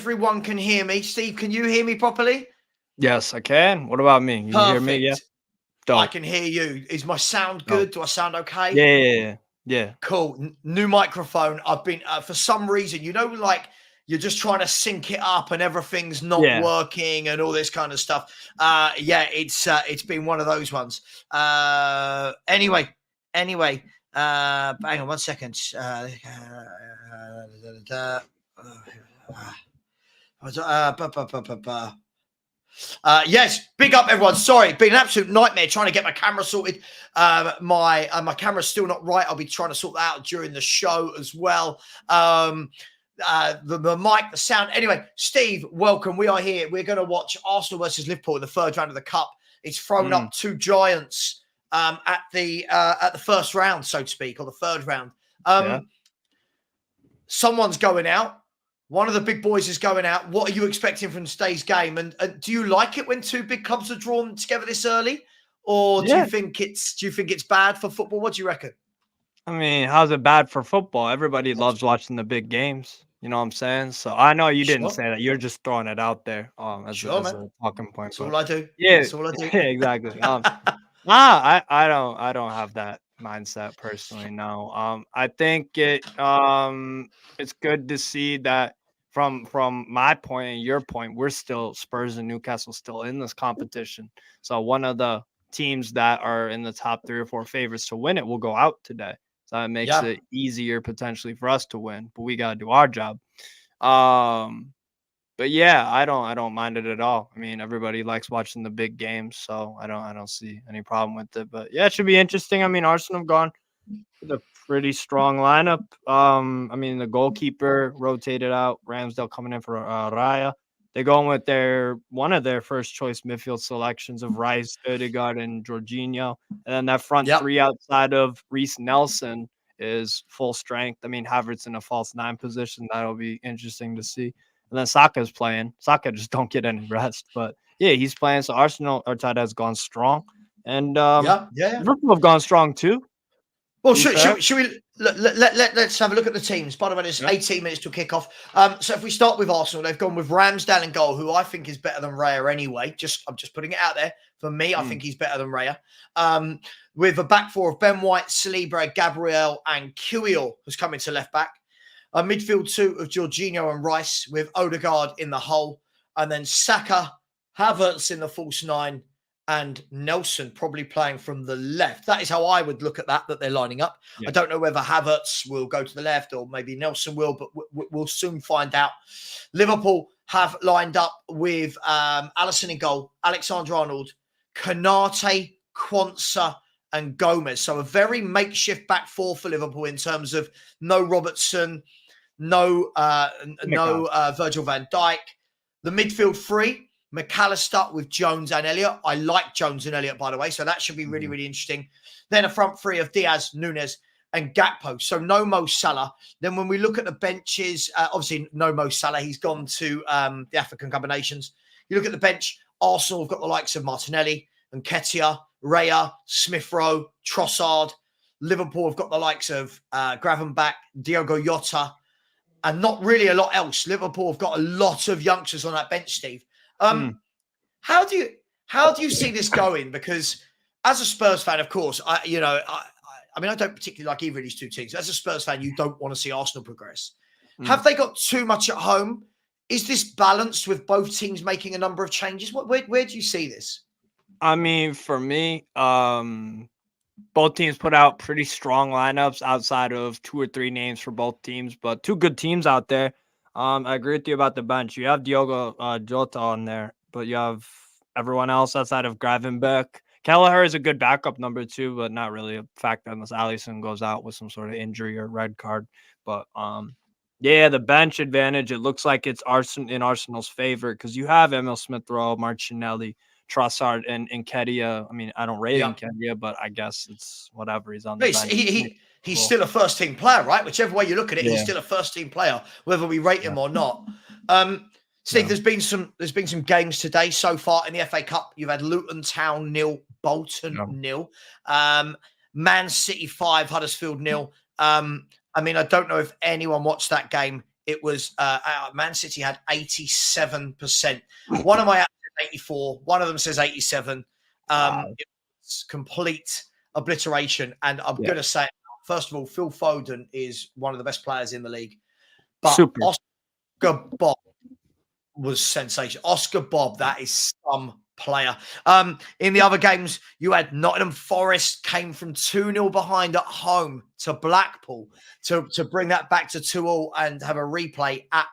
everyone can hear me. Steve, can you hear me properly? Yes, I can. What about me? You hear me? Yeah. Perfect. I Dope. can hear you. Is my sound Dope. good? Do I sound okay? Yeah. Cool. New microphone. I've been, for some reason, like you're just trying to sync it up and everything's not Yeah. working and all this kind of stuff. It's been one of those ones. Anyway, hang on 1 second. Yes, big up everyone. Sorry, been an absolute nightmare trying to get my camera sorted. My camera's still not right. I'll be trying to sort that out during the show as well. The mic, the sound. Anyway, Steve, welcome. We are here. We're going to watch Arsenal versus Liverpool in the third round of the Cup. It's thrown up two giants at the first round, so to speak, or the third round. Someone's going out. One of the big boys is going out. What are you expecting from today's game? And do you like it when two big clubs are drawn together this early, or do you think it's bad for football? What do you reckon? I mean, how's it bad for football? Everybody loves watching the big games. You know what I'm saying? So I know you didn't say that. You're just throwing it out there as a talking point. That's all I do. Yeah, that's all I do. exactly. I don't have that mindset personally. No. I think it's good to see that from my point and your point, we're still Spurs and Newcastle still in this competition. So one of the teams that are in the top 3 or 4 favorites to win it will go out today. So it makes it easier potentially for us to win, but we gotta do our job. But yeah, I don't mind it at all. I mean, everybody likes watching the big games, so I don't see any problem with it. But yeah, it should be interesting. I mean, Arsenal have gone with a pretty strong lineup. I mean, the goalkeeper rotated out, Ramsdale coming in for Raya. They're going with one of their first choice midfield selections of Rice, Odegaard, and Jorginho. And then that front three outside of Reece Nelson is full strength. I mean, Havertz in a false 9 position. That'll be interesting to see. And then Saka's playing. Saka just don't get any rest. But yeah, he's playing. So Arsenal, Arteta has gone strong. And Liverpool have gone strong too. Well, should we let's have a look at the teams. By the way, there's 18 minutes to kick off. So if we start with Arsenal, they've gone with Ramsdale in goal, who I think is better than Raya anyway. I'm just putting it out there. For me, I think he's better than Raya. With a back four of Ben White, Saliba, Gabriel, and Kiwior has come into left back. A midfield 2 of Jorginho and Rice with Odegaard in the hole. And then Saka, Havertz in the false 9, and Nelson probably playing from the left. That is how I would look at that they're lining up. I don't know whether Havertz will go to the left or maybe Nelson will, but we'll soon find out. Liverpool have lined up with Alisson in goal, Alexander-Arnold, Konate, Quansah, and Gomez. So a very makeshift back four for Liverpool in terms of no Robertson, no Virgil van Dijk. The midfield 3, McAllister with Jones and Elliott. I like Jones and Elliott, by the way, so that should be really, really interesting. Then a front 3 of Diaz, Nunes, and Gakpo. So no Mo Salah. Then when we look at the benches, obviously no Mo Salah. He's gone to the African Cup of Nations. You look at the bench, Arsenal have got the likes of Martinelli and Nketiah, Raya, Smith Rowe, Trossard. Liverpool have got the likes of Gravenbach, Diogo Jota, and not really a lot else. Liverpool have got a lot of youngsters on that bench, Steve. How do you see this going? Because as a Spurs fan, of course, I don't particularly like either of these two teams. As a Spurs fan, you don't want to see Arsenal progress. Have they got too much at home? Is this balanced with both teams making a number of changes? Where do you see this? I mean, for me, both teams put out pretty strong lineups outside of 2 or 3 names for both teams, but 2 good teams out there. I agree with you about the bench. You have Diogo Jota on there, but you have everyone else outside of Gravenberch. Kelleher is a good backup number 2, but not really a factor unless Alisson goes out with some sort of injury or red card. But the bench advantage, it looks like it's in Arsenal's favor because you have Emil Smith-Rowe, Martinelli, Trossard, and Nketiah. I mean, I don't rate Nketiah, but I guess it's whatever. He's on the bench. He's still a first-team player, right? Whichever way you look at it, he's still a first-team player, whether we rate him or not. Steve, there's been some games today so far in the FA Cup. You've had Luton Town 0, Bolton 0, Man City 5, Huddersfield 0. I mean, I don't know if anyone watched that game. it was Man City had 87%. One of my apps says 84. One of them says 87. It was complete obliteration. And I'm going to say, first of all, Phil Foden is one of the best players in the league. But Oscar Bob was sensational. Oscar Bob, that is some player. In the other games, you had Nottingham Forest came from 2-0 behind at home to Blackpool to bring that back to 2-2 and have a replay at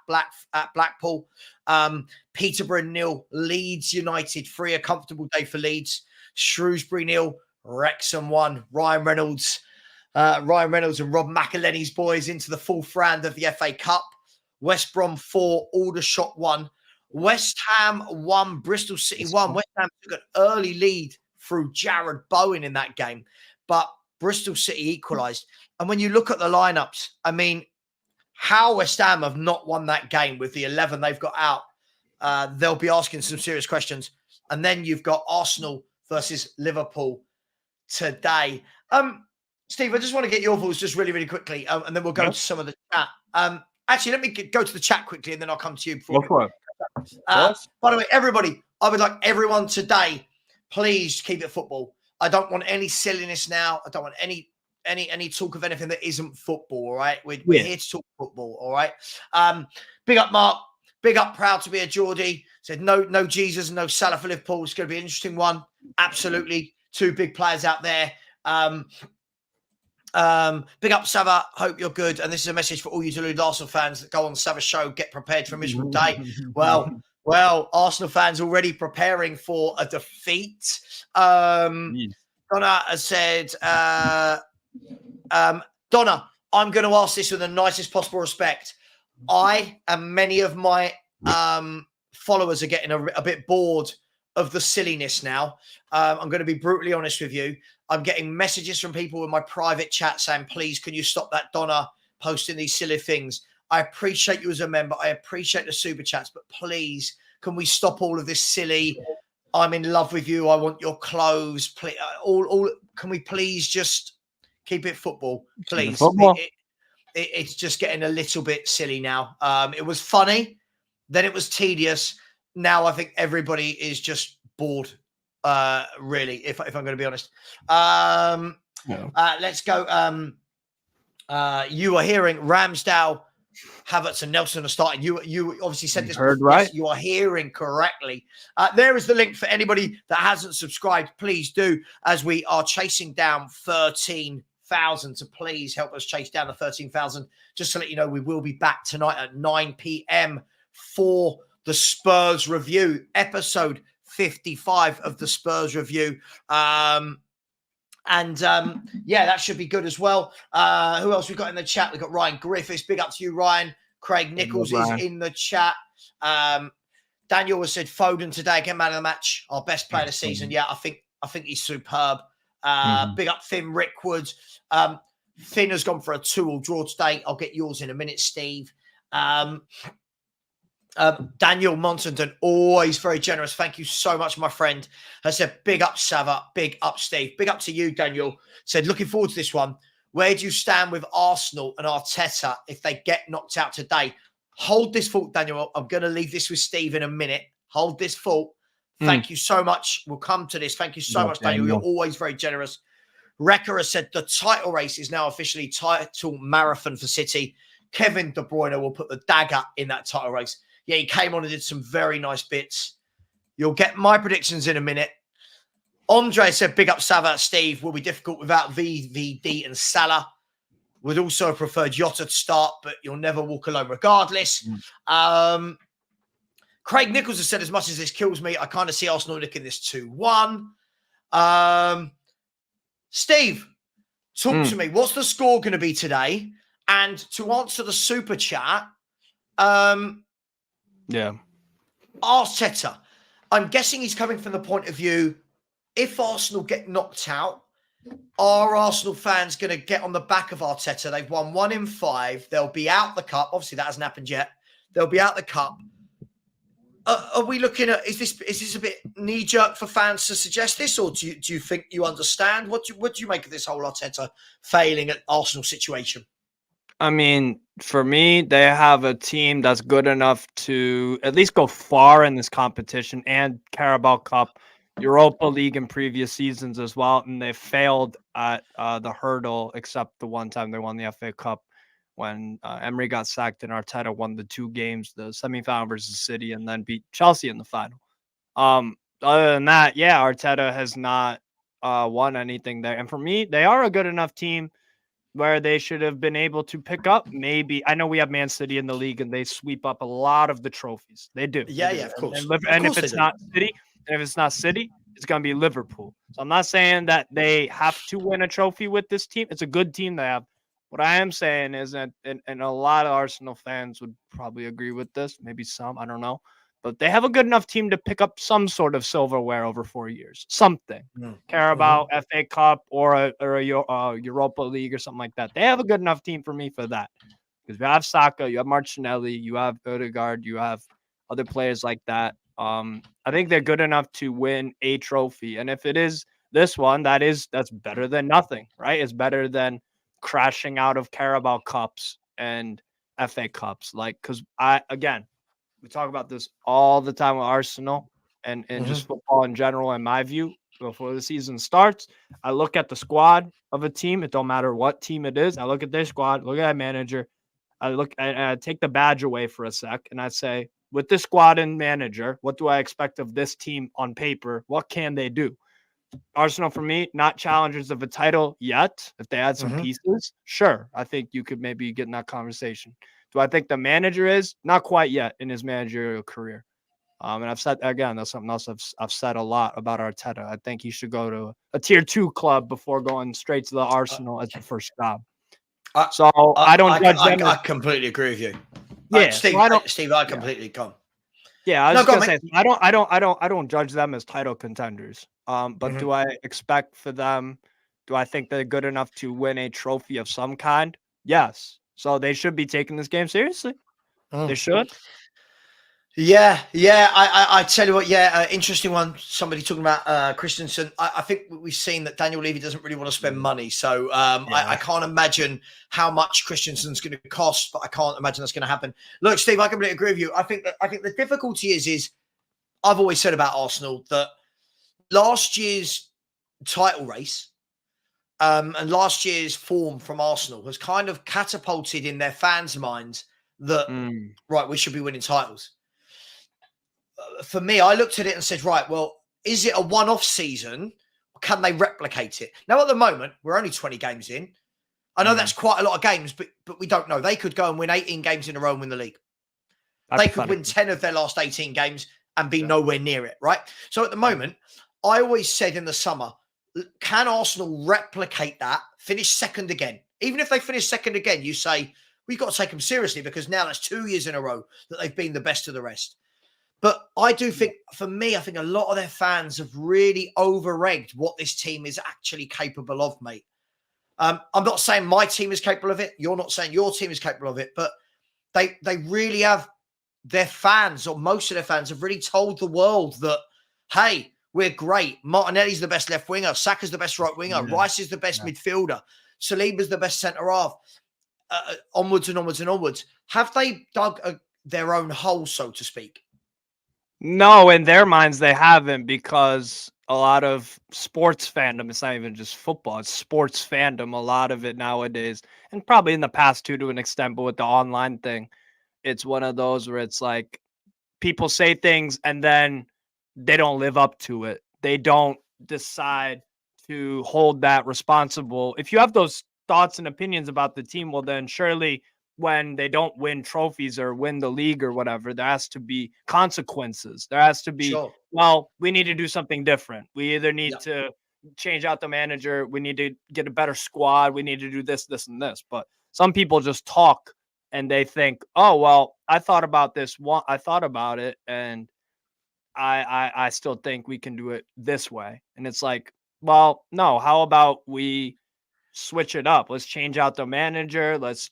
Blackpool. Peterborough 0, Leeds United 3, a comfortable day for Leeds. Shrewsbury 0, Wrexham 1. Ryan Reynolds and Rob McElhenney's boys into the fourth round of the FA Cup. West Brom 4, Aldershot 1. West Ham 1, Bristol City 1. West Ham took an early lead through Jared Bowen in that game, but Bristol City equalised. And when you look at the lineups, I mean, how West Ham have not won that game with the 11 they've got out, they'll be asking some serious questions. And then you've got Arsenal versus Liverpool today. Steve, I just want to get your thoughts just really, really quickly, and then we'll go to some of the chat. Actually, let me go to the chat quickly, and then I'll come to you. By the way, everybody, I would like everyone today, please keep it football. I don't want any silliness now. I don't want any talk of anything that isn't football, all right? We're here to talk football, all right? Big up, Mark. Big up, proud to be a Geordie. Said no Jesus, no Salah for Liverpool. It's going to be an interesting one. Absolutely. Two big players out there. Big up, Sava. Hope you're good. And this is a message for all you deluded Arsenal fans that go on the Sava show. Get prepared for a miserable day. Well, Arsenal fans already preparing for a defeat. Donna has said, Donna, I'm going to ask this with the nicest possible respect. I and many of my followers are getting a bit bored of the silliness now. I'm going to be brutally honest with you. I'm getting messages from people in my private chat saying, please, can you stop that Donna posting these silly things? I appreciate you as a member. I appreciate the super chats, but please, can we stop all of this silly, I'm in love with you, I want your clothes. Please, can we please just keep it football, please? It's just getting a little bit silly now. It was funny, then it was tedious. Now I think everybody is just bored. Really, if I'm going to be honest. Let's go. You are hearing Ramsdale, Havertz, and Nelson are starting. You obviously said this. Heard right. Yes, you are hearing correctly. There is the link for anybody that hasn't subscribed. Please do, as we are chasing down 13,000. So please help us chase down the 13,000. Just to let you know, we will be back tonight at 9 p.m. for the Spurs review, episode 55 of the Spurs review. Yeah, that should be good as well. Who else we got in the chat? We got Ryan Griffiths. Big up to you, Ryan. Craig Nichols is in the chat. Daniel has said Foden today, again, man of the match, our best player of the season. Yeah, I think he's superb. Big up Finn Rickwood. Finn has gone for a 2-2 draw today. I'll get yours in a minute, Steve. Daniel Monson, always very generous. Thank you so much, my friend. Has said, big up, Sava. Big up, Steve. Big up to you, Daniel. Said, looking forward to this one. Where do you stand with Arsenal and Arteta if they get knocked out today? Hold this thought, Daniel. I'm going to leave this with Steve in a minute. Hold this thought. Thank you so much. We'll come to this. Thank you so much, Daniel. You're always very generous. Wrecker has said, the title race is now officially title marathon for City. Kevin De Bruyne will put the dagger in that title race. Yeah, he came on and did some very nice bits. You'll get my predictions in a minute. Andre said, big up Sava. Steve, will be difficult without VVD and Salah. Would also have preferred Jota to start, but you'll never walk alone regardless. Craig Nichols has said, as much as this kills me, I kind of see Arsenal nicking this 2-1. Steve, talk to me. What's the score going to be today? And to answer the super chat, Arteta, I'm guessing he's coming from the point of view, if Arsenal get knocked out, are Arsenal fans going to get on the back of Arteta? They've won 1 in 5. They'll be out the cup. Obviously, that hasn't happened yet. They'll be out the cup. Are we looking at, is this a bit knee-jerk for fans to suggest this, or do you think you understand? What do you make of this whole Arteta failing at Arsenal situation? I mean, for me, they have a team that's good enough to at least go far in this competition and Carabao Cup, Europa League in previous seasons as well. And they failed at the hurdle, except the one time they won the FA Cup when Emery got sacked and Arteta won the 2 games, the semifinal versus City, and then beat Chelsea in the final. Other than that, yeah, Arteta has not won anything there. And for me, they are a good enough team where they should have been able to pick up maybe. I know we have Man City in the league and they sweep up a lot of the trophies. They do. They Yeah, do. yeah, of And, course. Of and if course they it's do. not City, and if it's not City, it's going to be Liverpool. So I'm not saying that they have to win a trophy with this team. It's a good team they have. What I am saying is that, and a lot of Arsenal fans would probably agree with this, maybe some, I don't know, but they have a good enough team to pick up some sort of silverware over 4 years, something. Mm. Carabao, FA Cup, or a Europa League or something like that. They have a good enough team for me for that. Because you have Saka, you have Martinelli, you have Odegaard, you have other players like that. I think they're good enough to win a trophy. And if it is this one, that's better than nothing, right? It's better than crashing out of Carabao Cups and FA Cups. Like, because we talk about this all the time with Arsenal and just football in general, in my view. Before the season starts, I look at the squad of a team. It don't matter what team it is. I look at their squad, look at that manager. I take the badge away for a sec, and I say, with this squad and manager, what do I expect of this team on paper? What can they do? Arsenal, for me, not challengers of a title yet. If they add some pieces, sure, I think you could maybe get in that conversation. Do I think the manager is? Not quite yet in his managerial career. And I've said, again, that's something else I've said a lot about Arteta. I think he should go to a tier 2 club before going straight to the Arsenal as the first job. I, So I don't judge them. I completely agree with you. Yeah, Steve, so I don't. Steve, I completely come. Yeah, I No, was go on, gonna say I don't judge them as title contenders. But mate. do I expect for them? Do I think they're good enough to win a trophy of some kind? Yes. So they should be taking this game seriously. They should. Yeah, yeah. I tell you what. Yeah, interesting one. Somebody talking about Christensen. I think we've seen that Daniel Levy doesn't really want to spend money, so I can't imagine how much Christensen's going to cost. But I can't imagine that's going to happen. Look, Steve, I completely agree with you. I think the difficulty is I've always said about Arsenal that last year's title race and last year's form from Arsenal has kind of catapulted in their fans' minds that right, we should be winning titles. For me, I looked at it and said, right, well, is it a one-off season? Or can they replicate it? Now, at the moment, we're only 20 games in. I know that's quite a lot of games, but we don't know. They could go and win 18 games in a row and win the league. They could win 10 of their last 18 games and be nowhere near it, right? So at the moment, I always said in the summer, can Arsenal replicate that, finish second again? Even if they finish second again, you say, we've got to take them seriously because now that's 2 years in a row that they've been the best of the rest. But I do think, for me, I think a lot of their fans have really over-egged what this team is actually capable of, mate. I'm not saying my team is capable of it. You're not saying your team is capable of it. But they really have, their fans, or most of their fans, have really told the world that, hey, we're great. Martinelli's the best left winger. Saka's the best right winger. Rice is the best midfielder. Saliba's the best centre-half. Onwards and onwards and onwards. Have they dug their own hole, so to speak? No, in their minds, they haven't, because a lot of sports fandom, it's not even just football, it's sports fandom, a lot of it nowadays, and probably in the past too, to an extent, but with the online thing, it's one of those where it's like people say things and then they don't live up to it. They don't decide to hold that responsible. If you have those thoughts and opinions about the team, well, then surely when they don't win trophies or win the league or whatever, there has to be consequences. There has to be, well, we need to do something different. We either need to change out the manager. We need to get a better squad. We need to do this, this, and this. But some people just talk and they think, oh, well, I thought about this. I thought about it, and I still think we can do it this way. And it's like, well, no, how about we switch it up? Let's change out the manager. Let's,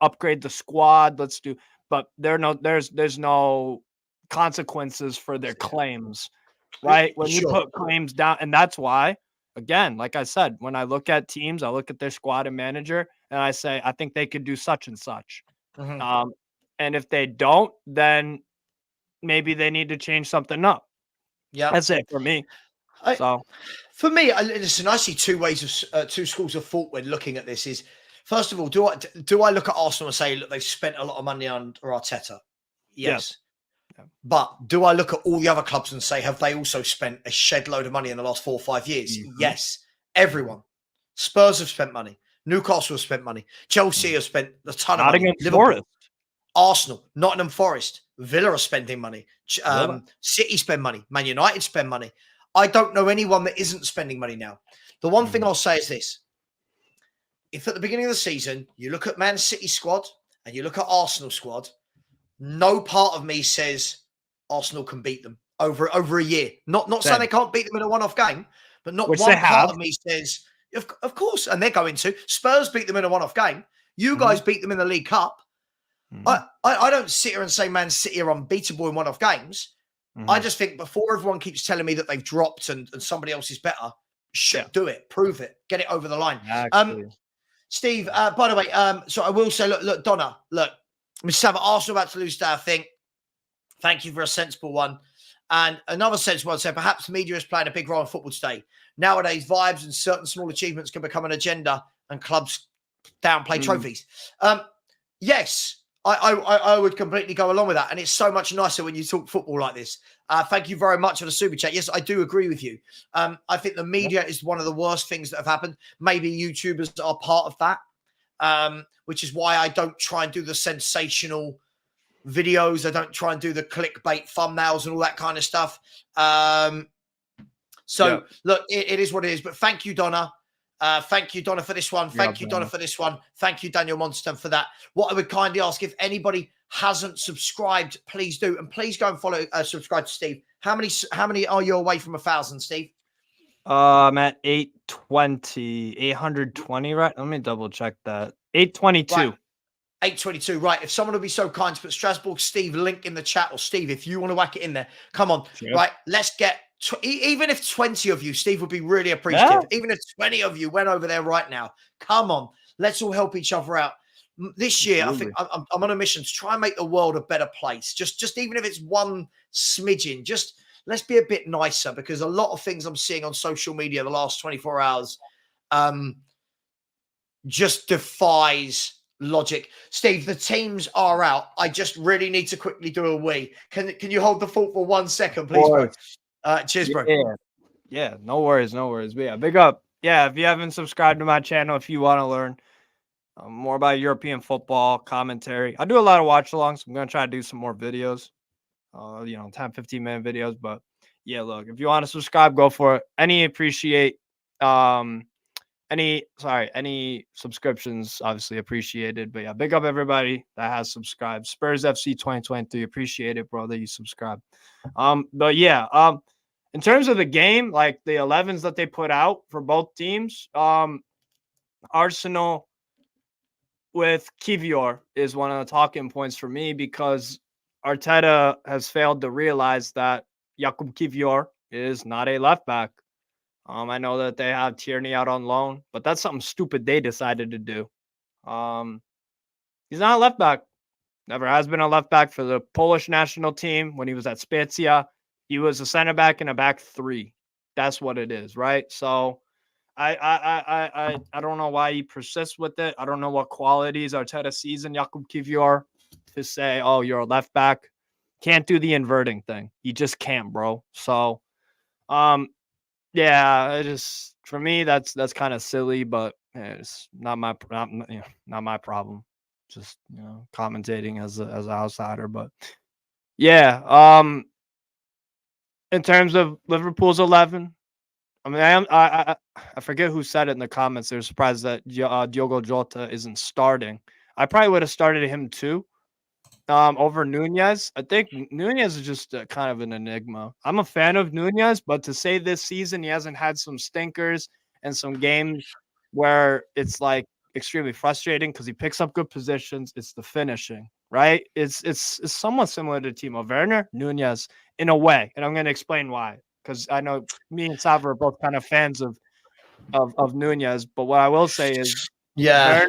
upgrade the squad. Let's do, but there's no consequences for their claims, right? When you put claims down, and that's why, again, like I said, when I look at teams, I look at their squad and manager, and I say, I think they could do such and such. Mhm. And if they don't, then maybe they need to change something up. Yeah. That's it for me. I, So for me, listen, I see two schools of thought when looking at this. Is first of all, do I look at Arsenal and say, look, they've spent a lot of money on Arteta? yes. Yes. But do I look at all the other clubs and say, have they also spent a shed load of money in the last 4 or 5 years? Mhm. Yes. Everyone. Spurs have spent money. Newcastle have spent money. Chelsea have spent a ton of money. Nottingham Liverpool, Forest. Arsenal, Nottingham Forest, Villa are spending money. Villa. City spend money. Man United spend money. I don't know anyone that isn't spending money now. The one thing I'll say is this. If at the beginning of the season, you look at Man City squad and you look at Arsenal squad, no part of me says Arsenal can beat them over a year. Not saying they can't beat them in a one-off game, but not Which one part of me says, of course, and they're going to. Spurs beat them in a one-off game. You guys beat them in the League Cup. I don't sit here and say Man City are unbeatable in one-off games. I just think before everyone keeps telling me that they've dropped and somebody else is better, do it, prove it, get it over the line. Steve, by the way, so I will say, look, Donna, look, Mr. Savage, Arsenal about to lose today, I think. Thank you for a sensible one. And another sensible one said, perhaps media is playing a big role in football today. Nowadays, vibes and certain small achievements can become an agenda and clubs downplay trophies. Yes, I would completely go along with that. And it's so much nicer when you talk football like this. Thank you very much for the super chat. Yes, I do agree with you. I think the media is one of the worst things that have happened. Maybe YouTubers are part of that, which is why I don't try and do the sensational videos. I don't try and do the clickbait thumbnails and all that kind of stuff. Look, it is what it is. But thank you, Donna. Thank you, Donna, for this one. Thank you, Donna, for this one. Thank you, Daniel Monston, for that. What I would kindly ask, if anybody hasn't subscribed, please do. And please go and follow, subscribe to Steve. How many are you away from 1,000, Steve? I'm at 820, right? Let me double check that. 822. Right. 822. Right. If someone would be so kind to put Strasbourg Steve link in the chat, or Steve, if you want to whack it in there, come on. Sure. Right. Let's get, even if 20 of you, Steve would be really appreciative. Yeah. Even if 20 of you went over there right now, come on. Let's all help each other out. This year, absolutely. I think I'm on a mission to try and make the world a better place. Just even if it's one smidgen, just let's be a bit nicer, because a lot of things I'm seeing on social media the last 24 hours just defies logic. Steve, the teams are out. I just really need to quickly do a wee. Can you hold the thought for 1 second, please, bro? Cheers, bro. Yeah, no worries. But yeah, big up. Yeah, if you haven't subscribed to my channel, if you want to learn more about European football commentary, I do a lot of watch-alongs. I'm going to try to do some more videos, 10, 15-minute videos. But yeah, look, if you want to subscribe, go for it. Any subscriptions obviously appreciated. But yeah, big up everybody that has subscribed. Spurs FC 2023, appreciate it, bro, that you subscribe. But yeah, in terms of the game, like the 11s that they put out for both teams, Arsenal with Kivior is one of the talking points for me, because Arteta has failed to realize that Jakub Kivior is not a left back. I know that they have Tierney out on loan, but that's something stupid they decided to do. He's not a left back. Never has been a left back for the Polish national team. When he was at Spezia, he was a center back and a back three. That's what it is, right? So I don't know why he persists with it. I don't know what qualities Arteta sees in Jakub Kivior to say, oh, you're a left back. Can't do the inverting thing. He just can't, bro. So, yeah, for me that's kind of silly, but it's not my problem. Just commentating as an outsider, but yeah. In terms of Liverpool's 11, I mean, I forget who said it in the comments. They're surprised that Diogo Jota isn't starting. I probably would have started him too, over Nunez. I think Nunez is just kind of an enigma. I'm a fan of Nunez, but to say this season he hasn't had some stinkers and some games where it's like extremely frustrating because he picks up good positions. It's the finishing, right? It's somewhat similar to Timo Werner, Nunez in a way, and I'm going to explain why. Because I know me and Sava are both kind of fans of Nunez, but what I will say is Yeah.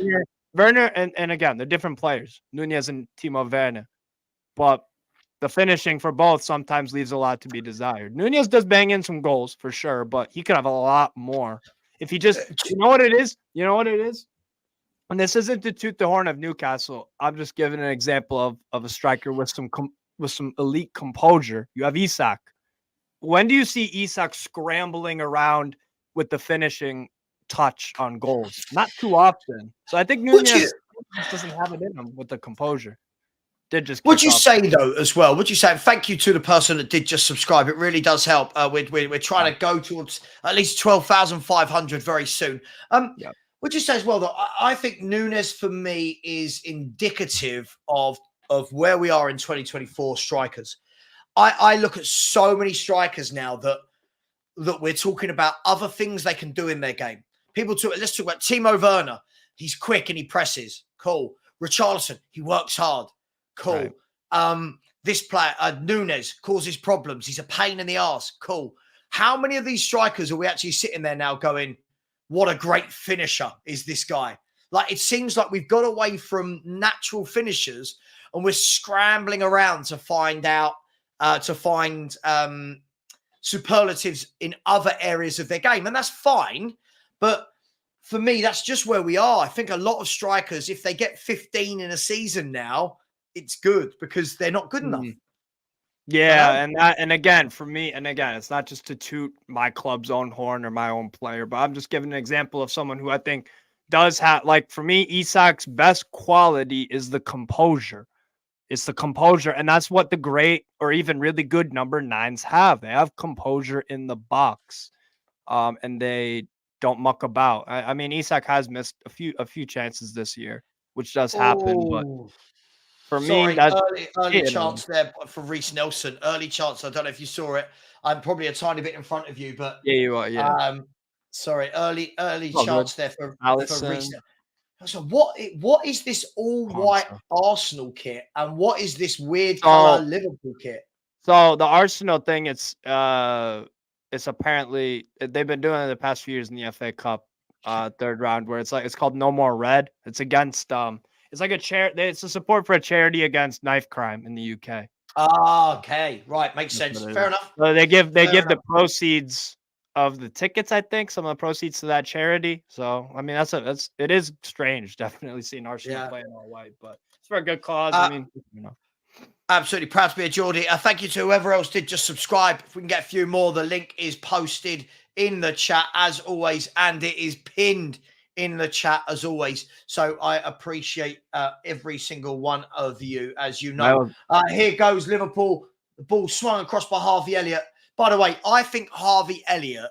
Werner, and again, they're different players, Nunez and Timo Werner, but the finishing for both sometimes leaves a lot to be desired. Nunez does bang in some goals for sure, but he could have a lot more if he just, you know what it is? You know what it is? And this isn't to toot the horn of Newcastle. I'm just giving an example of a striker with some elite composure. You have Isak. When do you see Isak scrambling around with the finishing touch on goals? Not too often. So I think Would you Nunez just doesn't have it in him with the composure. Did just would kick you off. say though as well? Would you say and thank you to the person that did just subscribe? It really does help. We're trying to go towards at least 12,500 very soon. Yeah. Would you say as well that I think Nunes for me is indicative of where we are in 2024 strikers. I look at so many strikers now that we're talking about other things they can do in their game. Let's talk about Timo Werner. He's quick and he presses. Cool. Richarlison, he works hard. Cool. Right. This player, Nunes, causes problems. He's a pain in the arse. Cool. How many of these strikers are we actually sitting there now going, what a great finisher is this guy? Like, it seems like we've got away from natural finishers and we're scrambling around to find superlatives in other areas of their game. And that's fine. But for me, that's just where we are. I think a lot of strikers, if they get 15 in a season now, it's good because they're not good enough. Yeah, and again, for me, it's not just to toot my club's own horn or my own player, but I'm just giving an example of someone who I think does have, like, for me, Isak's best quality is the composure. It's the composure, and that's what the great or even really good number 9s have. They have composure in the box, and they don't muck about. I mean, Isak has missed a few chances this year, which does happen, but for me, that's early chance there for Reece Nelson. Early chance. I don't know if you saw it. I'm probably a tiny bit in front of you, but yeah, you are. Yeah. Sorry, early chance there for Reece. So what is this all white Arsenal kit and what is this weird color Liverpool kit? So the Arsenal thing, it's apparently they've been doing it the past few years in the FA Cup third round, where it's called No More Red. It's against it's like it's a support for a charity against knife crime in the UK. Okay, right, makes sense. Fair enough. So they give the proceeds of the tickets, I think, some of the proceeds to that charity. So I mean, it is strange, definitely seeing Arsenal playing all white, but it's for a good cause. I mean, you know. Absolutely proud to be a Geordie. Thank you to whoever else did just subscribe. If we can get a few more, the link is posted in the chat as always, and it is pinned in the chat as always. So I appreciate every single one of you, as you know. Here goes Liverpool. The ball swung across by Harvey Elliott. By the way, I think Harvey Elliott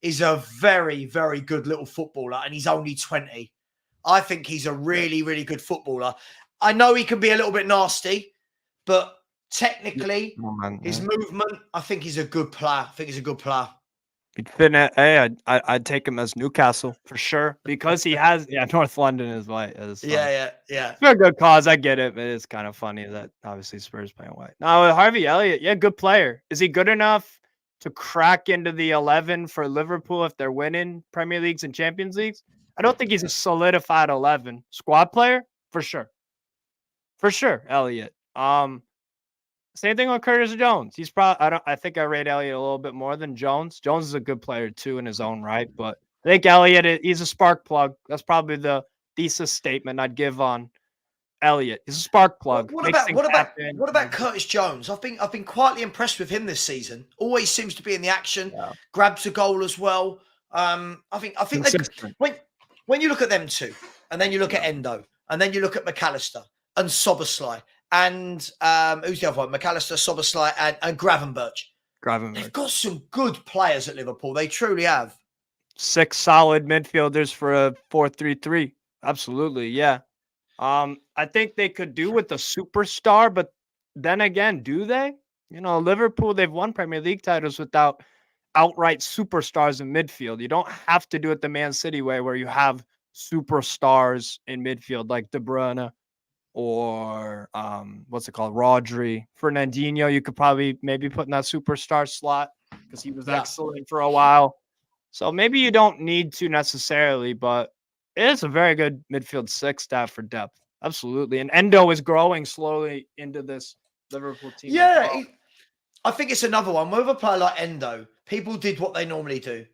is a very, very good little footballer, and he's only 20. I think he's a really, really good footballer. I know he can be a little bit nasty, but technically, his movement, I think he's a good player. Hey, I'd take him as Newcastle for sure because he has North London is white. Yeah. For a good cause, I get it, but it's kind of funny that obviously Spurs playing white. Now Harvey Elliott, good player. Is he good enough to crack into the 11 for Liverpool if they're winning Premier Leagues and Champions Leagues? I don't think he's a solidified 11 squad player for sure. Elliott. Same thing with Curtis Jones. He's probably I think I rate Elliott a little bit more than Jones. Jones is a good player too in his own right, but I think Elliott, he's a spark plug. That's probably the thesis statement I'd give on Elliott. He's a spark plug. What about Curtis Jones? I've been quietly impressed with him this season. Always seems to be in the action. Yeah. Grabs a goal as well. I think when you look at them two, and then you look at Endo, and then you look at McAllister and Soboslai. And who's the other one? McAllister, Soboslai, and Gravenberch. They've got some good players at Liverpool. They truly have. 6 solid midfielders for a 4-3-3. Absolutely, yeah. I think they could do with a superstar, but then again, do they? You know, Liverpool, they've won Premier League titles without outright superstars in midfield. You don't have to do it the Man City way where you have superstars in midfield like De Bruyne, or what's it called? Rodri. Fernandinho, you could probably maybe put in that superstar slot because he was excellent for a while. So maybe you don't need to necessarily, but It's a very good midfield six stat for depth. Absolutely. And Endo is growing slowly into this Liverpool team as Yeah, well. I think it's another one. With a player like Endo, people did what they normally do.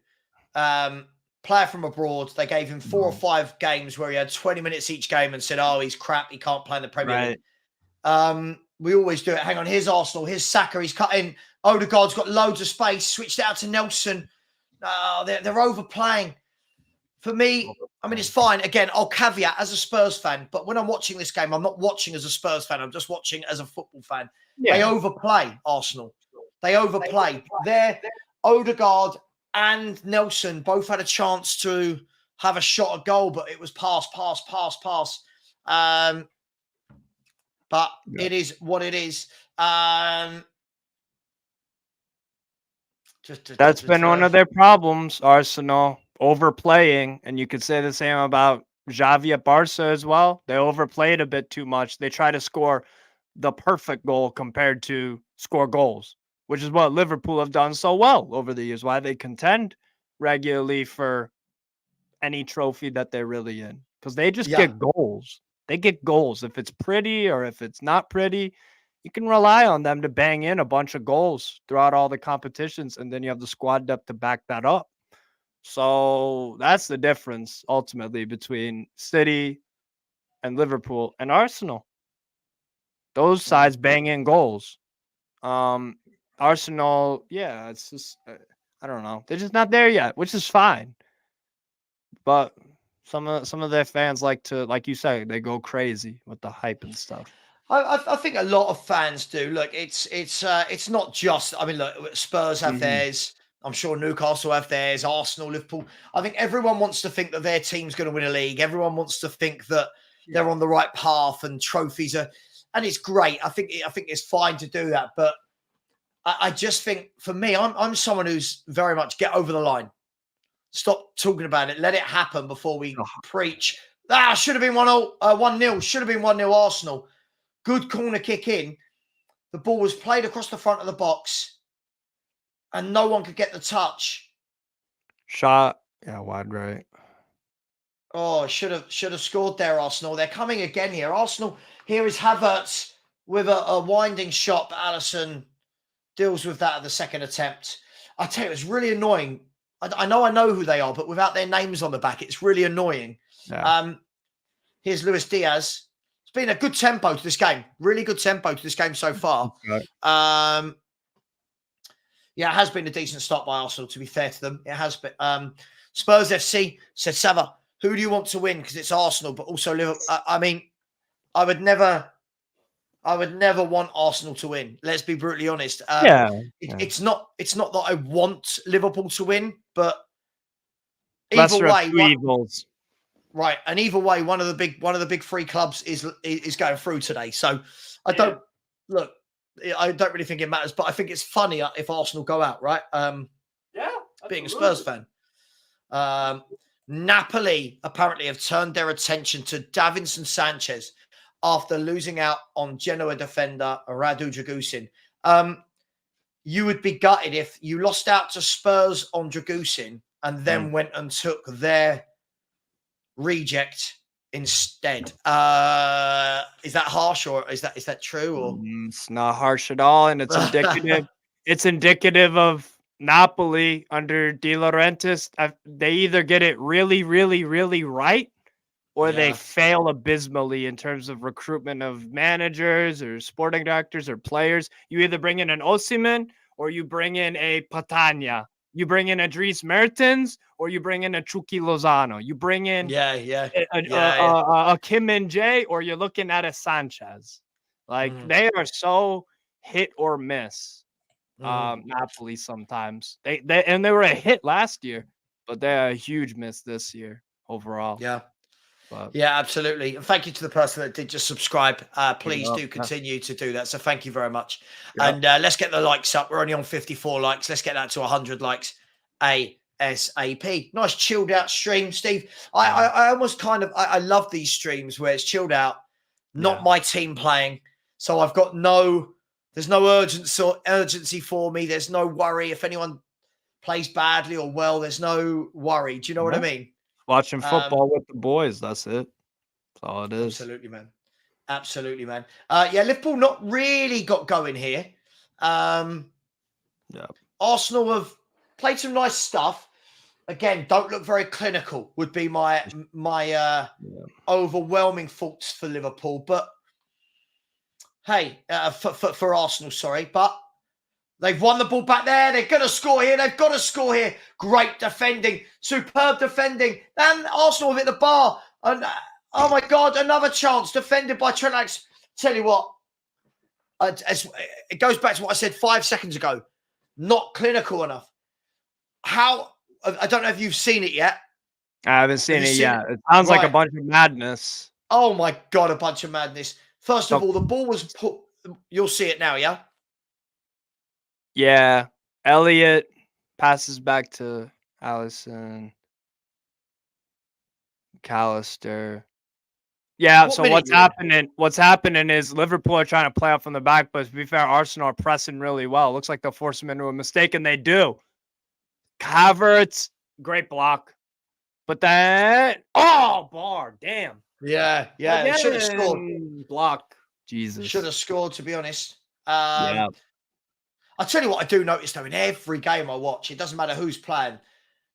Player from abroad, they gave him 4 or 5 games where he had 20 minutes each game and said, oh, he's crap. He can't play in the Premier League. We always do it. Hang on, here's Arsenal. Here's Saka. He's cut in. Odegaard's got loads of space. Switched it out to Nelson. Oh, they're overplaying. For me, I mean, it's fine. Again, I'll caveat as a Spurs fan, but when I'm watching this game, I'm not watching as a Spurs fan. I'm just watching as a football fan. Yeah. They overplay Arsenal. They overplay. Their Odegaard and Nelson both had a chance to have a shot at goal, but it was pass. But it is what it is. That's been one of their problems, Arsenal, overplaying. And you could say the same about Xavi at Barca as well. They overplayed a bit too much. They try to score the perfect goal compared to score goals, which is what Liverpool have done so well over the years, why they contend regularly for any trophy that they're really in. Because they just get goals. They get goals. If it's pretty or if it's not pretty, you can rely on them to bang in a bunch of goals throughout all the competitions, and then you have the squad depth to back that up. So that's the difference ultimately between City and Liverpool and Arsenal. Those sides bang in goals. Arsenal, yeah, it's just I don't know. They're just not there yet, which is fine. But some of their fans like to, like you say, they go crazy with the hype and stuff. I think a lot of fans do. Look, it's not just. I mean, look, Spurs have theirs. I'm sure Newcastle have theirs. Arsenal, Liverpool. I think everyone wants to think that their team's going to win a league. Everyone wants to think that they're on the right path and trophies are. And it's great. I think it's fine to do that. But I just think, for me, I'm someone who's very much get over the line. Stop talking about it. Let it happen before we preach. Should have been 1-0. Should have been 1-0 Arsenal. Good corner kick in. The ball was played across the front of the box and no one could get the touch. Shot. Yeah, wide right. Oh, should have scored there, Arsenal. They're coming again here. Arsenal, here is Havertz with a winding shot, but Alisson deals with that at the second attempt. I tell you, it's really annoying. I know who they are, but without their names on the back, it's really annoying. Yeah. Here's Luis Diaz. It's been a good tempo to this game. Really good tempo to this game so far. Okay. Yeah, it has been a decent start by Arsenal, to be fair to them. It has been. Spurs FC said, Sava, who do you want to win? Because it's Arsenal, but also Liverpool. I mean, I would never want Arsenal to win. Let's be brutally honest. It's not that I want Liverpool to win, but either way, evils. Right, and either way, one of the big three clubs is going through today. So I don't really think it matters, but I think it's funnier if Arsenal go out, right? Being a Spurs fan. Napoli apparently have turned their attention to Davinson Sanchez after losing out on Genoa defender Radu Dragusin. You would be gutted if you lost out to Spurs on Dragusin and then went and took their reject instead. Is that harsh, or is that true? Or it's not harsh at all, and it's indicative. It's indicative of Napoli under De Laurentiis. They either get it really, really, really right, or they fail abysmally in terms of recruitment of managers or sporting directors or players. You either bring in an Osimhen or you bring in a Patania. You bring in a Dries Mertens or you bring in a Chucky Lozano. You bring in a Kim Min-jae or you're looking at a Sanchez. Like they are so hit or miss. Napoli sometimes. They were a hit last year, but they're a huge miss this year overall. Yeah. Yeah, absolutely. And thank you to the person that did just subscribe. Please do continue to do that. So thank you very much. And let's get the likes up. We're only on 54 likes. Let's get that to 100 likes ASAP. Nice chilled out stream, Steve. I almost kind of, I love these streams where it's chilled out, not my team playing. So I've got there's no urgency for me. There's no worry. If anyone plays badly or well, there's no worry. Do you know what I mean? Watching Um, football with the boys. That's it. That's all it is. absolutely, man. Absolutely, man. Yeah, Liverpool not really got going here. Um, Yeah. Arsenal have played some nice stuff. Again, don't look very clinical. Would be my Yeah. overwhelming thoughts for Liverpool. But hey, for Arsenal, sorry, but they've won the ball back there. They're going to score here. They've got to score here. Great defending, superb defending. And Arsenal have hit the bar. And oh my God, another chance defended by Trent Alex. Tell you what, it goes back to what I said 5 seconds ago. Not clinical enough. How? I don't know if you've seen it yet. I haven't seen it yet. It sounds like a bunch of madness. Oh my God, a bunch of madness. First of all, the ball was put. You'll see it now, yeah? Yeah. Elliott passes back to Allison. Callister. Yeah, so what's happening is Liverpool are trying to play out from the back, but to be fair, Arsenal are pressing really well. It looks like they'll force them into a mistake, and they do. Havertz, great block. But then, bar, damn. Yeah, should have scored. Block. Jesus. Should have scored, to be honest. Yeah. I'll tell you what I do notice, though, in every game I watch, it doesn't matter who's playing,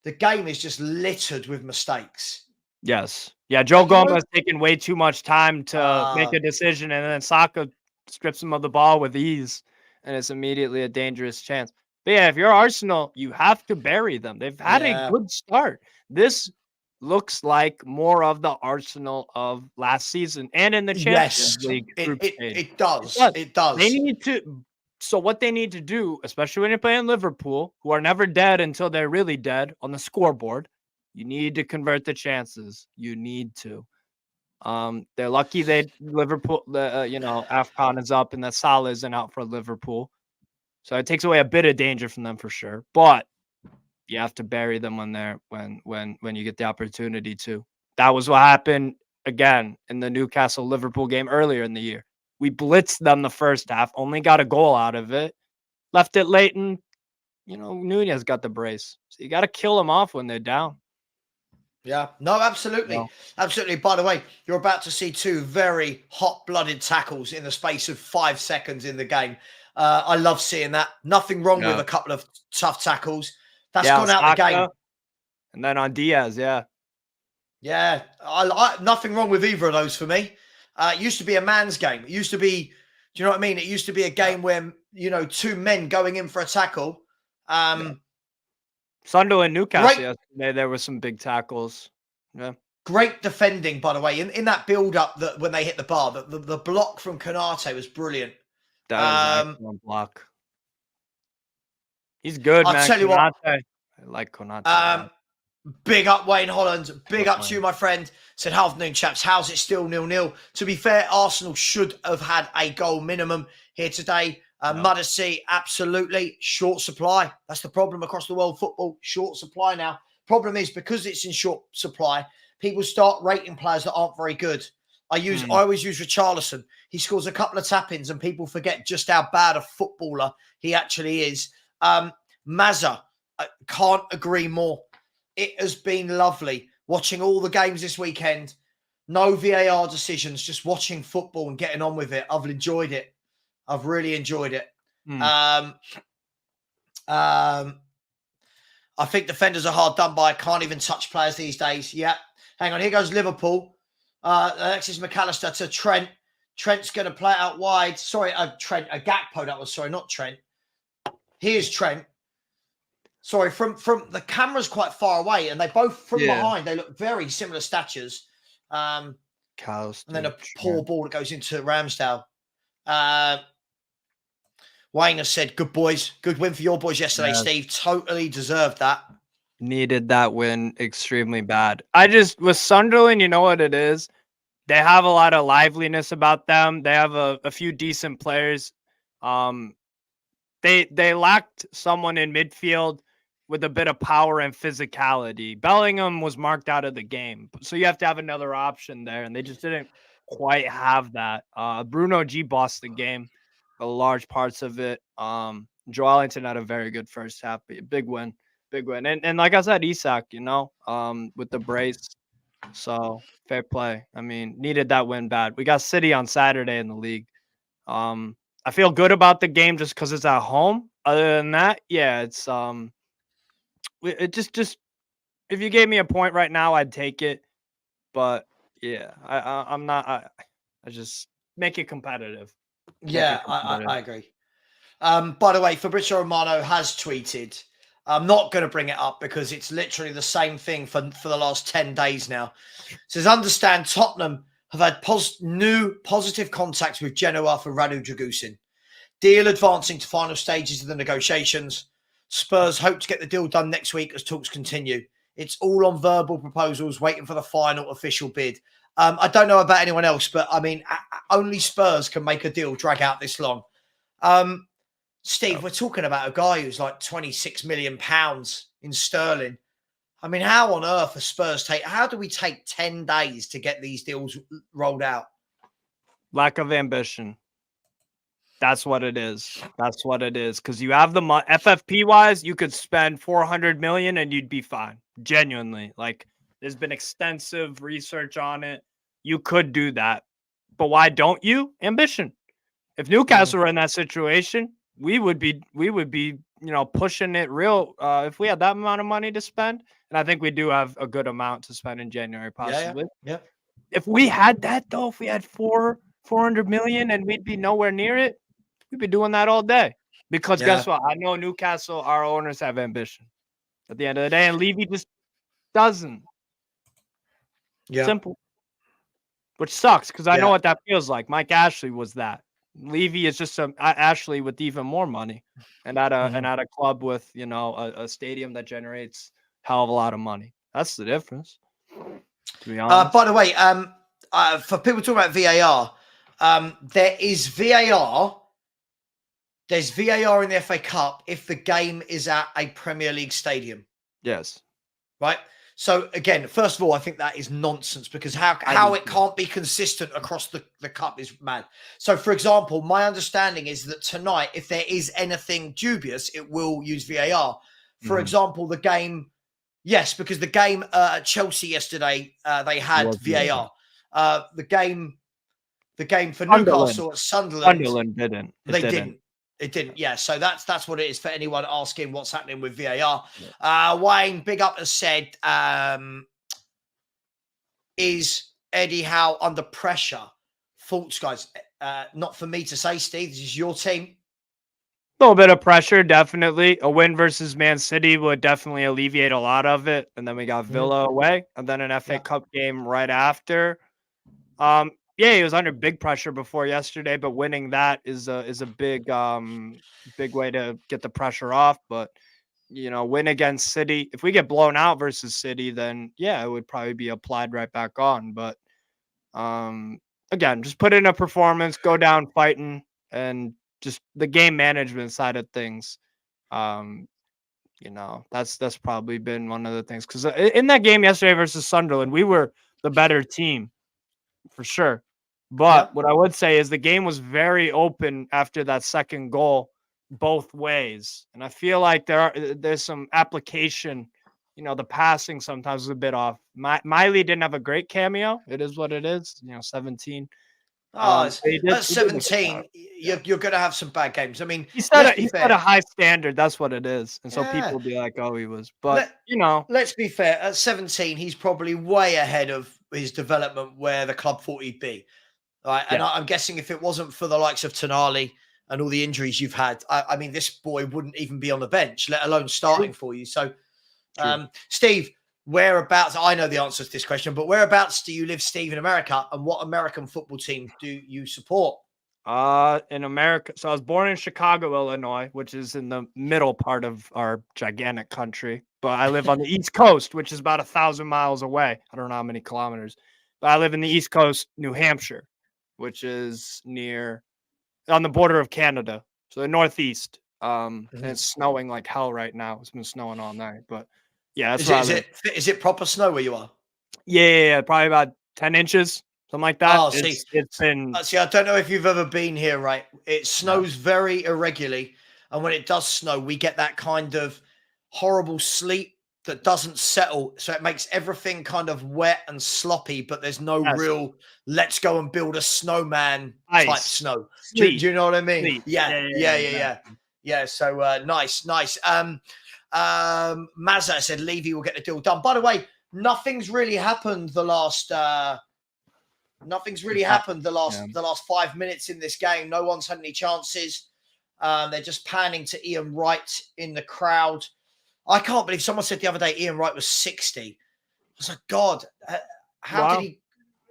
the game is just littered with mistakes. Yes. Yeah, Joe Gomez taking way too much time to make a decision, and then Saka strips him of the ball with ease, and it's immediately a dangerous chance. But yeah, if you're Arsenal, you have to bury them. They've had a good start. This looks like more of the Arsenal of last season and in the Champions League group stage. It does. It does. They need to. So what they need to do, especially when you're playing Liverpool, who are never dead until they're really dead on the scoreboard, you need to convert the chances. You need to. They're lucky Liverpool, AFCON is up and that Salah isn't out for Liverpool. So it takes away a bit of danger from them for sure. But you have to bury them when you get the opportunity to. That was what happened again in the Newcastle Liverpool game earlier in the year. We blitzed them the first half, only got a goal out of it, left it late, and Nunez got the brace. So you got to kill them off when they're down. Yeah, no, absolutely. Absolutely. By the way, you're about to see two very hot-blooded tackles in the space of 5 seconds in the game. I love seeing that. Nothing wrong with a couple of tough tackles. That's gone out the game. And then on Diaz, yeah. Yeah, nothing wrong with either of those for me. It used to be a man's game. It used to be, do you know what I mean? It used to be a game where, two men going in for a tackle. Sunderland, Newcastle yesterday, there were some big tackles. Yeah. Great defending, by the way. In that build-up that when they hit the bar, the block from Konate was brilliant. That was an excellent block. He's good, man. I'll tell you what. I like Konate. Big up Wayne Holland. Big up to you, my friend. Said, afternoon, chaps. How's it still 0-0? To be fair, Arsenal should have had a goal minimum here today. Muddisy, absolutely. Short supply. That's the problem across the world football. Short supply now. Problem is, because it's in short supply, people start rating players that aren't very good. I always use Richarlison. He scores a couple of tap-ins and people forget just how bad a footballer he actually is. Mazza, I can't agree more. It has been lovely watching all the games this weekend. No VAR decisions, just watching football and getting on with it. I've enjoyed it. I've really enjoyed it. I think defenders are hard done by. Can't even touch players these days. Yeah. Hang on. Here goes Liverpool. Alexis McAllister to Trent. Trent's going to play it out wide. Sorry, Gakpo that was. Sorry, not Trent. Here's Trent. Sorry, from the camera's quite far away, and they both from behind. They look very similar statures. And then a poor ball that goes into Ramsdale. Wayne has said, "Good boys, good win for your boys yesterday, Steve. Totally deserved that. Needed that win extremely bad. With Sunderland, you know what it is. They have a lot of liveliness about them. They have a few decent players. They lacked someone in midfield with a bit of power and physicality. Bellingham was marked out of the game, so you have to have another option there, and they just didn't quite have that. Bruno G bossed the game, large parts of it. Joe Ellington had a very good first half, but a big win. big win. And like I said, Isak, with the brace. So fair play. I mean, needed that win bad. We got City on Saturday in the league. I feel good about the game just because it's at home. Other than that, yeah, it just if you gave me a point right now, I'd take it. But yeah, I'm not. I just make it competitive. Make it Yeah, competitive. I agree. By the way, Fabrizio Romano has tweeted. I'm not going to bring it up because it's literally the same thing for the last 10 days now. It says, understand Tottenham have had new positive contacts with Genoa for Radu Dragusin. Deal advancing to final stages of the negotiations. Spurs hope to get the deal done next week as talks continue. It's all on verbal proposals, waiting for the final official bid. I don't know about anyone else, but I mean, only Spurs can make a deal drag out this long. Steve, we're talking about a guy who's like £26 million in sterling. I mean, how on earth are Spurs how do we take 10 days to get these deals rolled out? Lack of ambition. That's what it is. That's what it is. Because you have the money. FFP wise, you could spend 400 million and you'd be fine. Genuinely, like there's been extensive research on it. You could do that, but why don't you? Ambition. If Newcastle were in that situation, we would be, pushing it real. If we had that amount of money to spend, and I think we do have a good amount to spend in January, possibly. Yeah. If we had that though, if we had 400 million and we'd be nowhere near it, we'd be doing that all day. Because guess what? I know Newcastle, our owners have ambition at the end of the day, and Levy just doesn't. Yeah. Simple. Which sucks because I know what that feels like. Mike Ashley was that. Levy is just Ashley with even more money, and at a club with a stadium that generates hell of a lot of money. That's the difference. To be honest. By the way, for people talking about VAR, there is VAR. There's VAR in the FA Cup if the game is at a Premier League stadium. Yes. Right. So again, first of all, I think that is nonsense because how it can't be consistent across the cup is mad. So, for example, my understanding is that tonight, if there is anything dubious, it will use VAR. For example, the game, yes, because the game at Chelsea yesterday, they had VAR. The game for Newcastle at Sunderland didn't. They didn't. It didn't. Yeah. So that's what it is for anyone asking what's happening with VAR. Wayne Big Up has said, is Eddie Howe under pressure? Thoughts, guys? Not for me to say, Steve. This is your team. A little bit of pressure, definitely. A win versus Man City would definitely alleviate a lot of it. And then we got Villa away, and then an FA Cup game right after. Yeah, he was under big pressure before yesterday, but winning that is a big big way to get the pressure off. But win against City. If we get blown out versus City, then yeah, it would probably be applied right back on. But again, just put in a performance, go down fighting, and just the game management side of things. That's probably been one of the things because in that game yesterday versus Sunderland, we were the better team for sure. But what I would say is the game was very open after that second goal both ways. And I feel like there's some application, the passing sometimes is a bit off. Miley didn't have a great cameo. It is what it is, 17. At 17, you're going to have some bad games. I mean, he set a high standard. That's what it is. And so people will be like, oh, he was. But, let's be fair. At 17, he's probably way ahead of his development where the club thought he'd be. Right. And I'm guessing if it wasn't for the likes of Tonali and all the injuries you've had, I mean, this boy wouldn't even be on the bench, let alone starting for you. So, Steve, whereabouts, I know the answer to this question, but whereabouts do you live, Steve, in America? And what American football team do you support? In America. So I was born in Chicago, Illinois, which is in the middle part of our gigantic country. But I live on the East Coast, which is about 1,000 miles away. I don't know how many kilometers. But I live in the East Coast, New Hampshire, which is on the border of Canada. So the Northeast. And it's snowing like hell right now. It's been snowing all night. But yeah, that's is it proper snow where you are? Yeah, probably about 10 inches, something like that. Oh, it's been. I don't know if you've ever been here, right? It snows very irregularly, and when it does snow, we get that kind of horrible sleet that doesn't settle. So it makes everything kind of wet and sloppy, but there's no Yes. real let's go and build a snowman type Ice. snow. Do Sleep. you know what I mean? Sleep. Yeah. So nice. Mazza said Levy will get the deal done. By the way, nothing's really happened the last the last 5 minutes in this game. No one's had any chances. They're just panning to Ian Wright in the crowd. I can't believe someone said the other day Ian Wright was 60. I was like, God, how did he?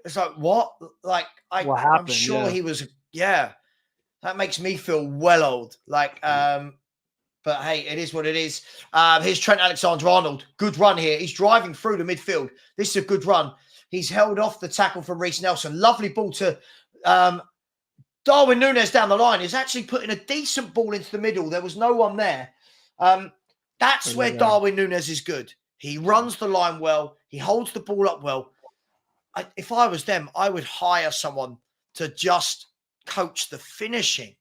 It's like, what? Like, what happened? I'm sure he was. Yeah, that makes me feel well old. Like, but hey, it is what it is. Here's Trent Alexander-Arnold. Good run here. He's driving through the midfield. This is a good run. He's held off the tackle from Reece Nelson. Lovely ball to Darwin Núñez down the line. He's actually putting a decent ball into the middle. There was no one there. That's where Darwin Núñez is good. He runs the line well. He holds the ball up well. If I was them, I would hire someone to just coach the finishing.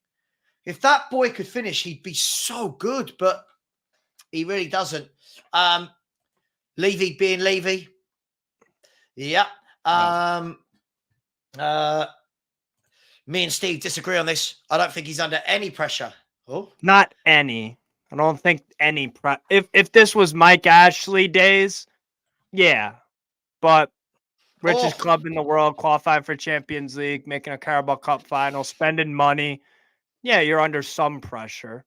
If that boy could finish, he'd be so good, but he really doesn't. Levy being Levy. Yeah. Me and Steve disagree on this. I don't think he's under any pressure. Oh, not any. I don't think any. If this was Mike Ashley days, yeah. But richest club in the world, qualifying for Champions League, making a Carabao Cup final, spending money. Yeah, you're under some pressure.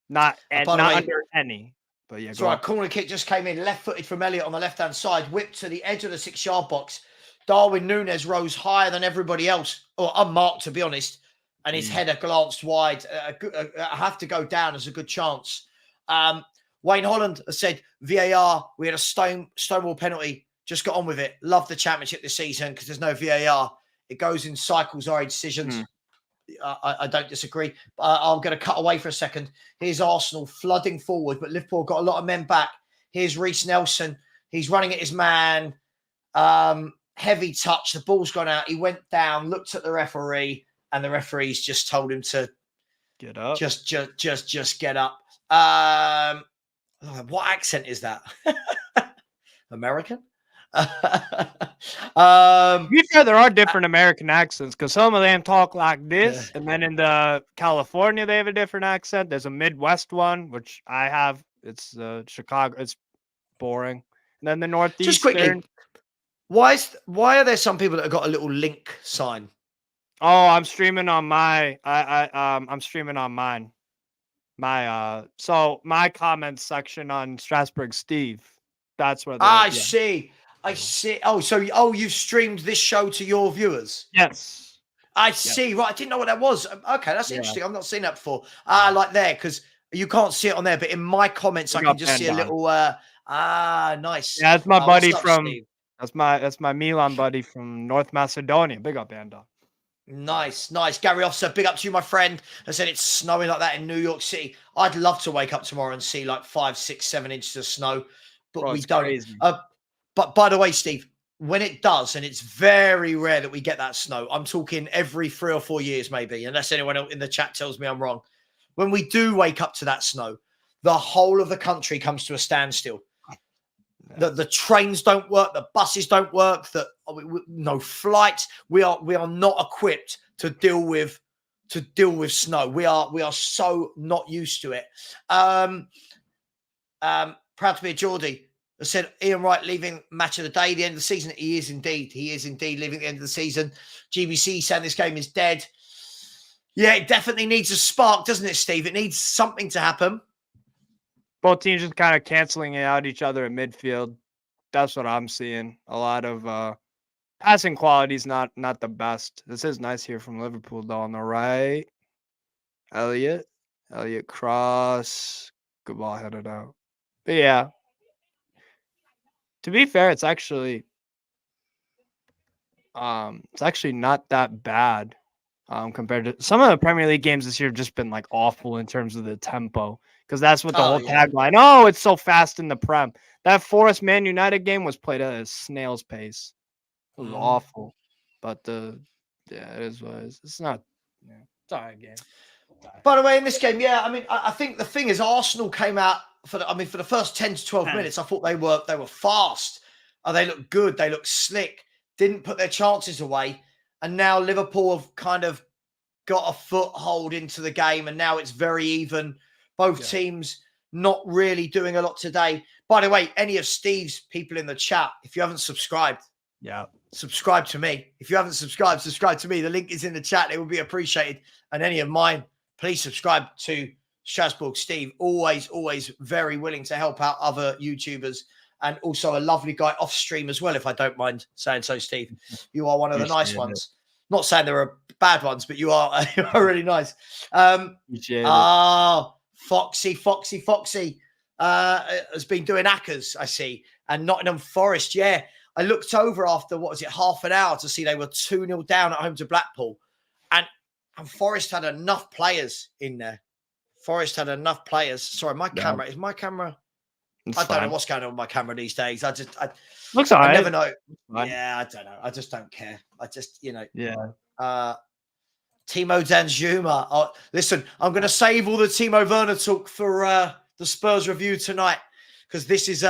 Not under any. But yeah, that's right. Corner kick just came in, left-footed from Elliott on the left-hand side, whipped to the edge of the 6-yard box. Darwin Núñez rose higher than everybody else, or unmarked, to be honest, and his header glanced wide. I have to go down as a good chance. Wayne Holland has said, VAR, we had a Stonewall penalty. Just got on with it. Love the championship this season because there's no VAR. It goes in cycles, our decisions. I don't disagree. I'm going to cut away for a second. Here's Arsenal flooding forward, but Liverpool got a lot of men back. Here's Reece Nelson. He's running at his man. Heavy touch. The ball's gone out. He went down, looked at the referee, and the referee's just told him to get up. Just get up. What accent is that? American? To be fair, there are different American accents because some of them talk like this, and then in the California they have a different accent. There's a Midwest one, which I have. It's Chicago. It's boring. And then the Northeast. Just quickly, why are there some people that have got a little link sign? Oh, I'm streaming on my. I'm streaming on mine. So my comments section on Strasbourg Steve. That's where. I see. I see. Oh, you've streamed this show to your viewers? Yes. I see. Right. I didn't know what that was. Okay, that's interesting. I've not seen that before. Like there, because you can't see it on there, but in my comments, I can just see a little. Nice. Yeah, that's my buddy from. Steve? That's my Milan buddy from North Macedonia. Big up, Anda. Nice. Gary Officer, big up to you, my friend. I said it's snowing like that in New York City. I'd love to wake up tomorrow and see like 5, 6, 7 inches of snow, but we don't. Crazy. But by the way, Steve, when it does, and it's very rare that we get that snow, I'm talking every 3 or 4 years, maybe, unless anyone in the chat tells me I'm wrong. When we do wake up to that snow, the whole of the country comes to a standstill. The trains don't work, the buses don't work, no flights. We are not equipped to deal with snow. We are so not used to it. Proud to be a Geordie. I said Ian Wright leaving match of the day, the end of the season. He is indeed leaving at the end of the season. GBC saying this game is dead. Yeah, it definitely needs a spark, doesn't it, Steve? It needs something to happen. Both teams just kind of canceling out each other at midfield. That's what I'm seeing. A lot of passing quality is not the best. This is nice here from Liverpool, though, on the right. Elliott cross. Good ball headed out. But yeah. To be fair, it's actually not that bad compared to some of the Premier League games this year have just been like awful in terms of the tempo because that's what the whole tagline. Oh, it's so fast in the Prem. That Forest Man United game was played at a snail's pace. It was awful, but it is what it is. It's not. Yeah, it's all right game. By the way, in this game, I mean, I think the thing is Arsenal came out for the first 10 to 12 minutes, I thought they were fast. They looked good. They looked slick. Didn't put their chances away. And now Liverpool have kind of got a foothold into the game, and now it's very even. Both teams not really doing a lot today. By the way, any of Steve's people in the chat, if you haven't subscribed, subscribe to me. If you haven't subscribed, subscribe to me. The link is in the chat. It would be appreciated. And any of mine, please subscribe to Strasbourg Steve. Always very willing to help out other YouTubers, and also a lovely guy off stream as well, if I don't mind saying so, Steve. You are one of the nice ones. Not saying there are bad ones, but you are really nice. Foxy has been doing hackers, I see. And Nottingham Forest, I looked over after, half an hour to see they were 2-0 down at home to Blackpool. And Forest had enough players in there. Sorry, my camera. Is my camera? I don't know what's going on with my camera these days. Looks all right. I never know. Yeah, I don't know. I just don't care. Timo Danjuma. Oh, listen, I'm going to save all the Timo Werner talk for the Spurs review tonight, because this is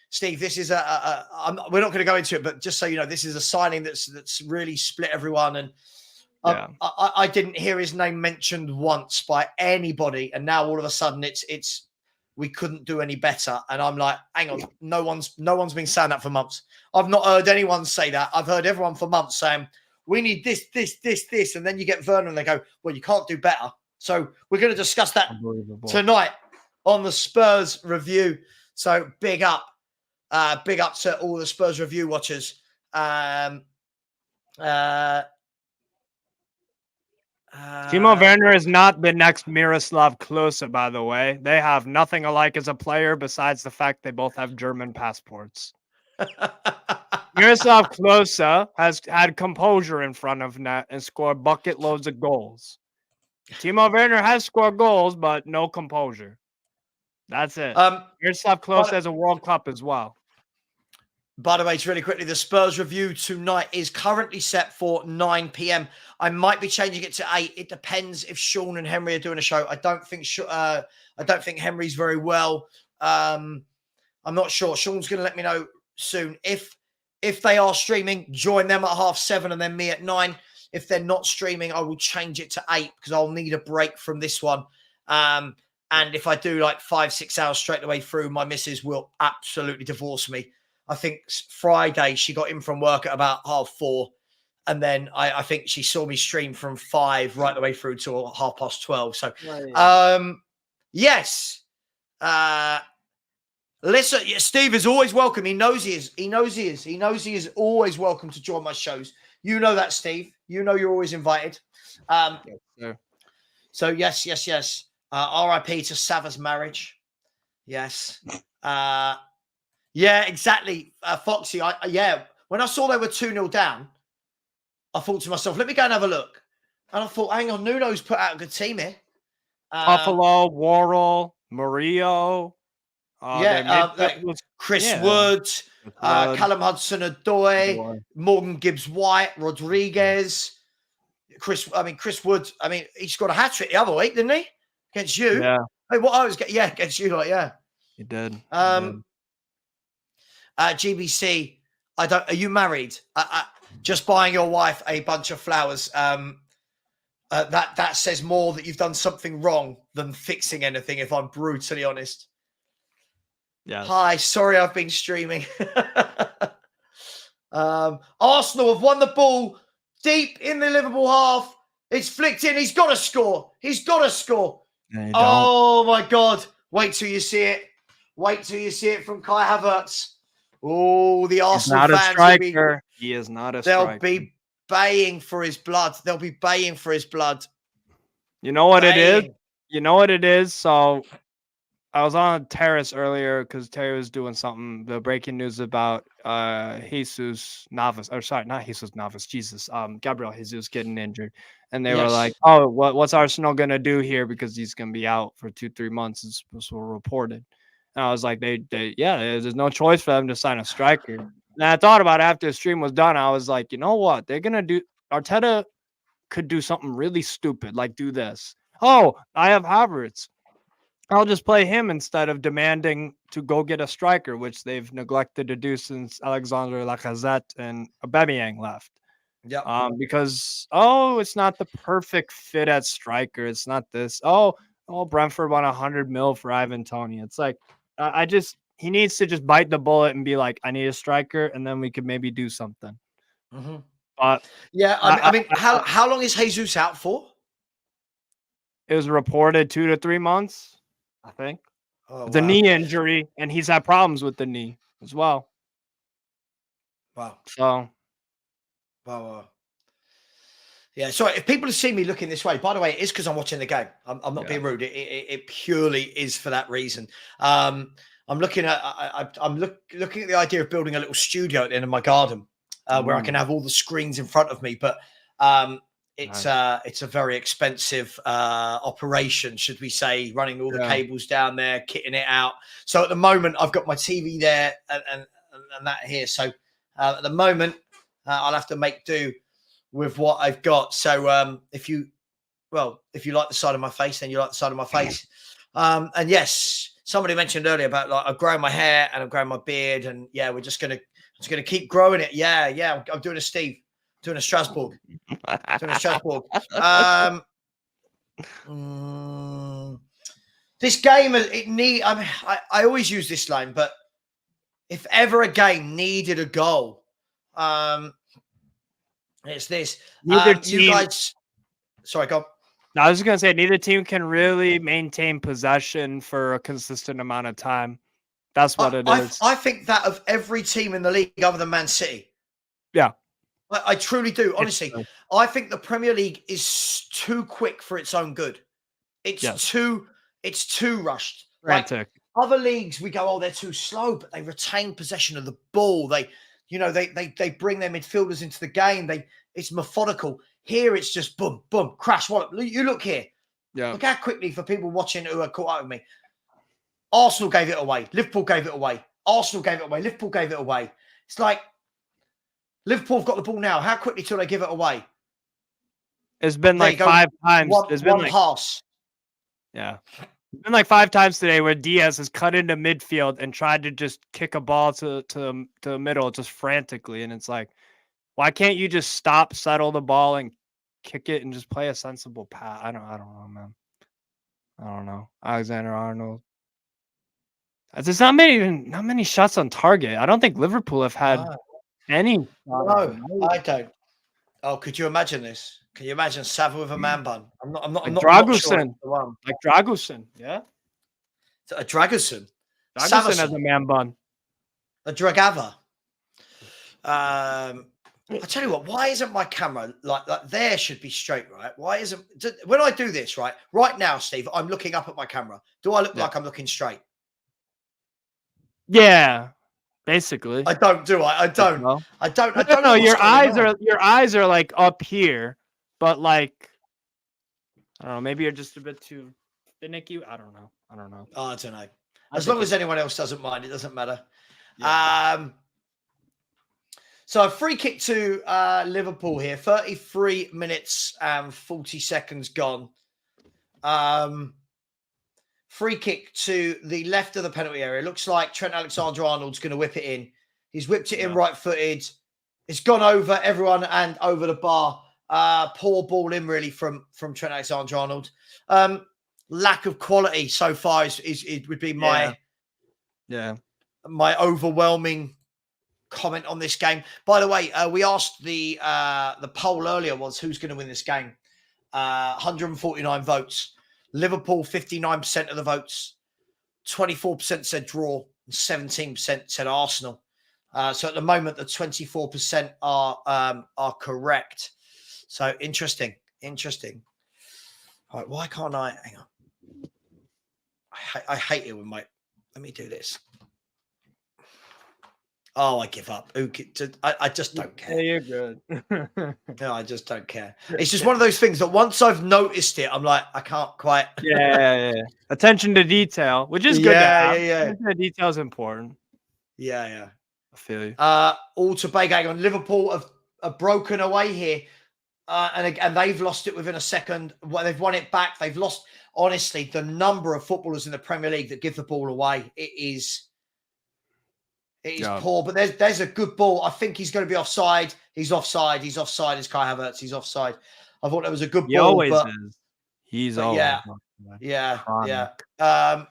Steve. This is we're not going to go into it, but just so you know, this is a signing that's really split everyone. And I didn't hear his name mentioned once by anybody, and now all of a sudden it's we couldn't do any better. And I'm like, hang on, no one's been saying that for months. I've not heard anyone say that. I've heard everyone for months saying, we need this. And then you get Werner and they go, well, you can't do better. So we're going to discuss that tonight on the Spurs review. So big up to all the Spurs review watchers. Timo Werner is not the next Miroslav Klose, by the way. They have nothing alike as a player besides the fact they both have German passports. Miroslav Klose has had composure in front of net and scored bucket loads of goals. Timo Werner has scored goals, but no composure. That's it. Miroslav Klose has a World Cup as well. By the way, just really quickly, the Spurs review tonight is currently set for 9 p.m. I might be changing it to 8. It depends if Sean and Henry are doing a show. I don't think Henry's very well. I'm not sure. Sean's going to let me know soon. If they are streaming, join them at 7:30 and then me at 9. If they're not streaming, I will change it to 8 because I'll need a break from this one. And if I do like 5-6 hours straight the way through, my missus will absolutely divorce me. I think Friday she got in from work at about 4:30. And then I think she saw me stream from 5 right the way through to 12:30. So, yes. Listen, Steve is always welcome. He knows he is. He knows he is always welcome to join my shows. You know that, Steve. You know you're always invited. So, yes. RIP to Sava's marriage. Yes. Yeah, exactly. Foxy, when I saw they were 2-0 down, I thought to myself, let me go and have a look. And I thought, hang on, Nuno's put out a good team here. Buffalo, Worrell, Murillo. Chris Wood, Callum Hudson-Odoi, Morgan Gibbs-White, Rodriguez. Chris Wood, he scored a hat-trick the other week, didn't he? Against you. Yeah. Hey, what I was getting, against you, He did. GBC, are you married? Just buying your wife a bunch of flowers. That says more that you've done something wrong than fixing anything, if I'm brutally honest. Yeah. Hi, sorry I've been streaming. Arsenal have won the ball deep in the Liverpool half. It's flicked in. He's got to score. No, oh my God. Wait till you see it. From Kai Havertz. Oh, the Arsenal fans he is not a they'll striker. be baying for his blood. You know what it is? So I was on a terrace earlier because Terry was doing something. The breaking news about Jesus Navas, or sorry, not Jesus Navas, Gabriel Jesus getting injured. And they were like, oh, what's Arsenal going to do here? Because he's going to be out for 2-3 months. It's reported. And I was like, there's no choice for them to sign a striker. And I thought about it after the stream was done. I was like, you know what? They're going to do – Arteta could do something really stupid, like do this. Oh, I have Havertz. I'll just play him instead of demanding to go get a striker, which they've neglected to do since Alexandre Lacazette and Aubameyang left. Yep. Because it's not the perfect fit at striker. It's not this. Brentford won 100 mil for Ivan Toney. It's like he needs to just bite the bullet and be like, I need a striker, and then we could maybe do something. Mm-hmm. But yeah, I mean, how long is Jesus out for? It was reported 2 to 3 months, I think. Oh, it's a knee injury, and he's had problems with the knee as well. Wow. So. Wow. Yeah, sorry, if people have seen me looking this way, by the way, it is because I'm watching the game. I'm not being rude. It purely is for that reason. I'm looking at looking at the idea of building a little studio at the end of my garden where I can have all the screens in front of me. But it's a very expensive operation, should we say, running all the cables down there, kitting it out. So at the moment, I've got my TV there and that here. So at the moment, I'll have to make do with what I've got. So if you like the side of my face, then you like the side of my face. And yes, somebody mentioned earlier about like I've grown my hair and I've grown my beard, and yeah, we're just gonna keep growing it. Yeah. I'm doing a Steve, doing a Strasbourg, this game, I always use this line, but if ever a game needed a goal, it's this. Neither team. You guys. Sorry, go on. No, I was just gonna say neither team can really maintain possession for a consistent amount of time. That's what it is. I think that of every team in the league other than Man City. Yeah. I truly do. Honestly, I think the Premier League is too quick for its own good. It's too rushed. Frantic. Like other leagues, we go, they're too slow, but they retain possession of the ball. They bring their midfielders into the game. It's methodical. Here, it's just boom, boom, crash, wallop. You look here. Yeah. Look how quickly, for people watching who are caught up with me, Arsenal gave it away. Liverpool gave it away. Arsenal gave it away. Liverpool gave it away. It's like Liverpool have got the ball now. How quickly till they give it away? It's been like 5 times. There's been one pass. Yeah. It's been like 5 times today where Diaz has cut into midfield and tried to just kick a ball to the middle just frantically. And it's like, why can't you just stop, settle the ball, and kick it and just play a sensible pass? I don't know, man. I don't know. Alexander-Arnold. There's not many shots on target. I don't think Liverpool have had any. No, I don't. Oh, could you imagine this? Can you imagine Sava with a man bun? I'm not Dragusin. Sure like Dragusin, yeah. A Dragusin. Dragusin has a man bun. A Dragava. I tell you what, why isn't my camera like there should be straight, right? Why isn't, when I do this, right now, Steve, I'm looking up at my camera. Do I look like I'm looking straight? Yeah, basically. I don't, do I? I don't. No. I don't. No, your eyes are like up here, but like, I don't know, maybe you're just a bit too finicky. I don't know. Oh, I don't know. As long as anyone else doesn't mind, it doesn't matter. Yeah. So a free kick to Liverpool here. 33 minutes and 40 seconds gone. Free kick to the left of the penalty area. Looks like Trent Alexander-Arnold's going to whip it in. He's whipped it in right-footed. It's gone over everyone and over the bar. Poor ball in, really, from Trent Alexander-Arnold. Lack of quality so far would be my overwhelming comment on this game. By the way, we asked the poll earlier was who's going to win this game. 149 votes. Liverpool 59% of the votes. 24% said draw. And 17% said Arsenal. So at the moment, the 24% are correct. So interesting. All right, why can't I? Hang on. I hate it when let me do this. Oh, I give up. I just don't care. Yeah, you're good. No, I just don't care. It's just one of those things that once I've noticed it, I'm like, I can't quite. Yeah. Attention to detail, which is good. Yeah. Attention to detail is important. Yeah. I feel you. All to big on Liverpool have broken away here, and they've lost it within a second. Well, they've won it back. They've lost. honestly, the number of footballers in the Premier League that give the ball away, it is poor. But there's a good ball. I think he's going to be offside. He's offside. He's offside. It's Kai Havertz. He's offside. I thought that was a good He ball. always but is. He's always yeah.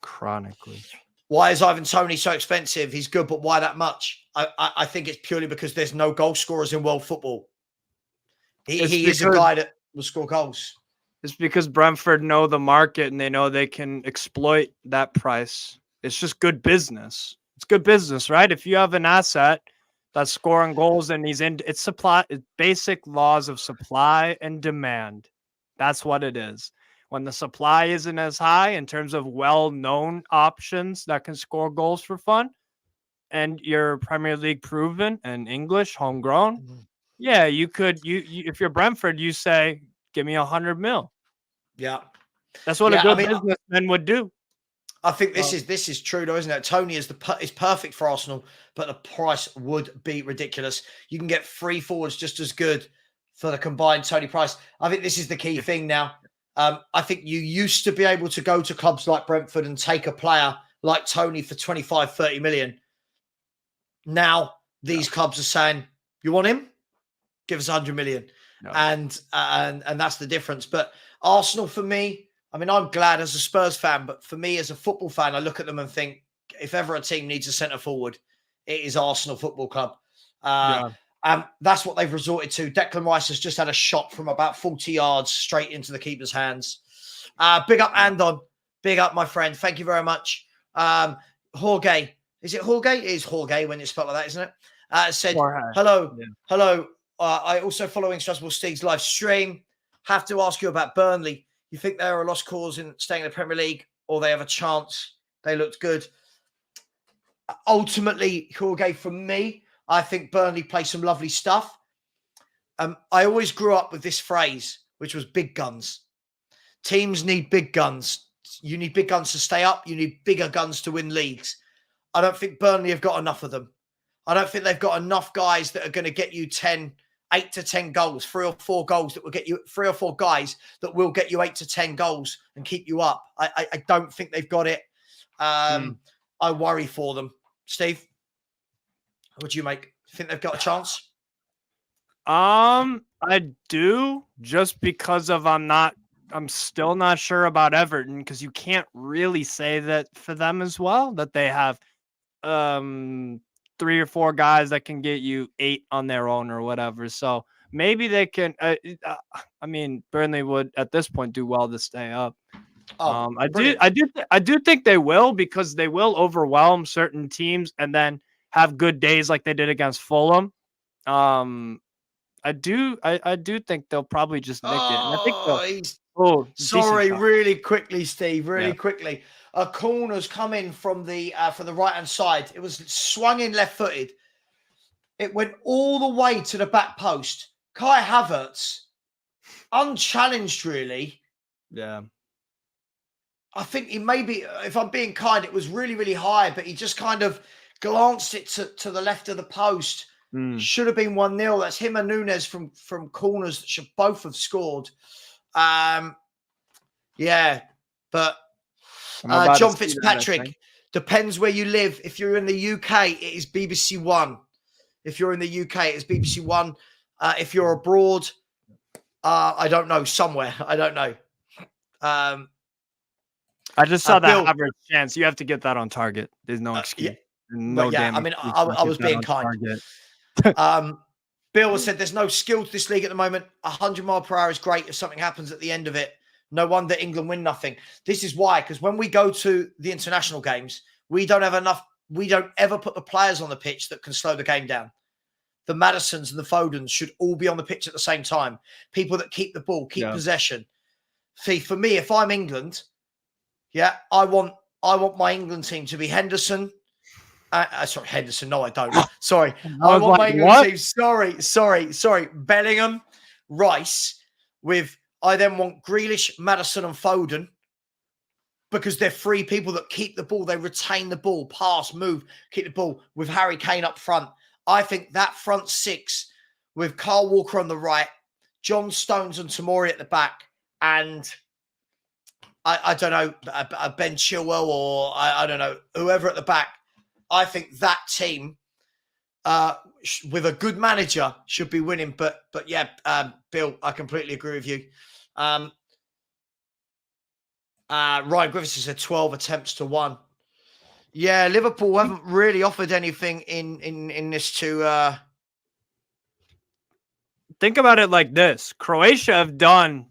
Chronically. Why is Ivan Toney so expensive? He's good, but why that much? I think it's purely because there's no goal scorers in world football. He is a guy that will score goals. It's because Brentford know the market and they know they can exploit that price. It's just good business. It's good business, right? If you have an asset that's scoring goals and it's basic laws of supply and demand. That's what it is. When the supply isn't as high in terms of well-known options that can score goals for fun, and you're Premier League proven and English, homegrown, yeah, you could. You if you're Brentford, you say, "Give me 100 mil." Yeah, that's what a good businessman would do. I think this is true, though, isn't it? Toney is perfect for Arsenal, but the price would be ridiculous. You can get 3 forwards just as good for the combined Toney price. I think this is the key thing now. I think you used to be able to go to clubs like Brentford and take a player like Toney for 25, 30 million. Now these clubs are saying, you want him? Give us 100 million. No. And that's the difference. But Arsenal, for me, I mean, I'm glad as a Spurs fan, but for me as a football fan, I look at them and think, if ever a team needs a centre forward, it is Arsenal Football Club. That's what they've resorted to. Declan Rice has just had a shot from about 40 yards straight into the keeper's hands. Big up, Andon. Big up, my friend. Thank you very much. Jorge. Is it Jorge? It is Jorge when it's spelled like that, isn't it? Said, hello. Yeah. Hello. I also following Strasbourg Steve's live stream. Have to ask you about Burnley. You think they're a lost cause in staying in the Premier League, or they have a chance? They looked good. Ultimately, Jorge, for me, I think Burnley play some lovely stuff. I always grew up with this phrase, which was big guns. Teams need big guns. You need big guns to stay up. You need bigger guns to win leagues. I don't think Burnley have got enough of them. I don't think they've got enough guys that are going to get you 8 to 10 goals, 3 or 4 goals that will get you 3 or 4 guys that will get you 8 to 10 goals and keep you up. I don't think they've got it. I worry for them. Steve, what do you make? Think they've got a chance? I do, just because of I'm still not sure about Everton, because you can't really say that for them as well, that they have 3 or 4 guys that can get you 8 on their own or whatever. So maybe they can. I mean, Burnley would at this point do well to stay up. I do think they will, because they will overwhelm certain teams and then have good days like they did against Fulham. I do think they'll probably just nick it. And I think sorry, really quickly, Steve, quickly. A corner's come in from the right hand side. It was swung in left footed. It went all the way to the back post. Kai Havertz, unchallenged, really. Yeah. I think he maybe, if I'm being kind, it was really, really high, but he just kind of glanced it to the left of the post. Should have been 1-0. That's him and Nunes from corners that should both have scored. Yeah, but John Fitzpatrick, depends where you live. If you're in the UK, it is BBC One. If you're in the UK, it's BBC One. If you're abroad, I don't know, somewhere. I don't know. I just saw that average chance. You have to get that on target. There's no excuse. I mean, I was being kind. Bill said there's no skill to this league at the moment. 100 mile per hour is great if something happens at the end of it. No wonder England win nothing. This is why, because when we go to the international games, we don't have enough. We don't ever put the players on the pitch that can slow the game down. The Maddisons and the Fodens should all be on the pitch at the same time. People that keep the ball, keep possession. See, for me, if I'm England, I want my England team to be Henderson. Sorry, Henderson. No, I don't. Sorry. I want my England team. Sorry. Bellingham, Rice. I then want Grealish, Maddison, and Foden, because they're 3 people that keep the ball. They retain the ball, pass, move, keep the ball, with Harry Kane up front. I think that front 6 with Kyle Walker on the right, John Stones and Tomori at the back, and I don't know, Ben Chilwell or I don't know, whoever at the back. I think that team, with a good manager, should be winning. But yeah, Bill, I completely agree with you. Ryan Griffiths has said 12 attempts to 1. Yeah, Liverpool haven't really offered anything in this to. Think about it like this: Croatia have done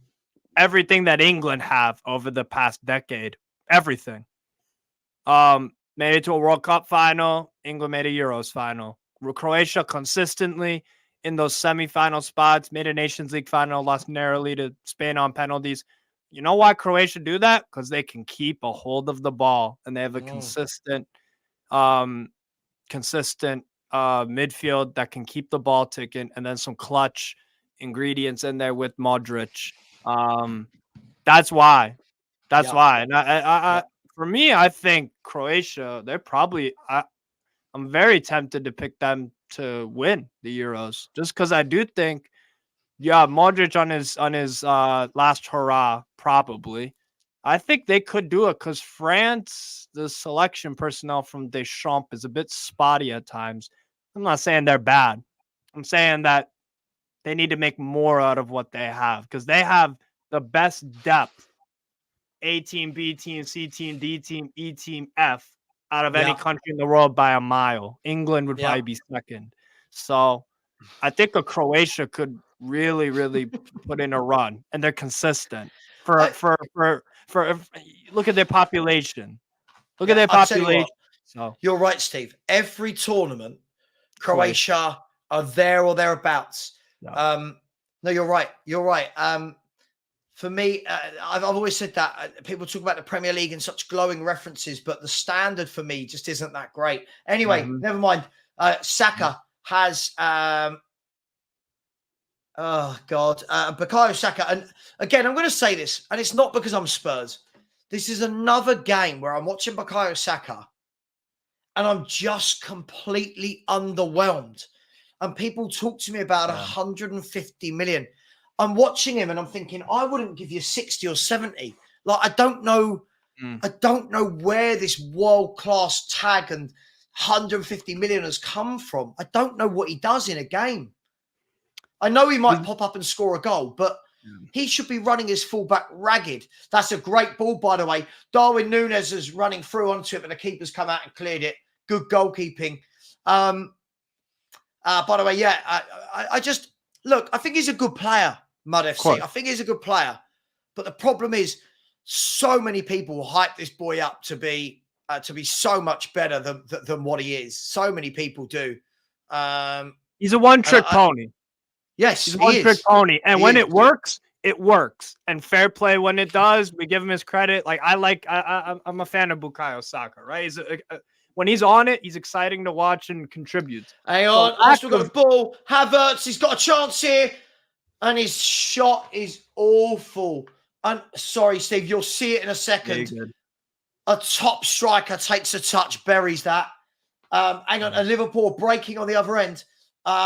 everything that England have over the past decade. Everything. Made it to a World Cup final. England made a Euros final. Croatia consistently in those semifinal spots, made a Nations League final, lost narrowly to Spain on penalties. You know why Croatia do that? Because they can keep a hold of the ball and they have a consistent midfield that can keep the ball ticking, and then some clutch ingredients in there with Modric. That's why. That's why. And I for me, I think Croatia, they're probably I'm very tempted to pick them to win the Euros, just because I do think, Modric on his last hurrah, probably. I think they could do it because France, the selection personnel from Deschamps is a bit spotty at times. I'm not saying they're bad. I'm saying that they need to make more out of what they have because they have the best depth, A team, B team, C team, D team, E team, F, out of any country in the world by a mile. England would probably be second. So I think a Croatia could really, really put in a run, and they're consistent. Look at their population. Look at their population. So you're right, Steve. Every tournament, Croatia are there or thereabouts. Yeah. No, you're right. You're right. For me, I've always said that people talk about the Premier League in such glowing references, but the standard for me just isn't that great. Anyway, never mind. Saka has, oh God, Bukayo Saka. And again, I'm going to say this, and it's not because I'm Spurs. This is another game where I'm watching Bukayo Saka, and I'm just completely underwhelmed. And people talk to me about 150 million. I'm watching him and I'm thinking, I wouldn't give you 60 or 70. Like, I don't know where this world-class tag and 150 million has come from. I don't know what he does in a game. I know he might pop up and score a goal, but he should be running his fullback ragged. That's a great ball, by the way. Darwin Núñez is running through onto it, but the keeper's come out and cleared it. Good goalkeeping. By the way, I just look. I think he's a good player, Mud FC. I think he's a good player, but the problem is, so many people hype this boy up to be so much better than what he is. So many people do. He's a one-trick pony. Yes, he's a one-trick pony, and when it works, it works. And fair play when it does. We give him his credit. Like I'm a fan of Bukayo Saka. Right? He's when he's on it, he's exciting to watch and contributes. Hang on, Arsenal got the ball. Havertz, he's got a chance here, and his shot is awful. And sorry, Steve, you'll see it in a second. A top striker takes a touch, buries that. Hang on, and Liverpool breaking on the other end.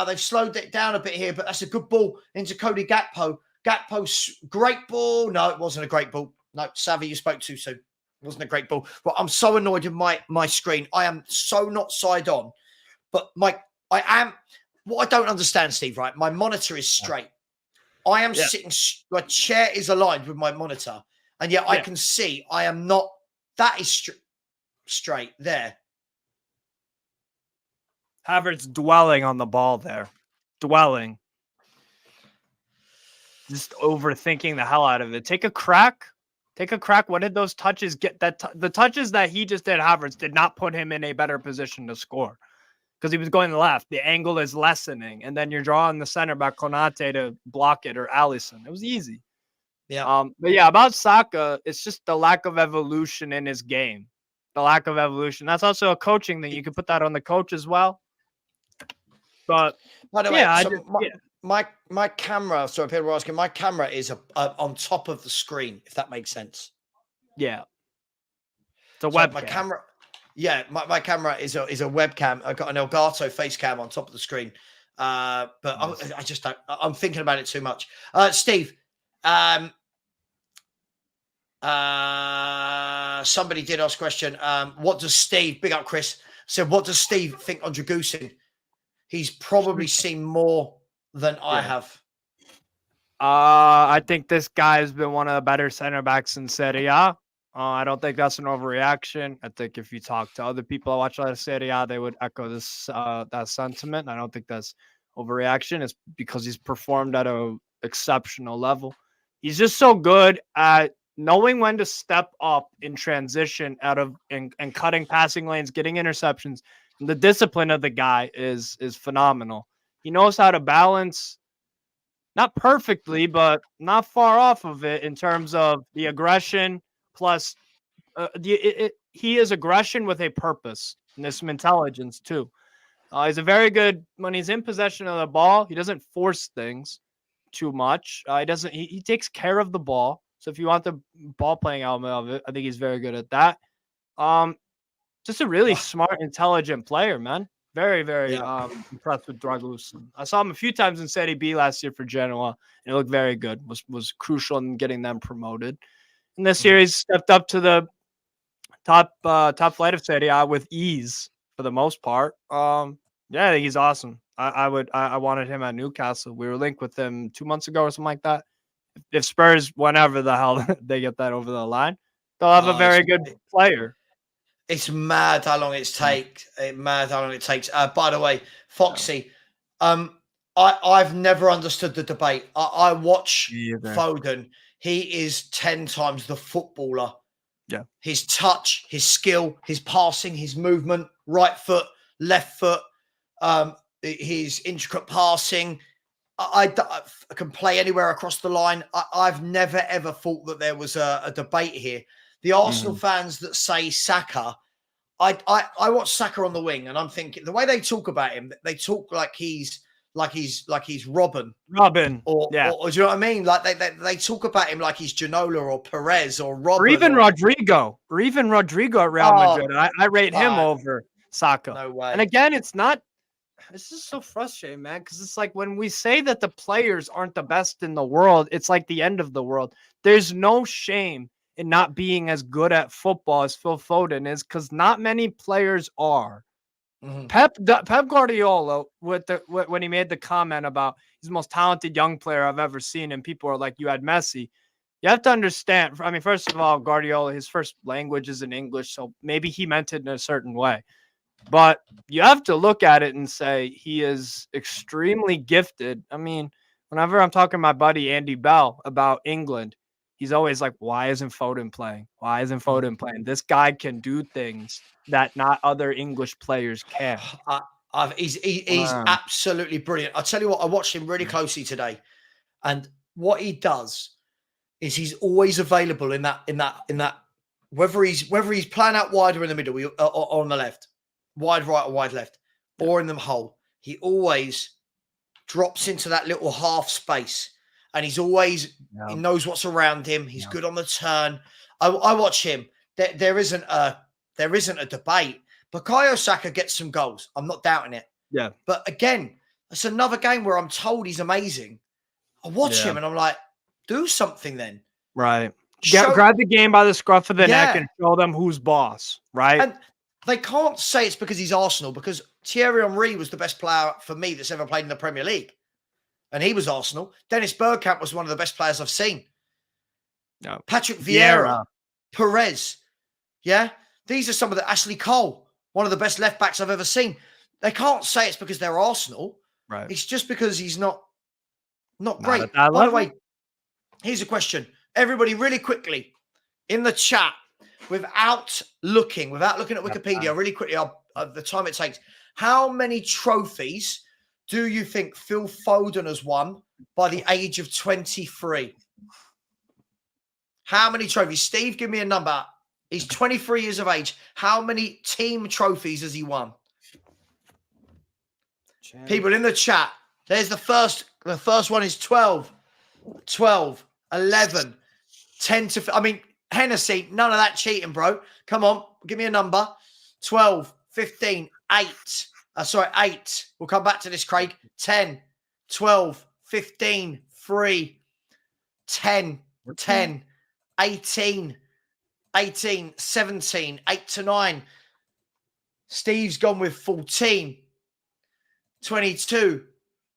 They've slowed it down a bit here, but that's a good ball into Cody Gakpo. Gakpo's great ball. No, it wasn't a great ball. No, Savvy, you spoke too soon. It wasn't a great ball. Well, I'm so annoyed with my screen. I am so not side on. But what I don't understand, Steve, right? My monitor is straight. I am sitting, my chair is aligned with my monitor. And yet I can see I am not, that is straight there. Havertz dwelling on the ball there. Dwelling. Just overthinking the hell out of it. Take a crack. What did those touches get? The touches that he just did, Havertz, did not put him in a better position to score. Because he was going left. The angle is lessening. And then you're drawing the center back, Konate, to block it, or Alisson. It was easy. Yeah. But yeah, about Saka, it's just the lack of evolution in his game. The lack of evolution. That's also a coaching thing. You can put that on the coach as well. But by the way, my camera, sorry, people were asking, my camera is on top of the screen, if that makes sense. Yeah. It's a webcam. My camera, my camera is a webcam. I've got an Elgato face cam on top of the screen. But nice. I just don't, I'm thinking about it too much. Steve, Somebody did ask a question. What does Steve, big up Chris, said, what does Steve think on Dragusin? He's probably seen more than I have. I think this guy has been one of the better center backs in Serie A. I don't think that's an overreaction. I think if you talk to other people that watch a lot of Serie A, they would echo this that sentiment. I don't think that's overreaction. It's because he's performed at a exceptional level. He's just so good at knowing when to step up in transition out of and cutting passing lanes, getting interceptions. And the discipline of the guy is phenomenal. He knows how to balance, not perfectly, but not far off of it in terms of the aggression plus he is aggression with a purpose and there's some intelligence too. He's a very good when he's in possession of the ball. He doesn't force things too much. He takes care of the ball. So if you want the ball playing element of it, I think he's very good at that. Just a really smart, intelligent player, man. Very, very impressed with Dragusin. I saw him a few times in Serie B last year for Genoa, and it looked very good. Was crucial in getting them promoted. And this year, he's stepped up to the top flight of Serie A with ease for the most part. Yeah, I think he's awesome. I wanted him at Newcastle. We were linked with him 2 months ago or something like that. If Spurs, whenever the hell they get that over the line, they'll have a very good player. It's mad how long it takes. Mad how long it takes. By the way, Foxy, I've never understood the debate. I watch Foden. He is 10 times the footballer. Yeah. His touch, his skill, his passing, his movement, right foot, left foot, his intricate passing. I can play anywhere across the line. I've never, ever thought that there was a debate here. The Arsenal fans that say Saka, I watch Saka on the wing, and I'm thinking the way they talk about him, they talk like he's Robin, or do you know what I mean? Like they talk about him like he's Ginola or Perez or Robin, or even Rodrigo at Real Madrid. I rate him over Saka. No way. And again, it's just so frustrating, man, because it's like when we say that the players aren't the best in the world, it's like the end of the world. There's no shame in not being as good at football as Phil Foden is, because not many players are. Pep Guardiola, when he made the comment about he's the most talented young player I've ever seen, and people are like, you had Messi. You have to understand. I mean, first of all, Guardiola, his first language is in English, so maybe he meant it in a certain way. But you have to look at it and say he is extremely gifted. I mean, whenever I'm talking to my buddy Andy Bell about England, he's always like, why isn't Foden playing? Why isn't Foden playing? This guy can do things that not other English players can. He's absolutely brilliant. I'll tell you what, I watched him really closely today. And what he does is he's always available in that whether he's playing out wide or in the middle or on the left, wide right or wide left, or in the hole. He always drops into that little half space. And he's always, he knows what's around him. He's good on the turn. I watch him. There isn't a debate. Bukayo Saka gets some goals. I'm not doubting it. Yeah. But again, it's another game where I'm told he's amazing. I watch him and I'm like, do something then. Right. Grab the game by the scruff of the neck and show them who's boss. Right. And they can't say it's because he's Arsenal, because Thierry Henry was the best player for me that's ever played in the Premier League. And he was Arsenal. Dennis Bergkamp was one of the best players I've seen. No. Patrick Vieira, Perez. Yeah. These are some of the Ashley Cole, one of the best left backs I've ever seen. They can't say it's because they're Arsenal. Right. It's just because he's not great. By the way, here's a question. Everybody really quickly in the chat, without looking at Wikipedia, really quickly, the time it takes. How many trophies do you think Phil Foden has won by the age of 23? How many trophies? Steve, give me a number. He's 23 years of age. How many team trophies has he won? People in the chat. There's the first. The first one is 12, 11, 10 to... I mean, Hennessy, none of that cheating, bro. Come on, give me a number. 12, 15, 8. 8. We'll come back to this, Craig. 10, 12, 15, 3, 10, 10, 18, 17, 8 to 9. Steve's gone with 14, 22,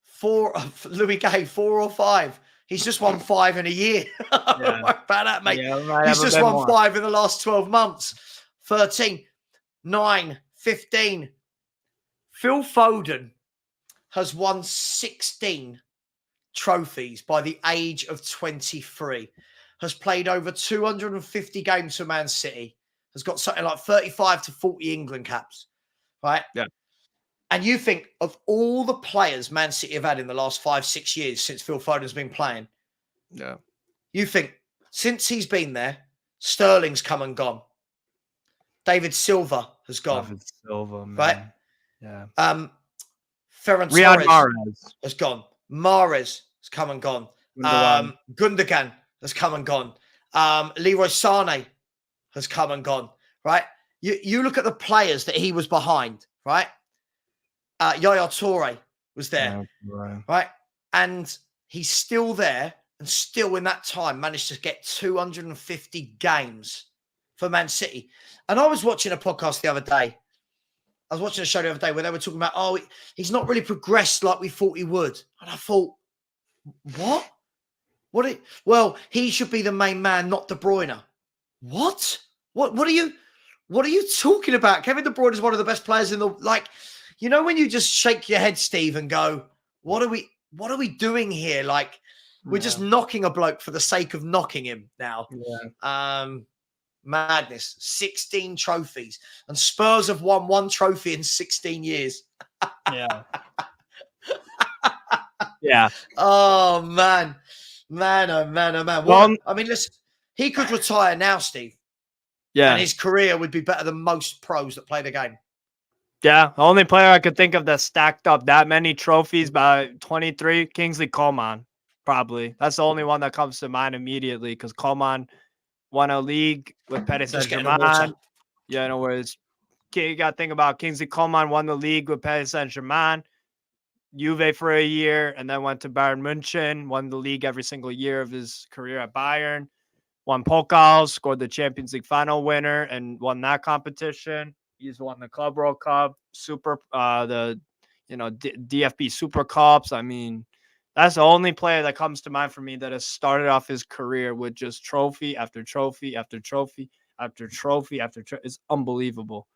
4. Louis Gay, 4 or 5. He's just won 5 in a year. Don't worry about that, mate. Yeah, He's just won 5 in the last 12 months. 13, 9, 15. Phil Foden has won 16 trophies by the age of 23, has played over 250 games for Man City, has got something like 35 to 40 England caps, right? Yeah. And you think of all the players Man City have had in the last 5-6 years since Phil Foden's been playing. Yeah. You think since he's been there, Sterling's come and gone. David Silva has gone. David Silva, man. Right? Yeah. Ferran Riyad Torres Mahrez has gone. Mahrez has come and gone. Gundogan has come and gone. Leroy Sané has come and gone. Right? You look at the players that he was behind. Right? Yaya Toure was there. Yeah, right? And he's still there, and still in that time managed to get 250 games for Man City. And I was watching a podcast the other day. I was watching a show the other day where they were talking about, oh, he's not really progressed like we thought he would. And I thought, what? Well, he should be the main man, not De Bruyne. What? What are you talking about? Kevin De Bruyne is one of the best players in the, like, you know, when you just shake your head, Steve, and go, what are we doing here? Like, we're just knocking a bloke for the sake of knocking him now. Yeah. Madness. 16 trophies. And Spurs have won 1 trophy in 16 years. Yeah. Yeah. Oh, man. Man, oh, man, oh, man. Well, I mean, listen, he could retire now, Steve. Yeah. And his career would be better than most pros that play the game. Yeah. The only player I could think of that stacked up that many trophies by 23, Kingsley Coman, probably. That's the only one that comes to mind immediately because Coman won a league with Paris Saint-Germain. Yeah, in other words, you got to think about Kingsley Coman won the league with Paris Saint-Germain, Juve for a year, and then went to Bayern München, won the league every single year of his career at Bayern, won Pokals, scored the Champions League final winner, and won that competition. He's won the Club World Cup, DFB Super Cups. I mean, that's the only player that comes to mind for me that has started off his career with just trophy after trophy after trophy after trophy after trophy. It's unbelievable.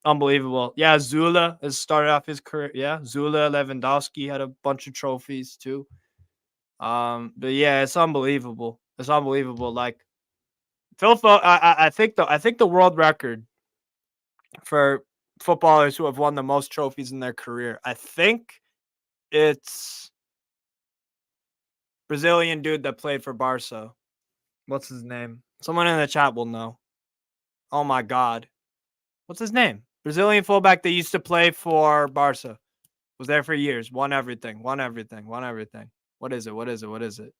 Unbelievable. Yeah, Zula has started off his career. Yeah, Zula, Lewandowski had a bunch of trophies too. But yeah, it's unbelievable. It's unbelievable. Like I think the world record for footballers who have won the most trophies in their career, I think it's Brazilian dude that played for Barca. What's his name? Someone in the chat will know. Oh my God. What's his name? Brazilian fullback that used to play for Barca. Was there for years. Won everything. What is it?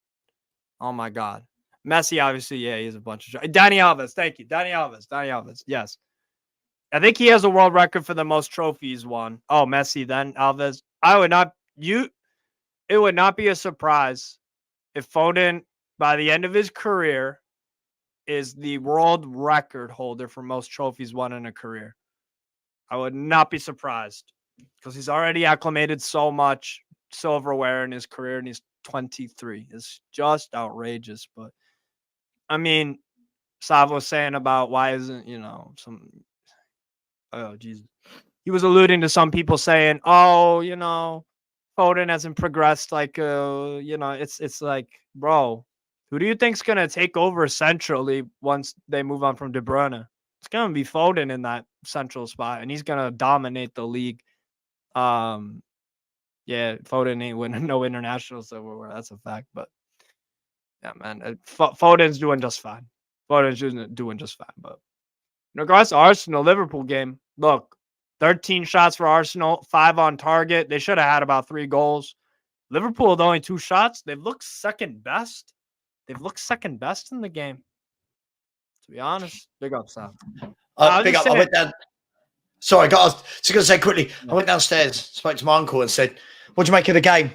Oh my God. Messi, obviously, yeah, he's a bunch of... Dani Alves, thank you. Dani Alves, yes. I think he has a world record for the most trophies won. Oh, Messi, then Alves. It would not be a surprise if Foden, by the end of his career, is the world record holder for most trophies won in a career. I would not be surprised because he's already acclimated so much silverware in his career, and he's 23. It's just outrageous. But I mean, Sav was saying about why isn't, oh, Jesus. He was alluding to some people saying, oh, Foden hasn't progressed like, it's like, bro, who do you think's going to take over centrally once they move on from De Bruyne? It's going to be Foden in that central spot, and he's going to dominate the league. Yeah, Foden ain't winning no international silverware. That's a fact. But, yeah, man, Foden's doing just fine. But in regards to Arsenal Liverpool game, look, 13 shots for Arsenal, 5 on target. They should have had about 3 goals. Liverpool with only 2 shots. They've looked second best. In the game. To be honest, big up, Sam. Big up. I went down. Sorry, I was just going to say quickly. I went downstairs, spoke to my uncle, and said, "What'd you make of the game?"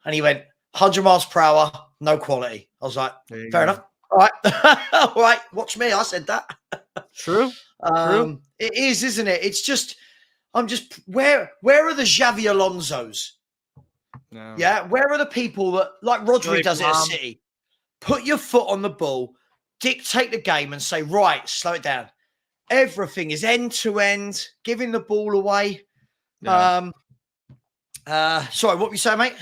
And he went, "100 miles per hour, no quality." I was like, "Fair enough. All right. All right. Watch me. I said that. True. True. It is, isn't it? It's just, where are the Xavi Alonsos? No. Yeah. Where are the people that, like Rodri Really does it at calm. City, put your foot on the ball, dictate the game and say, right, slow it down. Everything is end to end, giving the ball away. Yeah. Sorry, what were you saying, mate?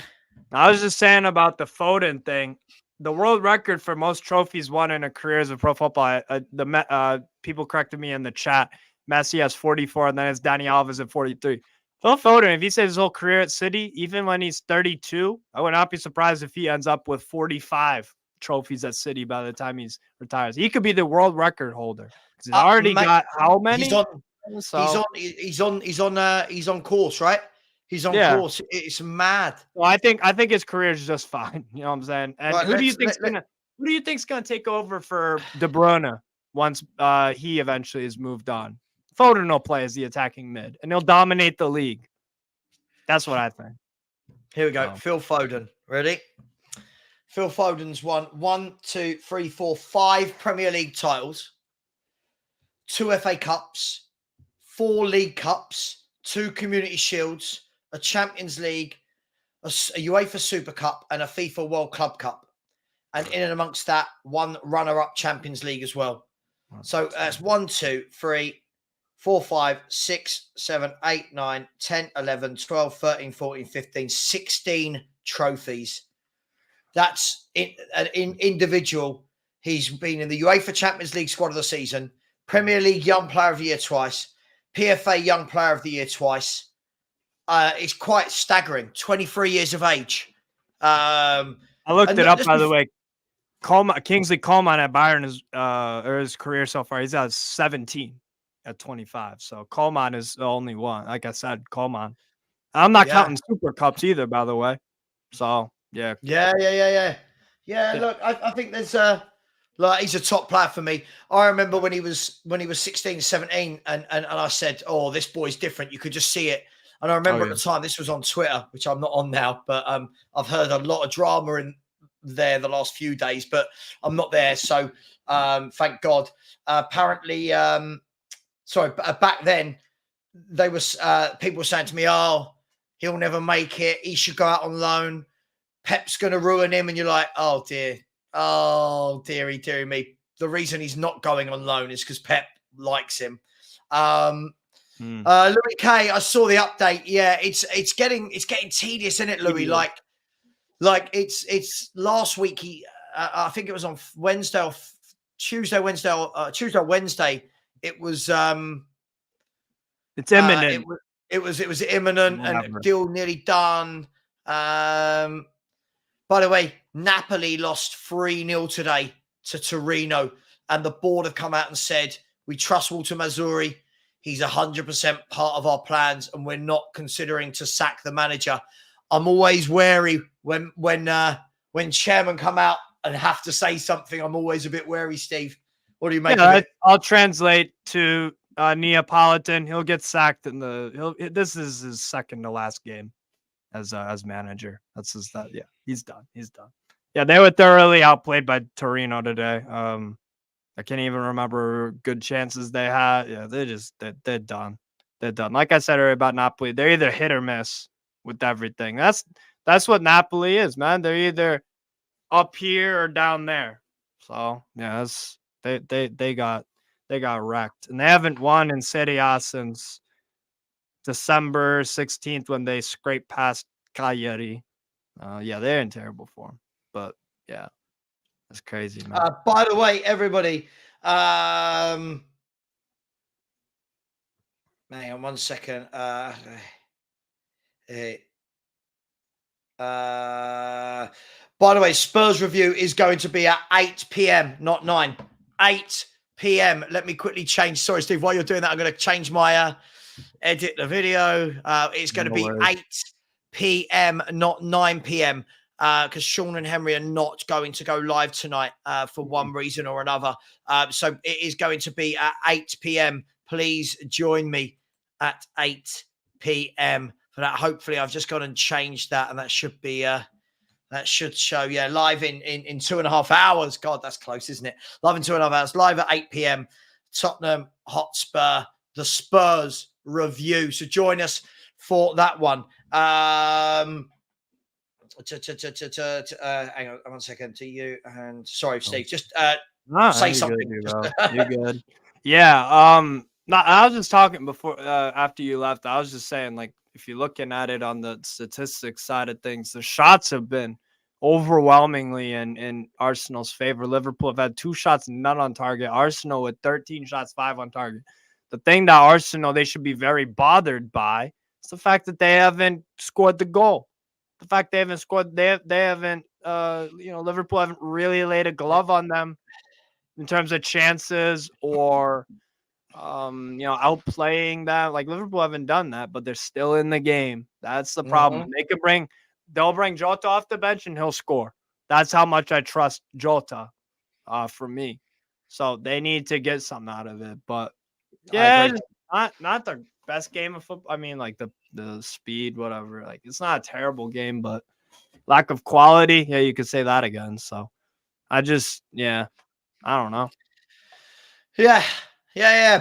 I was just saying about the Foden thing. The world record for most trophies won in a career as a pro football. People corrected me in the chat. Messi has 44, and then it's Dani Alves at 43. Phil Foden, if he says his whole career at City, even when he's 32, I would not be surprised if he ends up with 45 trophies at City by the time he's retires. He could be the world record holder. He's already Mate, got how many? He's on course, right? He's on course. It's mad. Well, I think his career is just fine. You know what I'm saying? And Right, who do you think's gonna take over for De Bruyne once he eventually is moved on? Foden will play as the attacking mid, and he'll dominate the league. That's what I think. Here we go. Phil Foden. Ready? Phil Foden's won 1, 2, 3, 4, 5 Premier League titles, 2 FA Cups, 4 League Cups, 2 Community Shields, a Champions League, a UEFA Super Cup, and a FIFA World Club Cup. And in and amongst that, 1 runner-up Champions League as well. So that's 1, 2, 3, 4, 5, 6, 7, 8, 9, 10, 11, 12, 13, 14, 15, 16 trophies. That's in individual. He's been in the UEFA Champions League squad of the season, Premier League Young Player of the Year twice, PFA Young Player of the Year twice. It's quite staggering. 23 years of age. I looked it up, by the way. Kingsley Coman at Bayern is his career so far. He's at 17 at 25. So Coman is the only one. Like I said, Coman. I'm not counting Super Cups either, by the way. So yeah. Look, I think there's he's a top player for me. I remember when he was 16, 17, and I said, oh, this boy's different. You could just see it. And I remember at the time, this was on Twitter, which I'm not on now, but I've heard a lot of drama in there the last few days, but I'm not there. So thank God. Apparently, back then, they was people were saying to me, oh, he'll never make it. He should go out on loan. Pep's going to ruin him. And you're like, oh, dear. Oh, dearie me. The reason he's not going on loan is because Pep likes him. Louis K, I saw the update. Yeah, it's getting tedious, isn't it, Louis? Like it's last week. I think it was on Wednesday or Tuesday. It was it's imminent. It was imminent and deal nearly done. By the way, Napoli lost 3-0 today to Torino, and the board have come out and said we trust Walter Mazzurri. He's 100% part of our plans, and we're not considering to sack the manager. I'm always wary when chairmen come out and have to say something. I'm always a bit wary, Steve. What do you make of it? I'll translate to Neapolitan. He'll get sacked this is his second to last game as manager. He's done. Yeah, they were thoroughly outplayed by Torino today. I can't even remember good chances they had. Yeah, they're done. They're done. Like I said earlier about Napoli, they're either hit or miss with everything. That's what Napoli is, man. They're either up here or down there. So yeah, they got wrecked, and they haven't won in Serie A since December 16th when they scraped past Cagliari. They're in terrible form, but yeah, that's crazy, man. By the way, everybody, hang on 1 second. By the way, Spurs review is going to be at 8 p.m., not 9. 8 p.m. Let me quickly change. Sorry, Steve, while you're doing that, I'm going to change my edit the video. It's going to be 8 p.m., not 9 p.m. Because Sean and Henry are not going to go live tonight for one reason or another. So it is going to be at 8 p.m. Please join me at 8 p.m. for that. Hopefully, I've just gone and changed that, and that should be That should show, yeah, live in 2.5 hours. God, that's close, isn't it? Live in 2.5 hours, live at 8 p.m. Tottenham Hotspur, the Spurs review. So join us for that one. Hang on 1 second to you. And sorry, Steve, just say something. You're good. Yeah. No, I was just talking before after you left. I was just saying, like, if you're looking at it on the statistics side of things, the shots have been overwhelmingly in Arsenal's favor. Liverpool have had 2 shots, none on target. Arsenal with 13 shots, 5 on target. The thing that Arsenal they should be very bothered by is the fact that they haven't scored the goal. The fact they haven't scored, they haven't. Liverpool haven't really laid a glove on them in terms of chances or outplaying them. Like Liverpool haven't done that, but they're still in the game. That's the problem. They'll bring Jota off the bench and he'll score. That's how much I trust Jota for me. So they need to get something out of it. But yeah, not the best game of football. I mean, like the speed, whatever. Like it's not a terrible game, but lack of quality. Yeah, you could say that again. So I don't know. Yeah.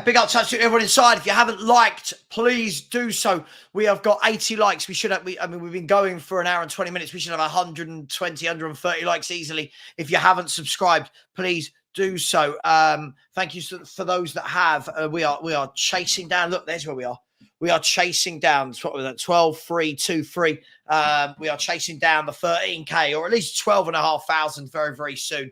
Big up touch to everyone inside. If you haven't liked, please do so. We have got 80 likes. We've been going for an hour and 20 minutes. We should have 120, 130 likes easily. If you haven't subscribed, please do so. Thank you for those that have. We are chasing down. Look, there's where we are. We are chasing down. What was that? 12,323. We are chasing down the 13K, or at least 12,500 very, very soon.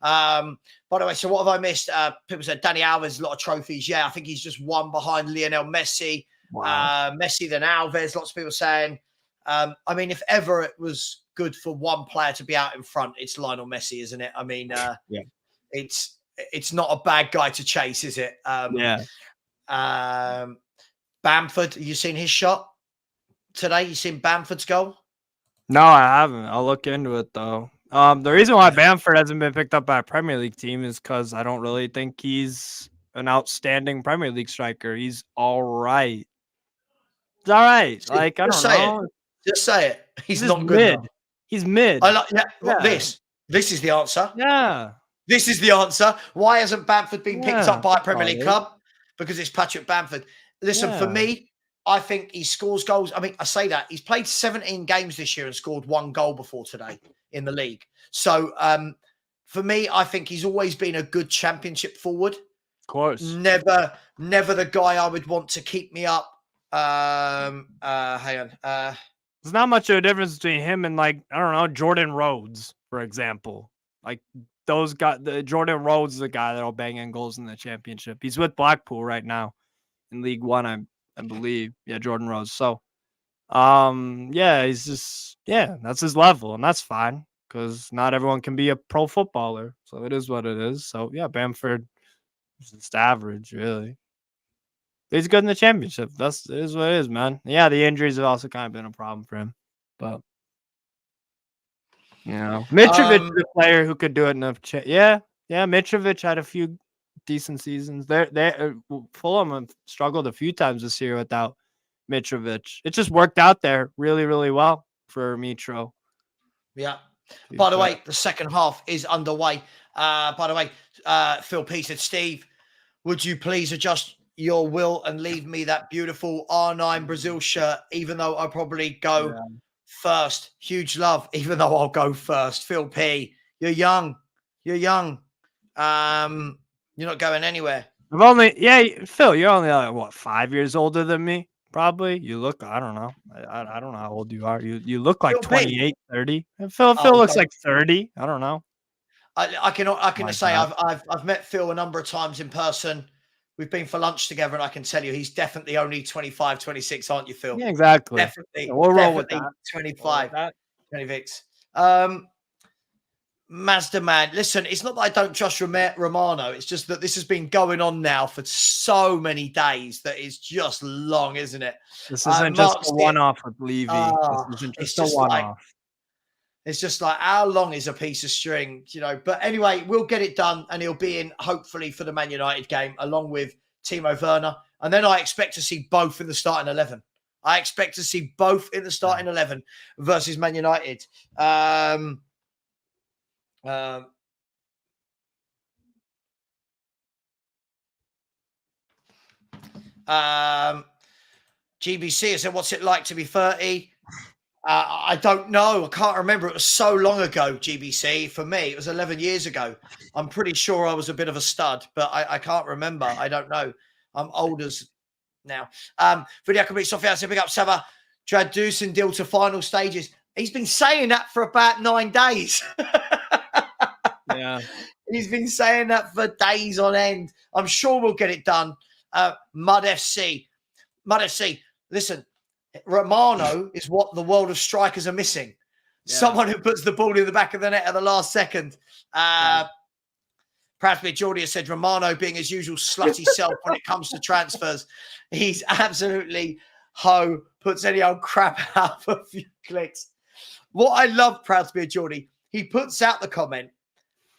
By the way, so what have I missed? People said Danny Alves, a lot of trophies. Yeah, I think he's just one behind Lionel Messi. Wow. Messi then Alves. Lots of people saying. I mean, if ever it was good for one player to be out in front, it's Lionel Messi, isn't it? I mean, yeah. It's not a bad guy to chase, is it? Bamford, you seen his shot today? You seen Bamford's goal? No, I haven't. I'll look into it though. The reason why Bamford hasn't been picked up by a Premier League team is because I don't really think he's an outstanding Premier League striker. He's all right. He's all right. Like I don't know. Just say it. He's not good mid. enough. He's mid. This is the answer. Yeah. This is the answer. Why hasn't Bamford been picked up by a Premier League club? Because it's Patrick Bamford. Listen, for me, I think he scores goals. I mean, I say that. He's played 17 games this year and scored 1 goal before today in the league. So, for me, I think he's always been a good championship forward. Of course. Never the guy I would want to keep me up. Hang on. There's not much of a difference between him and, like, I don't know, Jordan Rhodes, for example. Like, those guys, Jordan Rhodes is the guy that'll bang in goals in the championship. He's with Blackpool right now in League One, I believe. Yeah, Jordan Rhodes. So, he's just, that's his level, and that's fine because not everyone can be a pro footballer. So it is what it is. So, yeah, Bamford is just average, really. He's good in the championship. It is what it is, man. Yeah, the injuries have also kind of been a problem for him. But, Mitrovic is a player who could do it enough. Mitrovic had a few decent seasons. Fulham have struggled a few times this year without Mitrovic. It just worked out there really, really well for Mitro. Yeah. By the way, the second half is underway. By the way, Phil P said, Steve, would you please adjust your will and leave me that beautiful R9 Brazil shirt, even though I'll probably go first. Huge love, even though I'll go first. Phil P, you're young. You're not going anywhere. Phil, you're only like, 5 years older than me? Probably. You look, I don't know. I don't know how old you are. You look like 28, 30. And Phil looks like 30. I don't know. I can say I've met Phil a number of times in person. We've been for lunch together, and I can tell you he's definitely only 25, 26, aren't you, Phil? Yeah, exactly. Definitely. We'll roll with that. 25, 26. Mazda man, listen, it's not that I don't trust Romano. It's just that this has been going on now for so many days that it's just long, isn't it? This isn't just a one-off with Levy. This isn't just a one-off. It's just like, how long is a piece of string, But anyway, we'll get it done, and he'll be in, hopefully, for the Man United game, along with Timo Werner. And then I expect to see both in the starting 11. I expect to see both in the starting 11 versus Man United. GBC said, what's it like to be 30? I don't know. I can't remember. It was so long ago, GBC. For me, it was 11 years ago. I'm pretty sure I was a bit of a stud, but I can't remember. I don't know. I'm older now. Video can be Sophia said, big up Sava. Traducing deal to final stages. He's been saying that for about 9 days. Yeah. He's been saying that for days on end. I'm sure we'll get it done. Mud FC. Listen, Romano is what the world of strikers are missing. Yeah. Someone who puts the ball in the back of the net at the last second. Proud to be Geordie has said Romano being his usual slutty self when it comes to transfers. He's absolutely puts any old crap out for a few clicks. What I love, proud to be a Geordie, he puts out the comment,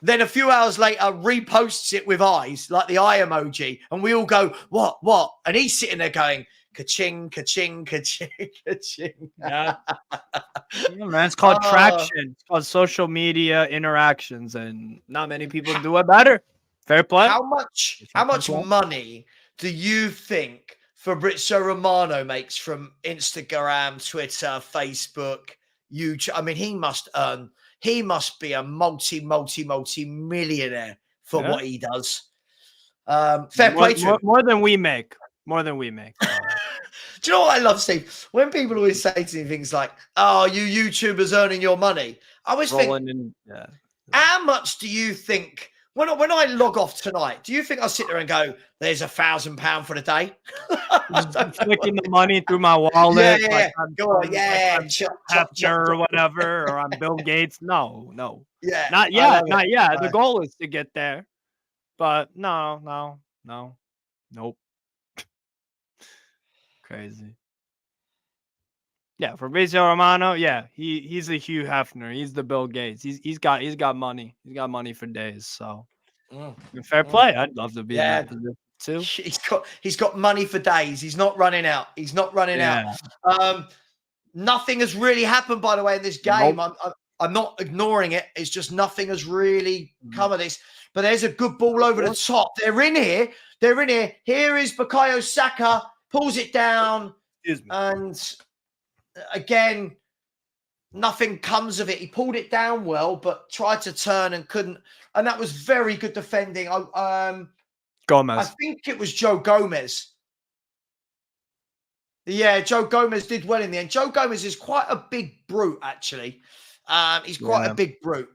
then a few hours later reposts it with eyes, like the eye emoji, and we all go, what? And he's sitting there going, ka-ching, ka-ching, ka-ching, ka-ching. Yeah, man, it's called traction. It's called social media interactions, and not many people do it better. Fair play. How much money do you think Fabrizio Romano makes from Instagram, Twitter, Facebook, YouTube? I mean, he must be a multi-millionaire for what he does. Fair play to him. More than we make. More than we make. Do you know what I love, Steve? When people always say to me things like, oh, you YouTubers earning your money. I always think, how much do you think, when I log off tonight, do you think I'll sit there and go, there's £1,000 for the day? Just flicking the money through my wallet. Go on, Hefner or whatever, or I'm Bill Gates. No. Yeah. Not yet. The goal is to get there. But no. Nope. Crazy. Yeah, Fabrizio Romano, he's a Hugh Hefner. He's the Bill Gates. He's got money. He's got money for days. So fair play. I'd love to be in that position too. He's got money for days. He's not running out. Nothing has really happened, by the way, in this game. Nope. I'm not ignoring it. It's just nothing has really come of this. But there's a good ball over the top. They're in here. Here is Bukayo Saka. Pulls it down. And again, nothing comes of it. He pulled it down well, but tried to turn and couldn't. And that was very good defending. Gomez. I think it was Joe Gomez. Yeah, Joe Gomez did well in the end. Joe Gomez is quite a big brute, actually. He's quite a big brute.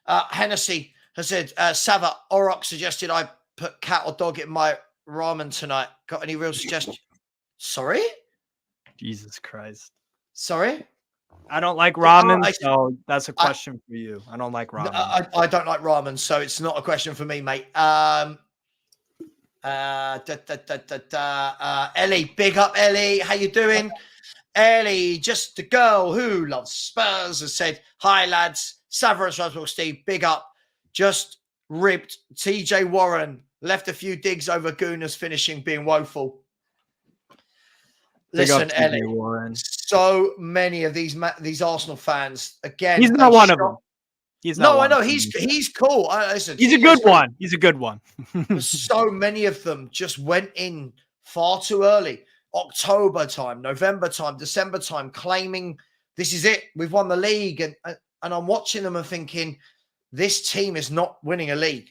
Hennessy has said, Sava Orok suggested I put cat or dog in my ramen tonight. Got any real suggestions? Sorry? Jesus Christ. Sorry? I don't like ramen, so that's a question for you. I don't like ramen. I don't like ramen, so it's not a question for me, mate. Ellie, big up, Ellie. How you doing? Ellie, just a girl who loves Spurs, has said, hi, lads. Severus Roswell, Steve, big up. Just ripped. TJ Warren left a few digs over Guna's finishing being woeful. Listen, Ellie, so many of these Arsenal fans, again. He's not one of them. I know. He's cool. Listen, he's a good one. He's a good one. So many of them just went in far too early. October time, November time, December time, claiming this is it. We've won the league. And I'm watching them and thinking, this team is not winning a league.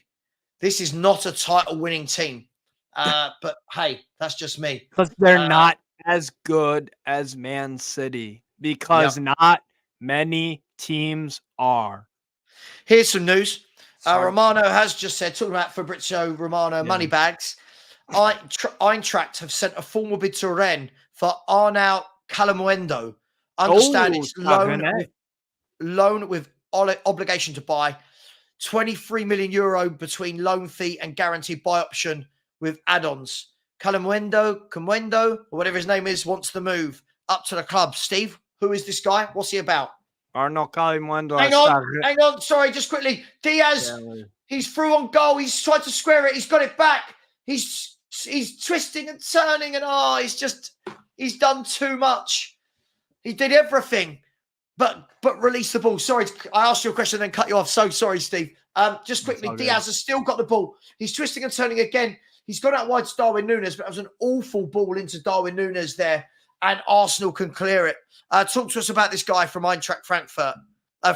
This is not a title-winning team. But hey, that's just me. Because they're not as good as Man City. Because not many teams are. Here's some news. Romano has just said, talking about Fabrizio Romano money bags, Eintracht have sent a formal bid to Rennes for Arnaud Calamuendo. Understand it's loan with obligation to buy. 23 million euro between loan fee and guaranteed buy option with add-ons. Calamuendo, or whatever his name is, wants to move up to the club. Steve, who is this guy? What's he about? Arnaud Calamuendo. Hang on. Sorry, just quickly. Diaz, he's through on goal. He's tried to square it. He's got it back. He's he's twisting and turning, and he's done too much. He did everything, but release the ball. Sorry, I asked you a question, then cut you off. So sorry, Steve. Just quickly, Diaz has still got the ball. He's twisting and turning again. He's gone out wide to Darwin Núñez, but it was an awful ball into Darwin Núñez there, and Arsenal can clear it. Talk to us about this guy from Eintracht Frankfurt,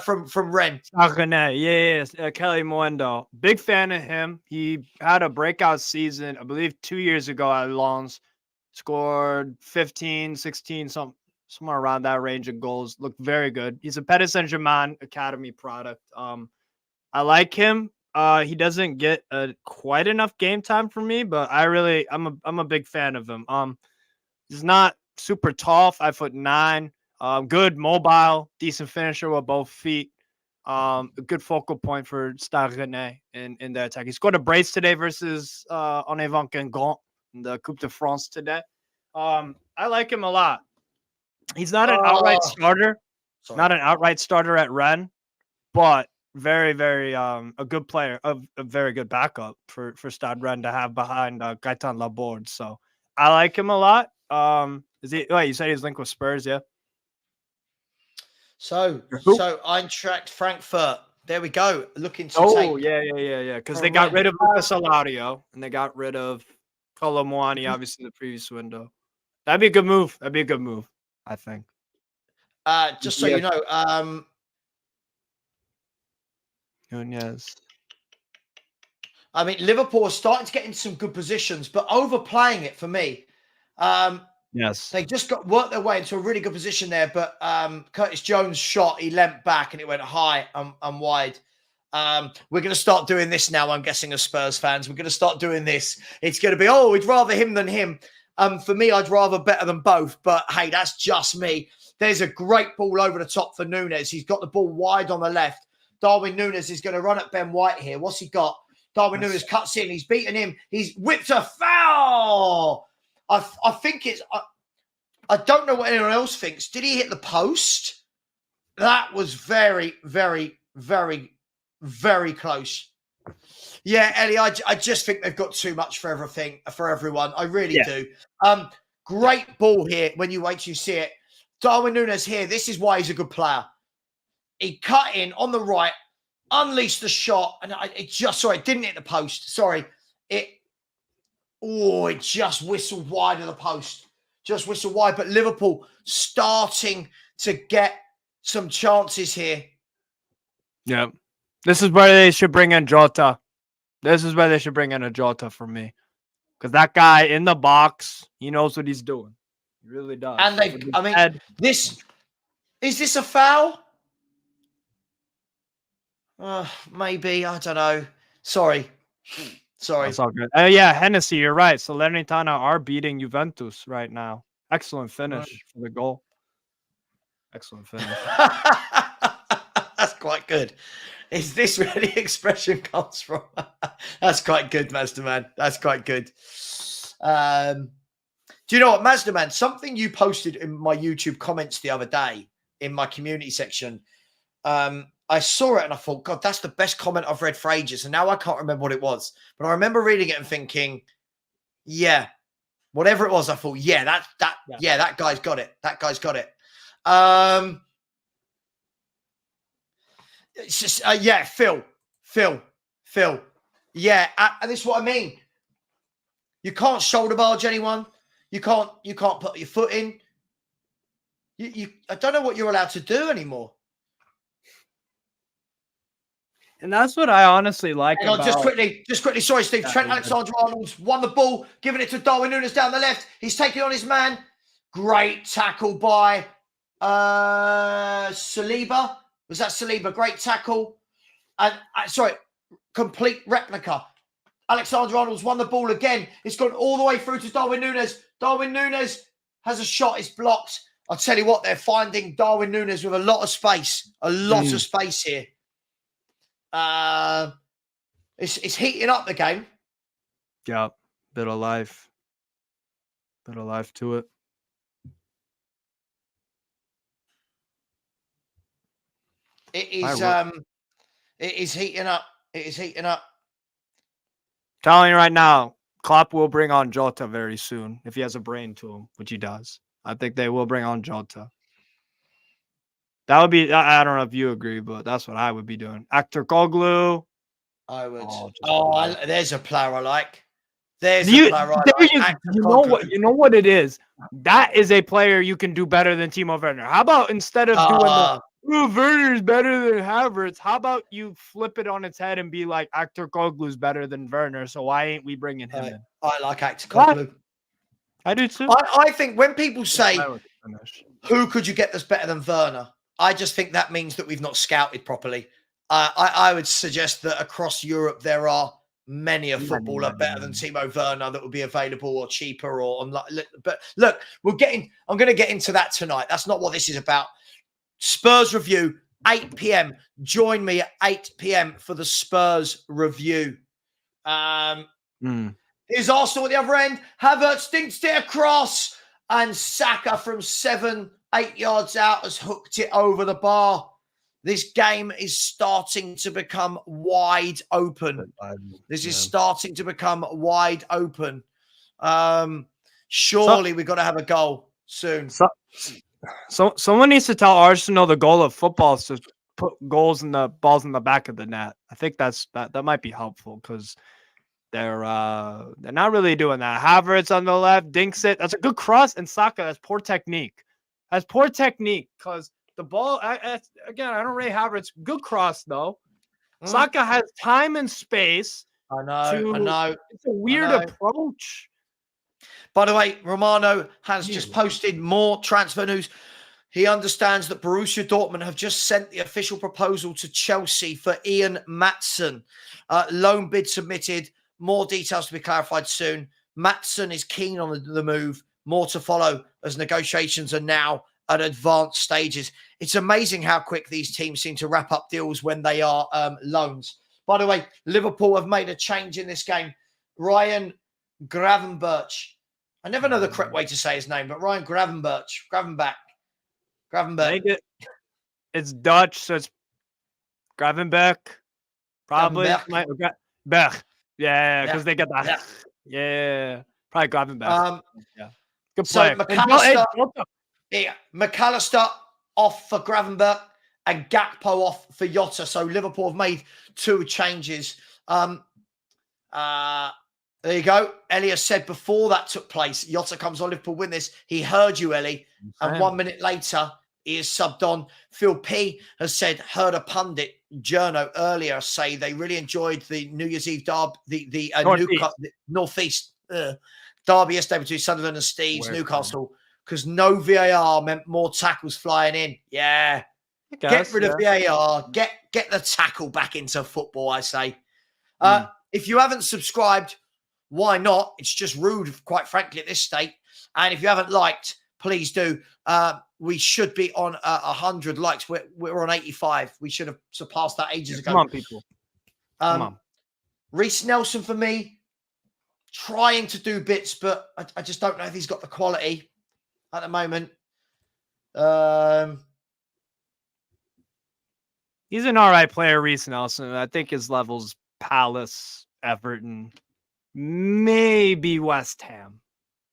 from Rennes. Yes, Kelly Moendo. Big fan of him. He had a breakout season, I believe, 2 years ago at Lens. Scored 15, 16, somewhere around that range of goals. Looked very good. He's a Paris Saint-Germain academy product. I like him. He doesn't get quite enough game time for me, but I'm a big fan of him. He's not super tall, 5'9". Good mobile, decent finisher with both feet. A good focal point for Stade Rennais in the attack. He scored a brace today versus Onevon Guingamp in the Coupe de France today. I like him a lot. He's not an outright starter, not an outright starter at Rennes, but very, very a good player, a very good backup for Stade Rennes to have behind Gaëtan Laborde. So I like him a lot. Is he? Wait, you said he's linked with Spurs, yeah? So Eintracht Frankfurt. There we go. Looking to take. Yeah. Because they got rid of Lucas Alario and they got rid of Colomwani, obviously the previous window. That'd be a good move. I think. Just so you know, Núñez. I mean, Liverpool are starting to get into some good positions, but overplaying it for me. Yes. They just worked their way into a really good position there, but Curtis Jones shot, he leant back and it went high and wide. We're going to start doing this now, I'm guessing, as Spurs fans. We're going to start doing this. It's going to be, we'd rather him than him. For me, I'd rather better than both, but hey, that's just me. There's a great ball over the top for Núñez. He's got the ball wide on the left. Darwin Núñez is going to run at Ben White here. What's he got? Darwin Núñez cuts in. He's beaten him. He's whipped a foul. I think it's. I don't know what anyone else thinks. Did he hit the post? That was very, very, very, very close. Yeah, Ellie, I just think they've got too much for everyone. I really do. Great ball here when you wait till you see it. Darwin Núñez here. This is why he's a good player. He cut in on the right, unleashed the shot, and it didn't hit the post. Sorry. It just whistled wide of the post. Just whistled wide. But Liverpool starting to get some chances here. Yeah. This is where they should bring in Jota. For me. Because that guy in the box, he knows what he's doing. He really does. And is this a foul? Maybe. I don't know. Sorry. That's all good. Yeah, Hennessy, you're right. Salernitana are beating Juventus right now. Excellent finish for the goal. Excellent finish. That's quite good. Is this where the expression comes from? That's quite good, Mazda Man. That's quite good. Do you know what, Mazda Man? Something you posted in my YouTube comments the other day in my community section. I saw it and I thought, God, that's the best comment I've read for ages. And now I can't remember what it was. But I remember reading it and thinking, yeah, whatever it was, I thought, that guy's got it. That guy's got it. It's just, Phil. Yeah, and this is what I mean. You can't shoulder barge anyone. You can't put your foot in. I don't know what you're allowed to do anymore. And that's what I honestly like about... Just quickly. Sorry, Steve. Trent Alexander-Arnold's won the ball, giving it to Darwin Núñez down the left. He's taking on his man. Great tackle by Saliba. Was that Saliba? Great tackle. And complete replica. Alexander-Arnold's won the ball again. It's gone all the way through to Darwin Núñez. Darwin Núñez has a shot. It's blocked. I'll tell you what, they're finding Darwin Núñez with a lot of space. A lot of space here. It's heating up the game. Yeah, bit of life to it. It is heating up. It is heating up. Telling you right now, Klopp will bring on Jota very soon if he has a brain to him, which he does. I think they will bring on Jota. That would be. I don't know if you agree, but that's what I would be doing. Actor Koglu. I would. Oh, There's a player I like. There's a you, player I there like. you know what? You know what it is. That is a player you can do better than Timo Werner. How about instead of doing the Werner's better than Havertz, how about you flip it on its head and be like Actor Koglu's better than Werner? So why ain't we bringing him in? I like Actor Koglu. I do too. I think when people say, who could you get that's better than Werner? I just think that means that we've not scouted properly. I would suggest that across Europe, there are many a footballer better than Timo Werner that would be available or cheaper or online. But look, I'm going to get into that tonight. That's not what this is about. Spurs review, 8 p.m. Join me at 8 p.m. for the Spurs review. Here's Arsenal at the other end. Havertz dinks it across, and Saka from 7-8 yards out has hooked it over the bar. This game is starting to become wide open. This is starting to become wide open. Surely we've got to have a goal soon. So someone needs to tell Arsenal the goal of football is to put balls in the back of the net. I think that might be helpful because they're not really doing that. Havertz on the left, dinks it. That's a good cross, and Saka has poor technique. Because the ball again. I don't rate Havertz. Good cross though. Saka has time and space. I know. It's a weird approach. By the way, Romano has just posted more transfer news. He understands that Borussia Dortmund have just sent the official proposal to Chelsea for Ian Maatsen. Loan bid submitted. More details to be clarified soon. Maatsen is keen on the move. More to follow as negotiations are now at advanced stages. It's amazing how quick these teams seem to wrap up deals when they are loans. By the way, Liverpool have made a change in this game. Ryan Gravenberch. I never know the correct way to say his name, but Ryan Gravenberch. Gravenberch. It's Dutch, so it's Gravenberch. Probably. Bech. Yeah, because they get that. Yeah. Probably Gravenberch. Good play. So McAllister off for Gravenberch and Gakpo off for Jota. So Liverpool have made 2 changes. There you go. Ellie has said before that took place, Jota comes on, Liverpool win this. He heard you, Ellie. And 1 minute later, he is subbed on. Phil P has said, heard a pundit, Journo, earlier say they really enjoyed the New Year's Eve derby, the Northeast derby yesterday between Sunderland and Steves, Newcastle, because no VAR meant more tackles flying in. Yeah. Get rid of VAR. Get the tackle back into football, I say. If you haven't subscribed, why not? It's just rude, quite frankly, at this state. And if you haven't liked, please do. We should be on 100 likes. We're on 85. We should have surpassed that ages ago. Come on, people. Come on. Reece Nelson, for me, trying to do bits, but I just don't know if he's got the quality at the moment. He's an all right player, Reece Nelson. I think his level's Palace, Everton, maybe West Ham,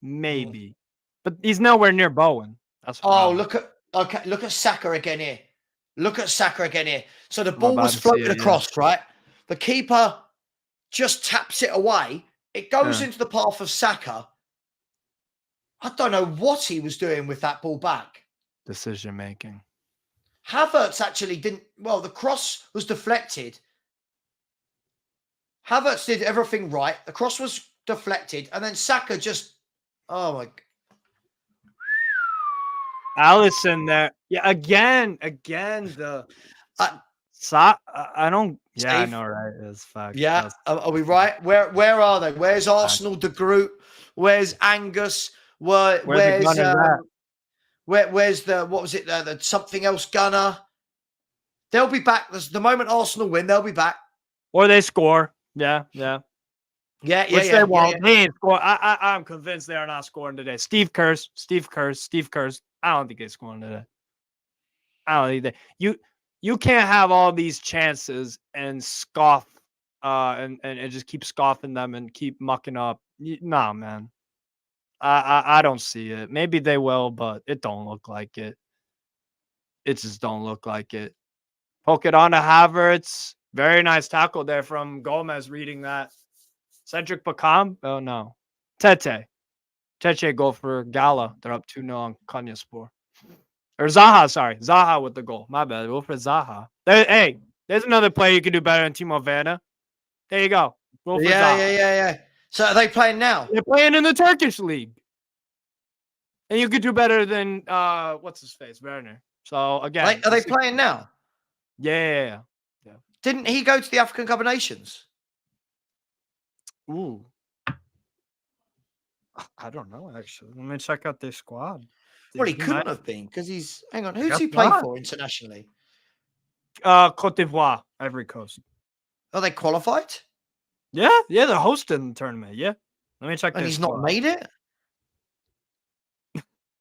maybe, but he's nowhere near Bowen. That's look at Saka again here. So the ball was floated across, right? The keeper just taps it away. It goes into the path of Saka. I don't know what he was doing with that ball back. Decision making. Havertz actually didn't. Well, the cross was deflected. Havertz did everything right. The cross was deflected. And then Saka just, oh my. Allison there. Yeah, again, the. I don't. Yeah, Steve? I know, right? It's fact. Yeah, are we right? Where are they? Where's Arsenal, De Groot? Where's Angus? Where's the what was it? The something else gunner? They'll be back. The moment Arsenal win, they'll be back. Or they score. Yeah. They ain't score. I'm convinced they are not scoring today. Steve Kerr. I don't think they're scoring today. I don't think you can't have all these chances and scoff and just keep scoffing them and keep mucking up Nah, man. I don't see it. Maybe they will, but it don't look like it. It just don't look like it. Poke it on to Havertz. Very nice tackle there from Gomez reading that. Cedric Beckham. Oh, no. Tete. Tete goal for Gala. They're up 2-0 on Konyaspor. Or Zaha, sorry. Zaha with the goal. My bad. Wilfred Zaha. Hey, there's another player you can do better than Timo Werner. There you go. Wilfred Zaha. Yeah. So are they playing now? They're playing in the Turkish league. And you could do better than what's his face, Werner. So again, Are they playing now? Yeah. Didn't he go to the African Cup of Nations? Ooh. I don't know actually. Let me check out their squad. Well, he couldn't have been because he's. Hang on, who's he played for internationally? Cote d'Ivoire, Ivory Coast. Are they qualified? Yeah, they're hosting the tournament. Yeah, let me check. And he's not made it.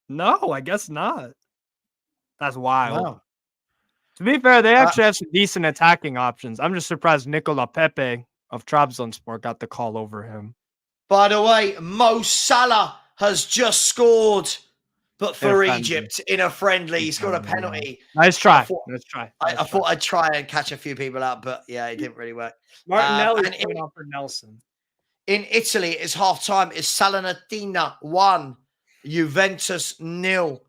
No, I guess not. That's wild. Wow. To be fair, they actually have some decent attacking options. I'm just surprised Nicola Pepe of Trabzonspor got the call over him. By the way, Mo Salah has just scored, but for Egypt in a friendly. He scored a penalty. Nice try. I thought I'd try and catch a few people out, but yeah, it didn't really work. Martinelli coming off for Nelson. In Italy, it's half time. It's Salernitana 1, Juventus 0.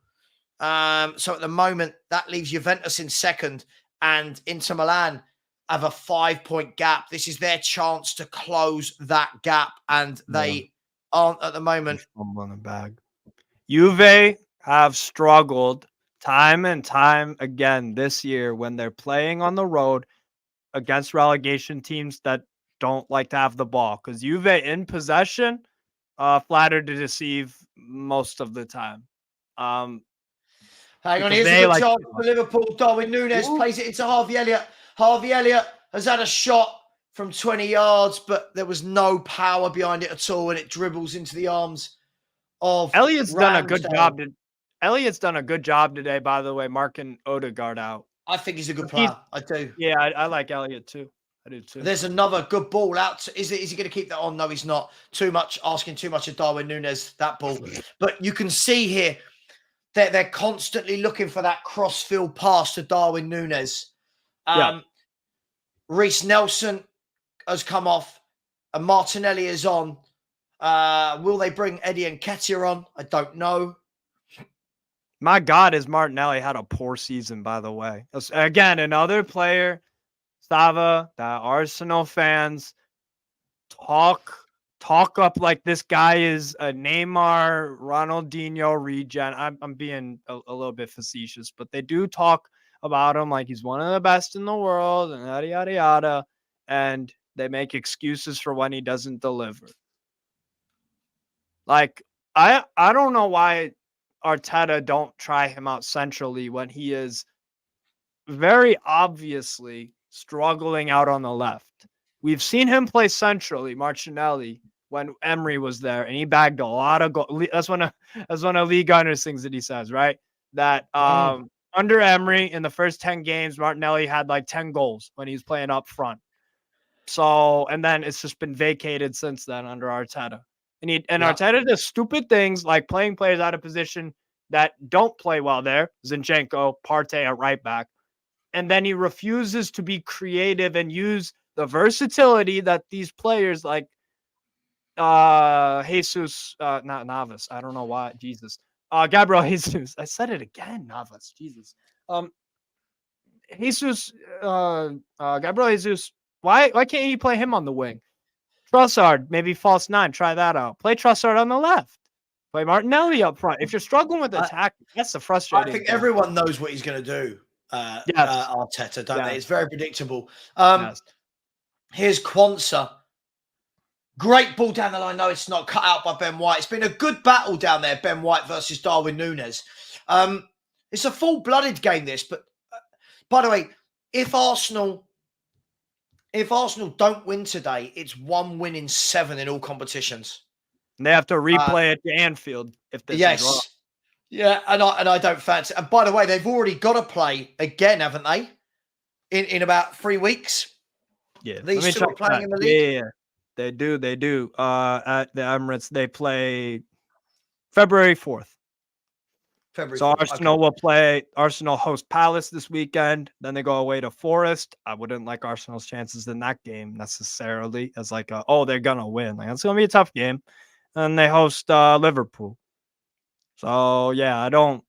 So at the moment, that leaves Juventus in second, and Inter Milan have a 5-point gap. This is their chance to close that gap, and they aren't at the moment. On the bag. Juve have struggled time and time again this year when they're playing on the road against relegation teams that don't like to have the ball, because Juve in possession, flattered to deceive most of the time. Hang on, here's a good chance for Liverpool. Darwin Núñez plays it into Harvey Elliott. Harvey Elliott has had a shot from 20 yards, but there was no power behind it at all, and it dribbles into the arms of Elliott's Ramsdale. done a good job. Elliott's done a good job today, by the way, marking Odegaard out. I think he's a good player. I do. Yeah, I like Elliott too. I do too. There's another good ball out. Is he going to keep that on? No, he's not. Asking too much of Darwin Núñez, that ball. But you can see here that they're constantly looking for that cross-field pass to Darwin Núñez. Reece Nelson has come off, and Martinelli is on. Will they bring Eddie Nketiah on? I don't know. My God, has Martinelli had a poor season, by the way. Again, another player, Sava, that Arsenal fans talk up like this guy is a Neymar, Ronaldinho regen. I'm being a little bit facetious, but they do talk about him like he's one of the best in the world and yada, yada, yada. And they make excuses for when he doesn't deliver. Like, I don't know why Arteta don't try him out centrally when he is very obviously struggling out on the left. We've seen him play centrally, Martinelli, when Emery was there, and he bagged a lot of goals. That's one of Lee Gunner's things that he says, right? That under Emery in the first 10 games, Martinelli had like 10 goals when he was playing up front. So, and then it's just been vacated since then under Arteta. And Arteta does stupid things like playing players out of position that don't play well there. Zinchenko, Partey at right back. And then he refuses to be creative and use the versatility that these players like Jesus, not Navas. I don't know why. Jesus. Gabriel Jesus. I said it again, Navas. Jesus. Jesus, Gabriel Jesus. Why can't you play him on the wing? Trossard, maybe false 9. Try that out. Play Trossard on the left. Play Martinelli up front. If you're struggling with attack, that's the frustrating. I think everyone knows what he's going to do. Arteta, don't they? It's very predictable. Here's Kwanzaa. Great ball down the line. No, it's not cut out by Ben White. It's been a good battle down there, Ben White versus Darwin Núñez. It's a full-blooded game, this. But by the way, if Arsenal don't win today, it's 1 win in 7 in all competitions. And they have to replay at Anfield if this is wrong. Yeah, and I don't fancy. And by the way, they've already got to play again, haven't they? In about 3 weeks. Yeah, these two are playing in the league. Yeah. They do. They do. At the Emirates, they play February 4th. February So 4th. Okay. Arsenal host Palace this weekend. Then they go away to Forest. I wouldn't like Arsenal's chances in that game necessarily as like they're gonna win. Like it's gonna be a tough game. And they host Liverpool. So yeah, I don't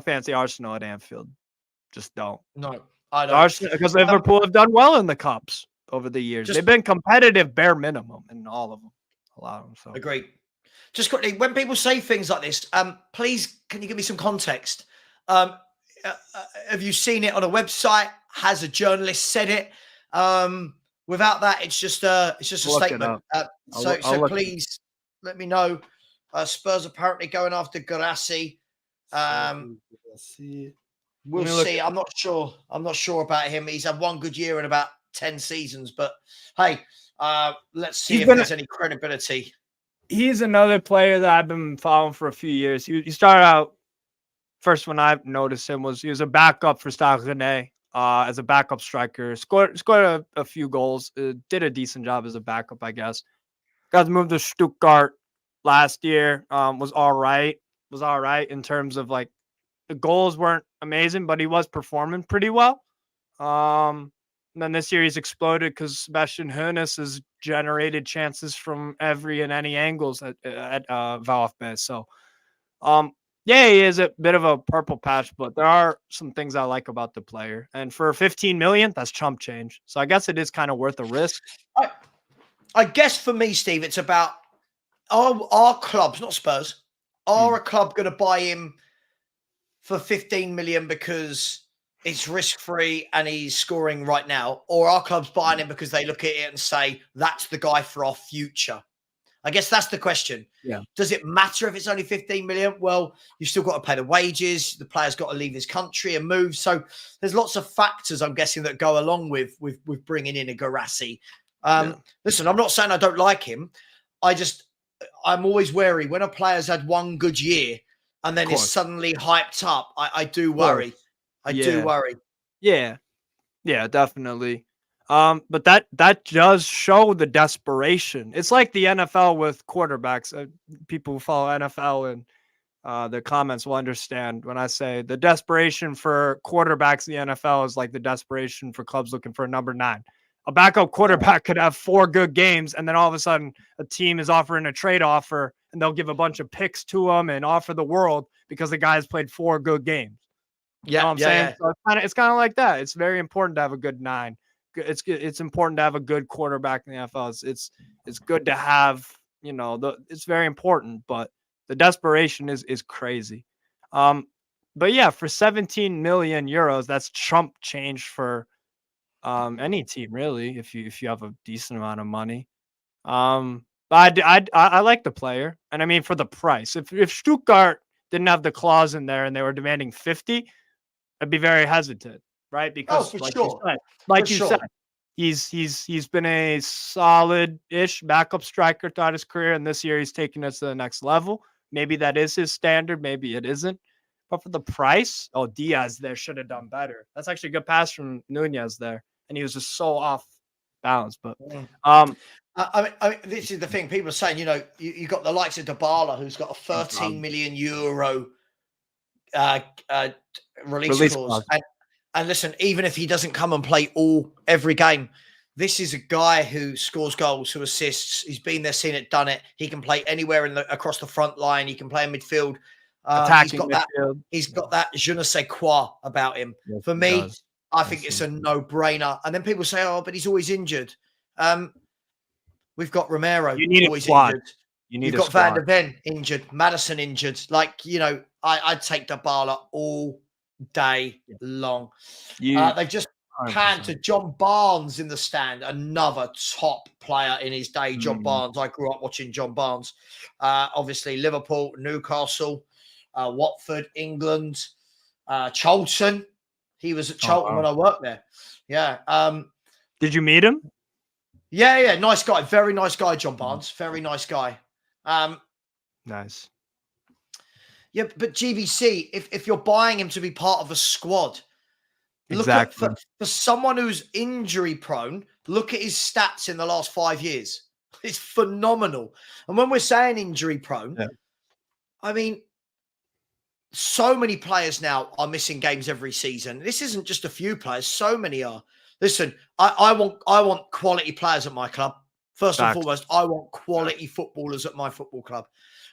fancy Arsenal at Anfield. Just don't. No, I don't. Arsenal, because Liverpool have done well in the cups over the years. They've been competitive bare minimum in all of them. A lot of them. So agree. Just quickly, when people say things like this, please can you give me some context? Have you seen it on a website? Has a journalist said it? Without that, it's just a statement. So please let me know. Spurs apparently going after Guirassy. We'll see. I'm not sure. I'm not sure about him. He's had one good year in about 10 seasons, but hey, let's see if there's any credibility. He's another player that I've been following for a few years. He started out first when I noticed him he was a backup for Stade Rennais as a backup striker. Scored a few goals. Did a decent job as a backup, I guess. Got moved to Stuttgart last year. Was all right. Was all right in terms of like the goals weren't amazing, but he was performing pretty well. And then this year he's exploded because Sebastian Hoeneß has generated chances from every and any angles at VfB. So, yeah, he is a bit of a purple patch, but there are some things I like about the player. And for 15 million, that's chump change. So I guess it is kind of worth a risk. I guess for me, Steve, it's about our clubs, not Spurs. Are a club going to buy him for 15 million because it's risk-free and he's scoring right now? Or are clubs buying him because they look at it and say, that's the guy for our future? I guess that's the question. Yeah. Does it matter if it's only 15 million? Well, you've still got to pay the wages. The player's got to leave his country and move. So there's lots of factors, I'm guessing, that go along with bringing in a Guirassy. Listen, I'm not saying I don't like him. I'm always wary when a player's had one good year and then is suddenly hyped up. I do worry. I do worry. Yeah. Yeah, definitely. But that does show the desperation. It's like the NFL with quarterbacks. People who follow NFL and the comments will understand when I say the desperation for quarterbacks in the NFL is like the desperation for clubs looking for a number 9. A backup quarterback could have 4 good games, and then all of a sudden a team is offering a trade offer, and they'll give a bunch of picks to him and offer the world because the guy has played 4 good games. You know what I'm saying? So it's kind of like that. It's very important to have a good 9. It's important to have a good quarterback in the NFL. It's good to have, it's very important, but the desperation is crazy. But yeah, for 17 million euros, that's chump change for any team really, if you have a decent amount of money. But I like the player, and I mean for the price. If Stuttgart didn't have the clause in there and they were demanding 50, I'd be very hesitant, right? Because you said, he's been a solid-ish backup striker throughout his career, and this year he's taking us to the next level. Maybe that is his standard, maybe it isn't. But for the price, Diaz there should have done better. That's actually a good pass from Nunez there, and he was just so off balance. But I mean, this is the thing. People are saying, you got the likes of Dybala, who's got a 13 million euro release clause. And listen, even if he doesn't come and play every game, this is a guy who scores goals, who assists. He's been there, seen it, done it. He can play anywhere across the front line. He can play in midfield. He's got that je ne sais quoi about him. Yes, for me, I think it's a no-brainer. And then people say, but he's always injured. We've got Romero always injured. You've got Van der Ven injured, Madison injured. I'd take Dybala all day long. They've just panned to John Barnes in the stand, another top player in his day. John Barnes. I grew up watching John Barnes. Obviously, Liverpool, Newcastle, Watford, England, Charlton. He was at Charlton when I worked there. Yeah. Did you meet him? Yeah. Nice guy. Very nice guy, John Barnes. Very nice guy. Nice. Yeah, but GVC, if you're buying him to be part of a squad, Look at Exactly. for someone who's injury prone, look at his stats in the last 5 years. It's phenomenal. And when we're saying injury prone, Yeah. I mean, so many players now are missing games every season. This isn't just a few players, so many are. Listen, I want quality players at my club. First and Facts. foremost, I want quality footballers at my football club.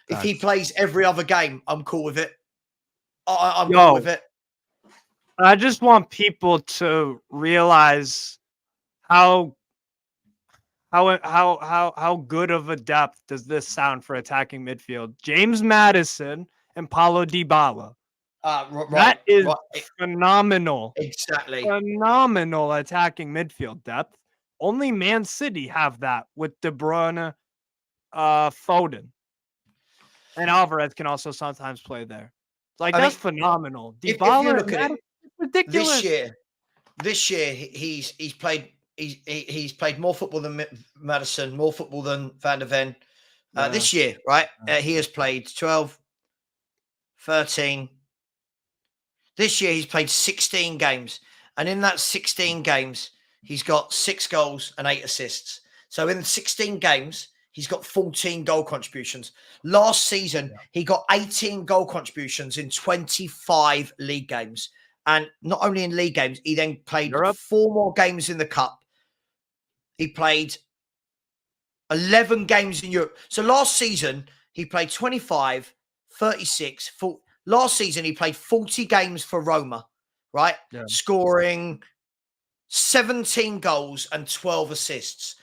If he Facts. plays every other game, I'm cool with it. I'm Yo. cool with it. I just want people to realize how good of a depth does this sound for attacking midfield? James Maddison and Paulo Dybala. That is phenomenal. Exactly. Phenomenal attacking midfield depth. Only Man City have that with De Bruyne, Foden. And Alvarez can also sometimes play there. Like, that's phenomenal. Dybala, if you look at it, ridiculous. This year he's played more football than Madison, more football than Van der Ven. This year, right? He has played 12, 13. This year he's played 16 games. And in that 16 games, he's got 6 goals and 8 assists. So in 16 games, he's got 14 goal contributions. Last season, he got 18 goal contributions in 25 league games. And not only in league games, he then played 4 more games in the cup. He played 11 games in Europe. So last season, he played 25, 36, 40. Last season, he played 40 games for Roma, right? Yeah. Scoring 17 goals and 12 assists.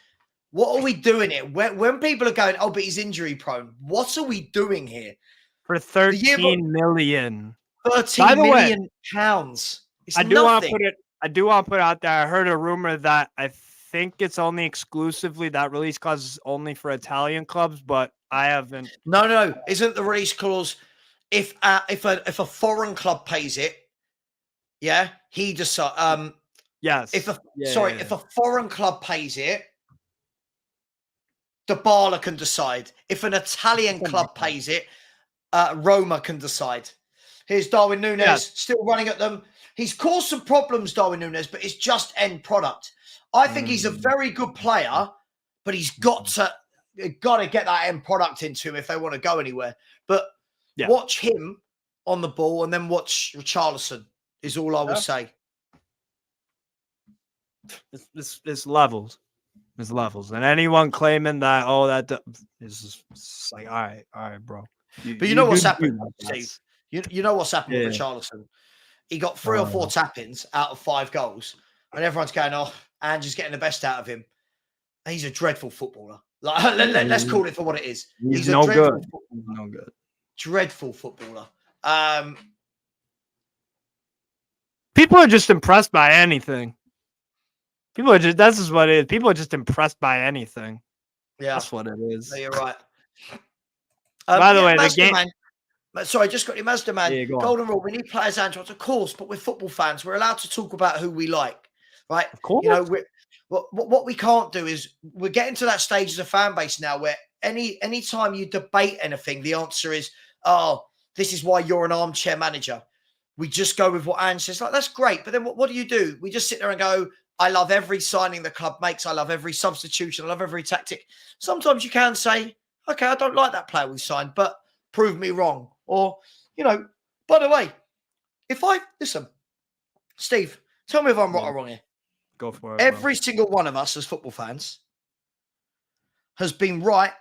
What are we doing here? When people are going, oh, but he's injury prone. What are we doing here? For 13 million. 13 million pounds. I do want to put out there. I heard a rumor that I think it's only exclusively that release clause is only for Italian clubs, but I haven't. No. Isn't the release clause if a foreign club pays it? Yeah, he decides. Yes. If a foreign club pays it, Dybala can decide. If an Italian club pays it, Roma can decide. Here's Darwin Núñez still running at them. He's caused some problems, Darwin Núñez, but it's just end product. I think he's a very good player, but he's got to get that end product into him if they want to go anywhere. But watch him on the ball and then watch Richarlison is all I would say. It's levels. It's levels. And anyone claiming that, that is like, all right, bro. But you know what's happened, Steve? You know what's happened with Richarlison? He got 3 or 4 tap-ins out of 5 goals. And everyone's going, Andrew's getting the best out of him. He's a dreadful footballer. Like, let's call it for what it is. He's no good. No good. Dreadful footballer. People are just impressed by anything. That's just what it is. People are just impressed by anything. Yeah. That's what it is. No, you're right. By the way, Mazda the game... Man. Sorry, just got your Mazda Man. Yeah, Golden rule. We need players, Andrew. Of course, but we're football fans. We're allowed to talk about who we like, right? Of course. You know, what we can't do is we're getting to that stage as a fan base now where any time you debate anything, the answer is, this is why you're an armchair manager. We just go with what Ange says. Like, that's great. But then what do? We just sit there and go, I love every signing the club makes. I love every substitution. I love every tactic. Sometimes you can say, okay, I don't like that player we signed, but prove me wrong. Or, by the way, listen, Steve, tell me if I'm right or wrong here. Go for it. Every single one of us as football fans has been right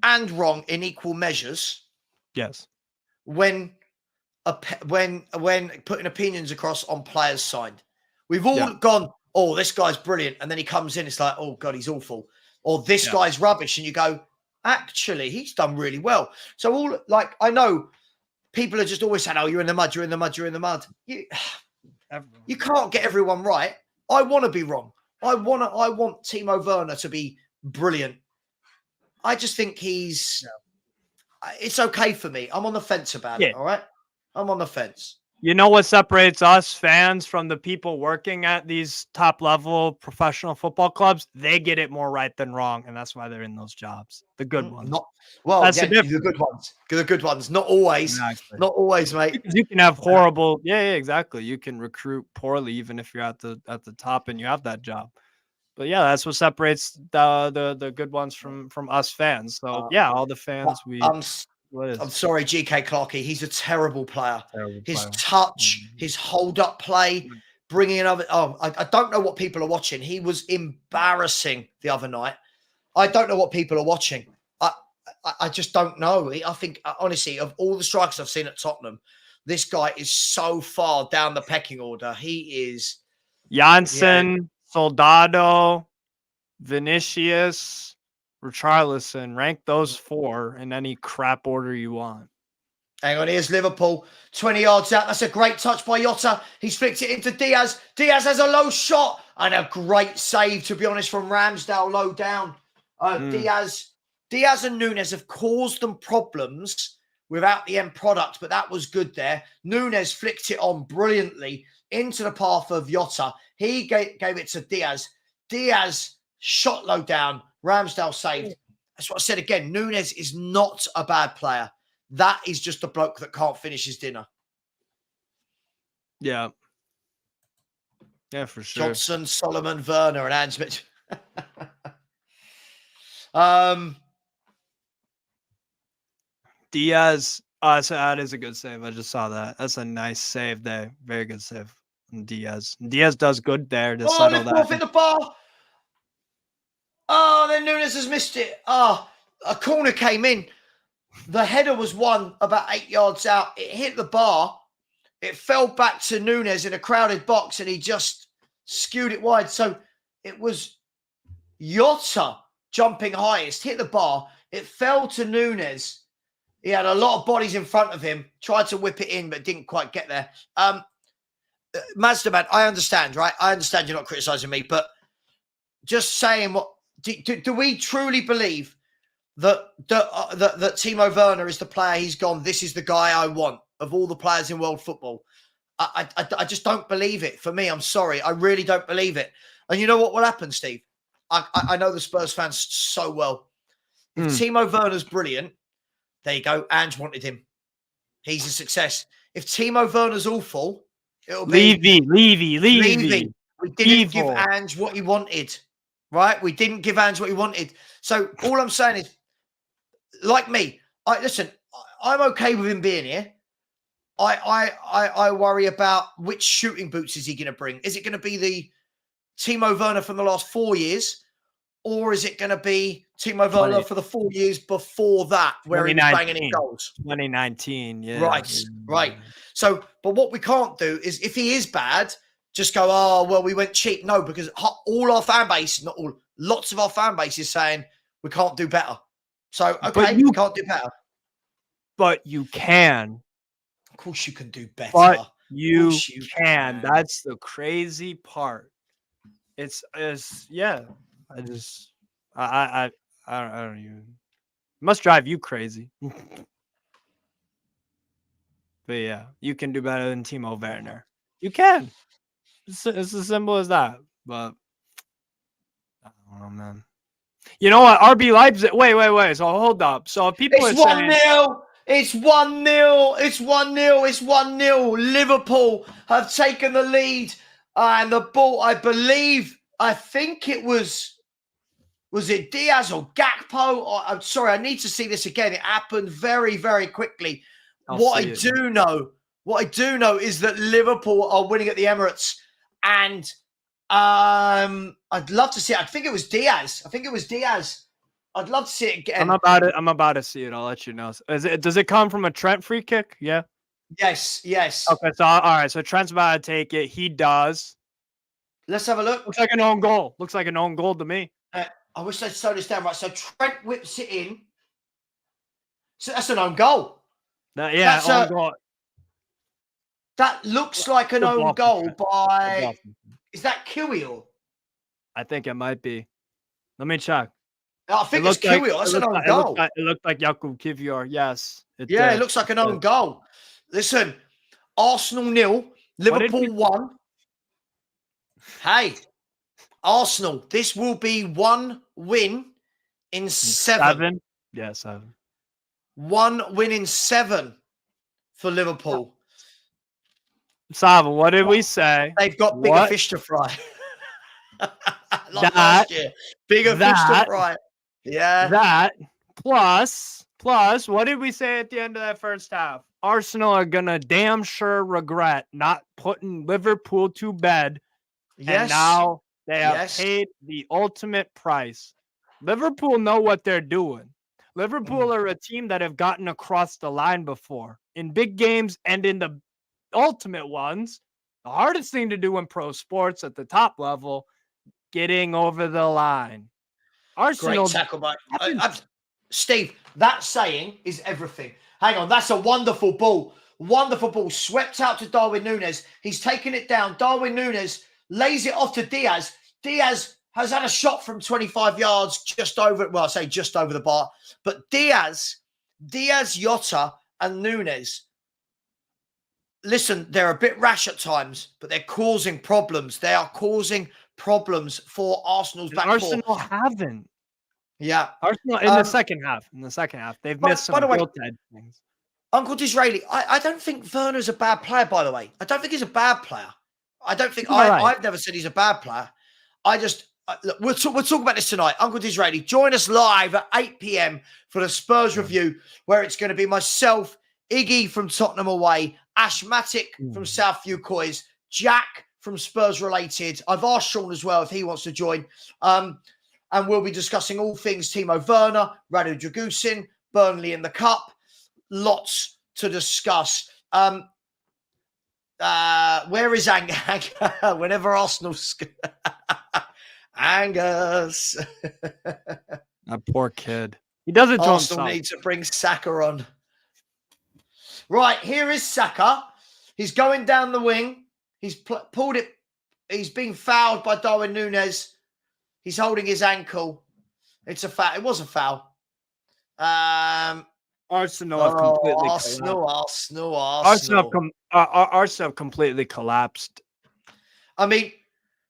and wrong in equal measures. Yes. When putting opinions across on players signed. We've all gone, this guy's brilliant. And then he comes in, it's like, oh, God, he's awful. Or this guy's rubbish. And you go, actually, he's done really well. So I know people are just always saying, you're in the mud, you're in the mud, you're in the mud. You can't get everyone right. I want to be wrong. I want Timo Werner to be brilliant. I just think it's okay for me. I'm on the fence about it, all right? I'm on the fence. You know what separates us fans from the people working at these top level professional football clubs? They get it more right than wrong, and that's why they're in those jobs. The good ones. Not well, That's yeah, the difference. the good ones. The good ones. Not always. Exactly. Not always, mate. Because you can have horrible. Yeah, exactly. You can recruit poorly even if you're at the top and you have that job. But yeah, that's what separates the good ones from us fans. So yeah, all the fans I'm sorry, GK Clarkey. He's a terrible player. His player. touch, his hold-up play, bringing in other. Oh, I don't know what people are watching. He was embarrassing the other night. I don't know what people are watching. I just don't know. I think, honestly, of all the strikers I've seen at Tottenham, this guy is so far down the pecking order. He is. Janssen, Soldado, Vinicius, Richarlison. Rank those 4 in any crap order you want. Hang on, here's Liverpool. 20 yards out. That's a great touch by Jota. He's flicked it into Diaz. Diaz has a low shot and a great save, to be honest, from Ramsdale low down. Diaz and Nunes have caused them problems without the end product, but that was good there. Nunes flicked it on brilliantly into the path of Jota. He gave it to Diaz. Diaz shot low down. Ramsdale saved. That's what I said again. Nunes is not a bad player. That is just a bloke that can't finish his dinner. Yeah. Yeah, for sure. Johnson, Solomon, Werner, and Ange Mitchell. Diaz. So that is a good save. I just saw that. That's a nice save there. Very good save. And Diaz. Diaz does good there to settle that. Hit the bar. Oh, then Nunes has missed it. Oh, a corner came in. The header was won about 8 yards out. It hit the bar. It fell back to Nunes in a crowded box, and he just skewed it wide. So it was Jota jumping highest, hit the bar. It fell to Nunes. He had a lot of bodies in front of him, tried to whip it in, but didn't quite get there. Mazda man, I understand, right? I understand you're not criticizing me, but just saying what do we truly believe that Timo Werner is the player he's gone, this is the guy I want of all the players in world football? I just don't believe it. For me, I'm sorry. I really don't believe it. And you know what will happen, Steve? I know the Spurs fans so well. If Timo Werner's brilliant, there you go. Ange wanted him. He's a success. If Timo Werner's awful, it'll be Levy. We didn't give Ange what he wanted, right? We didn't give Ange what he wanted. So all I'm saying is, like me, I'm okay with him being here. I worry about which shooting boots is he going to bring. Is it going to be the Timo Werner from the last 4 years, or is it going to be Timo Werner for the 4 years before that, where he was banging in goals? 2019, yeah. Right. So, but what we can't do is, if he is bad, just go, oh, well, we went cheap. No, because all our fan base, not all, lots of our fan base is saying we can't do better. So, okay, we can't do better. But you can. Of course you can do better. But you can. That's the crazy part. It's yeah. I don't even. It must drive you crazy. But yeah, you can do better than Timo Werner. You can. It's as simple as that. But I don't know, man. You know what? RB Leipzig. Wait. So hold up. So people it's 1-0. It's 1-0. It's 1-0. It's 1-0. Liverpool have taken the lead. And the ball, I think it was it Diaz or Gakpo? I'm sorry, I need to see this again. It happened very, very quickly. What I do know is that Liverpool are winning at the Emirates. And I'd love to see it. I think it was Diaz. I'd love to see it again. I'm about to see it. I'll let you know. Does it come from a Trent free kick? Yeah. Yes. Okay, so all right. So Trent's about to take it. He does. Let's have a look. Looks like an own goal. Looks like an own goal to me. I wish they'd slow this down. Right. So Trent whips it in. So that's an own goal. That's own goal. That looks like an own goal by. Is that Kiwior? I think it might be. Let me check. I think it's Kiwior. That's an own goal. It looked like Jakub Kiwior. Yes. It looks like an own goal. Listen, Arsenal 0, Liverpool 1. Hey, Arsenal, this will be 1 win in 7. Yeah, 7. 1 win in 7 for Liverpool. Sava, what did we say? They've got bigger fish to fry. Like last year. Bigger fish to fry. Yeah. That plus, what did we say at the end of that first half? Arsenal are gonna damn sure regret not putting Liverpool to bed. Yes. And now they have paid the ultimate price. Liverpool know what they're doing. Liverpool are a team that have gotten across the line before in big games and in the ultimate ones. The hardest thing to do in pro sports at the top level, getting over the line. Arsenal. Great tackle by Steve. That saying is everything. Hang on, that's a wonderful ball. Wonderful ball. Swept out to Darwin Núñez. He's taken it down. Darwin Núñez lays it off to Diaz. Diaz has had a shot from 25 yards just over, well, I say just over the bar. But Diaz, Jota, and Núñez, listen, they're a bit rash at times, but they're causing problems. They are causing problems for Arsenal's back four. Arsenal haven't. Yeah. Arsenal in the second half. They've missed some built-head things. Uncle Disraeli, I don't think Werner's a bad player, by the way. I don't think he's a bad player. I don't think I've never said he's a bad player. I just look, we'll talk about this tonight. Uncle Disraeli, join us live at 8 p.m. for the Spurs review, where it's going to be myself, Iggy from Tottenham Away, Ashmatic from South Fuquois, Jack from Spurs Related. I've asked Sean as well if he wants to join. And we'll be discussing all things Timo Werner, Radu Dragusin, Burnley in the Cup. Lots to discuss. Where is Angus? Whenever Arsenal Angus. That poor kid. He does it to himself. Arsenal need to bring Saka on. Right, here is Saka. He's going down the wing. He's pulled it. He's being fouled by Darwin Núñez. He's holding his ankle. It's a foul. It was a foul. Arsenal have completely Arsenal have completely collapsed. I mean,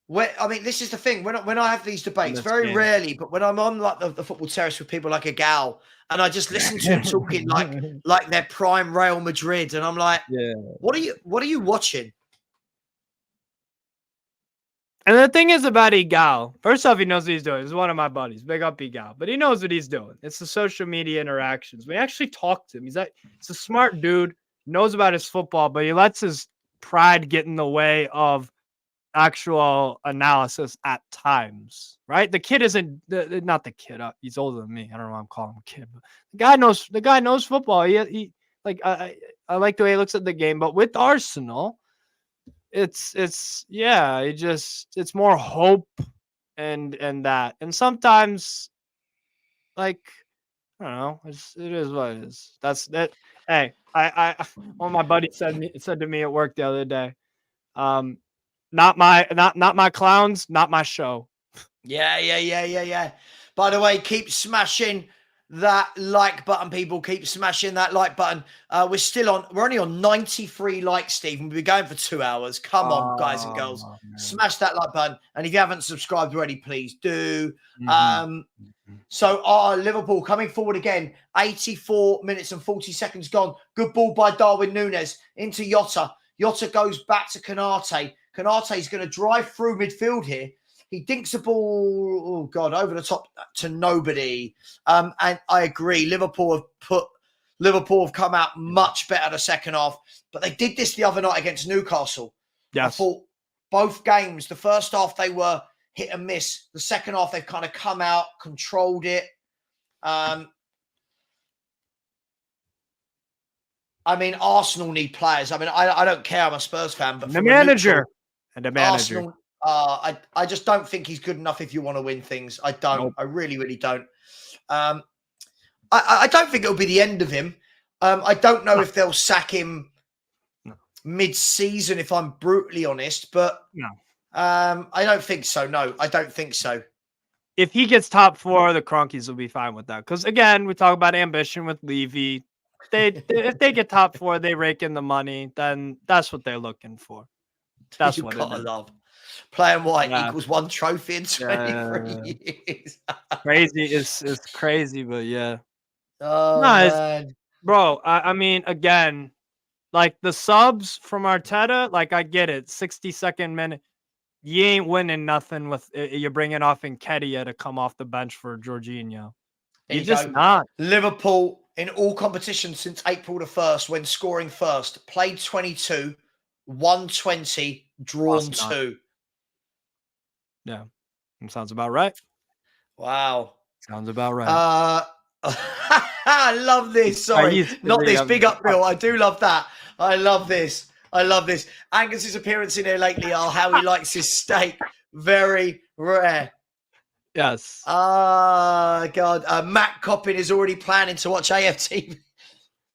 this is the thing. When I have these debates, very rarely, but when I'm on like the football terrace with people like a gal, and I just listen to them talking like they're prime Real Madrid, and I'm like, what are you watching? And the thing is about Igal, first off, he knows what he's doing. He's one of my buddies. Big up Igal. But he knows what he's doing. It's the social media interactions. We actually talk to him. He's a smart dude, knows about his football, but he lets his pride get in the way of actual analysis at times, right? The kid isn't not the kid. He's older than me. I don't know why I'm calling him a kid, but the guy knows football. He like I like the way he looks at the game, but with Arsenal, it's more hope and that, and sometimes like I don't know, it is what it is. That's that. Hey, I one of my buddies said to me at work the other day, not my clowns, not my show. Yeah. By the way, keep smashing that like button, people. Keep smashing that like button. We're only on 93 likes, Steve. We'll be going for 2 hours. Come on, guys and girls. Man. Smash that like button. And if you haven't subscribed already, please do. So Liverpool coming forward again. 84 minutes and 40 seconds gone. Good ball by Darwin Núñez into Jota. Jota goes back to Konate. Konate's going to drive through midfield here. He dinks the ball, over the top to nobody. And I agree. Liverpool have come out much better the second half. But they did this the other night against Newcastle. Yes. I thought both games, the first half they were hit and miss. The second half they've kind of come out, controlled it. I mean, Arsenal need players. I mean, I don't care. I'm a Spurs fan, but the manager. Arsenal, I just don't think he's good enough if you want to win things. I don't. Nope. I really, really don't. I don't think it'll be the end of him. I don't know if they'll sack him mid-season, if I'm brutally honest, but I don't think so. No, I don't think so. If he gets top 4, the Cronkies will be fine with that. Because, again, we talk about ambition with Levy. if they get top 4, they rake in the money. Then that's what they're looking for. That's You what gotta it is. love. Playing white Yeah. equals 1 trophy in Yeah. 23 years. Crazy. It's crazy, but yeah. Oh No, man. bro. I mean, again, like the subs from Arteta, like I get it. 60-second minute. You ain't winning nothing with you're bringing off Nketiah to come off the bench for Jorginho. There You're you just go. not. Liverpool in all competitions since April the 1st, when scoring first, played 22, won 20, drawn Lost 9. 2. Yeah, that sounds about right. Wow. Sounds about right. I love this. Sorry, not this. Big up, Bill. I do love that. I love this. I love this. Angus's appearance in here lately are how he likes his steak. Very rare. Yes. God. Matt Coppin is already planning to watch AFTV. Do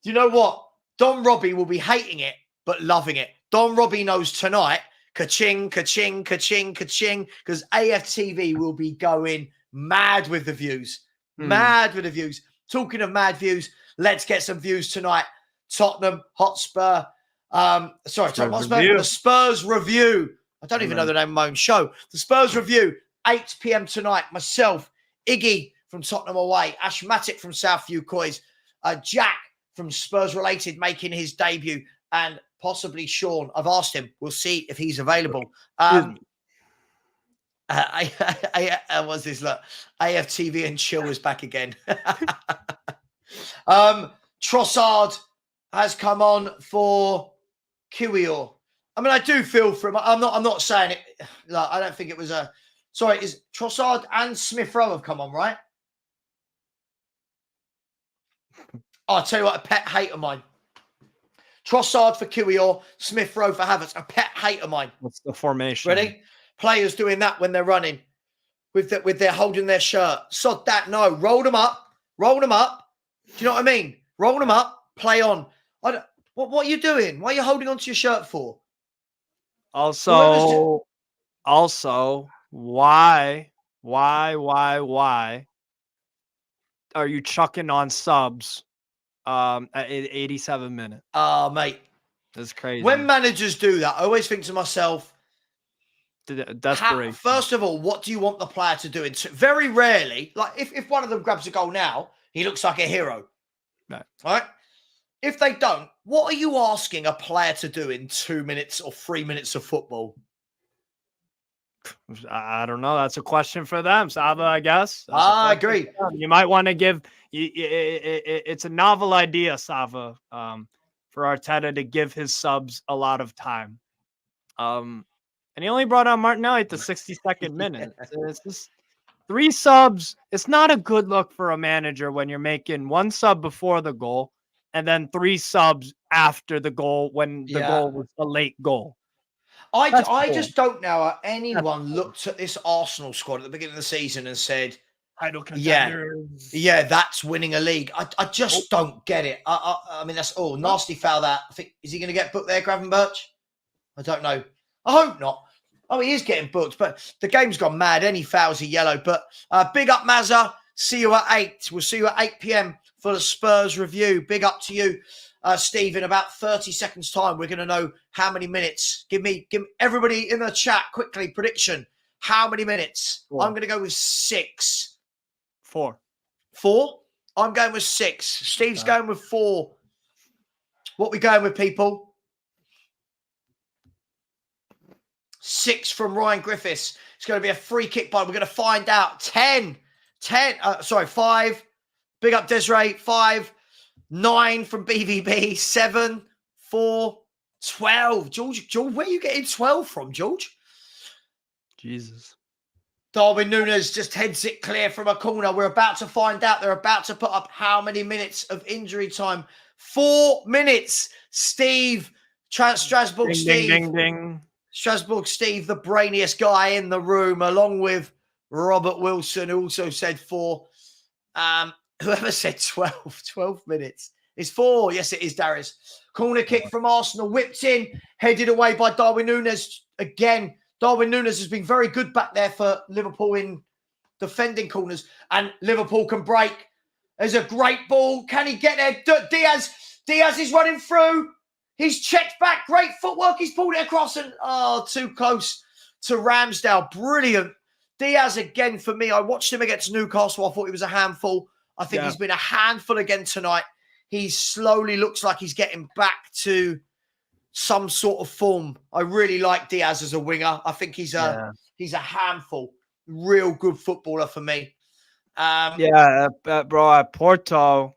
you know what? Don Robbie will be hating it, but loving it. Don Robbie knows tonight, ka-ching, ka-ching, ka-ching, ka-ching, because AFTV will be going mad with the views. Mad with the views. Talking of mad views, let's get some views tonight. Tottenham Hotspur. Tottenham Hotspur. The Spurs Review. I don't even know the name of my own show. The Spurs Review, 8 p.m. tonight. Myself, Iggy from Tottenham Away, Ashmatic from Southview Coys, Jack from Spurs Related making his debut, and possibly Sean. I've asked him. We'll see if he's available. What's this? Look, AFTV and Chill is back again. Trossard has come on for Kiwior. I mean, I do feel for him. I'm not saying it. Like, I don't think it was a. Sorry, is Trossard and Smith Rowe have come on, right? I'll tell you what, a pet hate of mine. Trossard for Kiwior, Smith Rowe for Havertz. A pet hate of mine. What's the formation? Ready? Players doing that when they're running, with their holding their shirt. Sod that. No, roll them up. Roll them up. Do you know what I mean? Roll them up. Play on. What are you doing? Why are you holding onto your shirt for? Also, why are you chucking on subs at 87 minutes? Mate. That's crazy. When managers do that, I always think to myself, desperation. First of all, what do you want the player to do? Very rarely, like if one of them grabs a goal now, he looks like a hero. Right. Right? If they don't, what are you asking a player to do in 2 minutes or 3 minutes of football? I don't know. That's a question for them, Sava, I guess. I agree. You might want to give it's a novel idea, Sava, for Arteta to give his subs a lot of time. And he only brought on Martinelli at the 62nd minute. It's just 3 subs. It's not a good look for a manager when you're making 1 sub before the goal and then 3 subs after the goal when the goal was a late goal. I just don't know how anyone looked at this Arsenal squad at the beginning of the season and said, yeah, that's winning a league. I just don't get it. I mean, that's nasty foul that. I think, is he going to get booked there, Gravenberch? I don't know. I hope not. Oh, he is getting booked, but the game's gone mad. Any fouls are yellow. But big up, Mazza. See you at 8. We'll see you at 8 p.m. for the Spurs Review. Big up to you, Steve. In about 30 seconds' time, we're going to know how many minutes. Give me everybody in the chat quickly prediction. How many minutes? 4. I'm going to go with 6. 4. 4? I'm going with 6. Steve's going with 4. What we going with, people? 6 from Ryan Griffiths. It's going to be a free kick by. We're going to find out. 5. Big up Desiree. 5. 9 from BVB. 7. 4. 12. George, where are you getting 12 from, George? Jesus. Darwin Núñez just heads it clear from a corner. We're about to find out. They're about to put up how many minutes of injury time. 4 minutes. Steve, Strasbourg Ding, Steve. ding, ding, ding. Strasbourg Steve, the brainiest guy in the room, along with Robert Wilson, who also said 4. Whoever said 12? 12 minutes. It's 4. Yes, it is, Darius. Corner kick from Arsenal, whipped in, headed away by Darwin Núñez. Again, Darwin Núñez has been very good back there for Liverpool in defending corners, and Liverpool can break. There's a great ball. Can he get there? Diaz is running through. He's checked back. Great footwork. He's pulled it across and, too close to Ramsdale. Brilliant. Diaz again for me. I watched him against Newcastle. I thought he was a handful. I think he's been a handful again tonight. He slowly looks like he's getting back to some sort of form. I really like Diaz as a winger. I think he's a handful. Real good footballer for me. Bro, at Porto,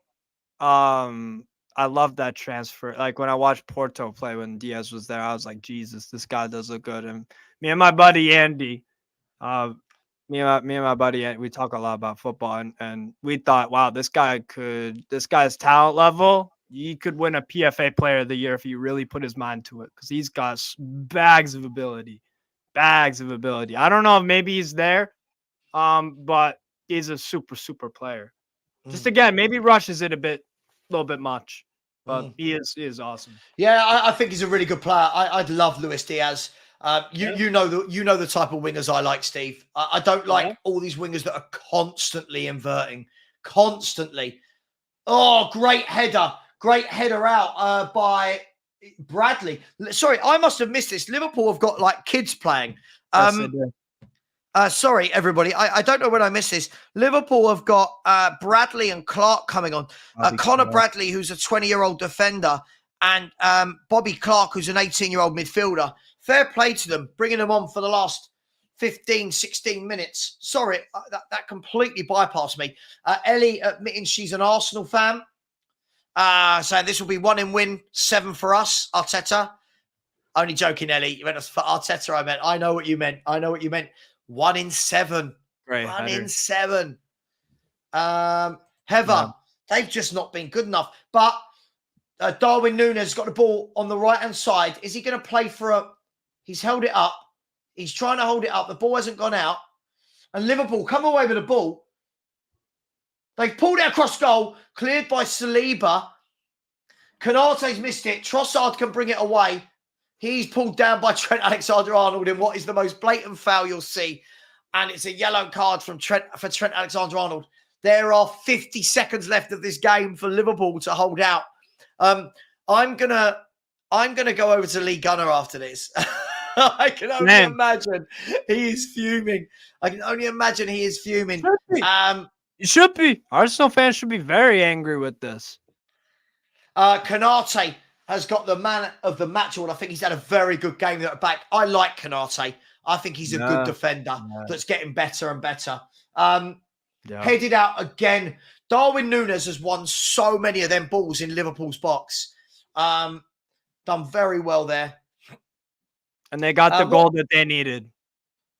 I love that transfer. Like when I watched Porto play when Diaz was there, I was like, Jesus, this guy does look good. And me and my buddy Andy, me and my buddy, we talk a lot about football, and we thought, wow, this guy's talent level, he could win a PFA Player of the Year if he really put his mind to it, because he's got bags of ability. I don't know if maybe he's there, but he's a super player. Just again, maybe rushes it a little bit much, but he is awesome. Yeah, I think he's a really good player. I'd love Luis Diaz. You know the type of wingers I like, Steve. I don't like all these wingers that are constantly inverting, constantly. Oh, great header out by Bradley. Sorry, I must have missed this. Liverpool have got like kids playing. Sorry, everybody. I don't know when I missed this. Liverpool have got Bradley and Clark coming on. Connor Bradley, who's a 20-year-old defender, and Bobby Clark, who's an 18-year-old midfielder. Fair play to them, bringing them on for the last 15, 16 minutes. Sorry, that completely bypassed me. Ellie admitting she's an Arsenal fan. Saying this will be 1-win, 7 for us, Arteta. Only joking, Ellie. You meant for Arteta, I meant. I know what you meant. 1-7. Great. 1-7. Heather, they've just not been good enough. But Darwin Núñez got the ball on the right-hand side. Is he going to play for He's held it up. He's trying to hold it up. The ball hasn't gone out. And Liverpool come away with the ball. They've pulled it across goal. Cleared by Saliba. Konate's missed it. Trossard can bring it away. He's pulled down by Trent Alexander-Arnold in what is the most blatant foul you'll see. And it's a yellow card for Trent Alexander-Arnold. There are 50 seconds left of this game for Liverpool to hold out. I'm gonna go over to Lee Gunner after this. I can only imagine he is fuming. You should be. Arsenal fans should be very angry with this. Konate has got the man of the match award. I think he's had a very good game at the back. I like Konate. I think he's a good defender that's getting better and better. Headed out again. Darwin Núñez has won so many of them balls in Liverpool's box. Done very well there. And they got the goal that they needed.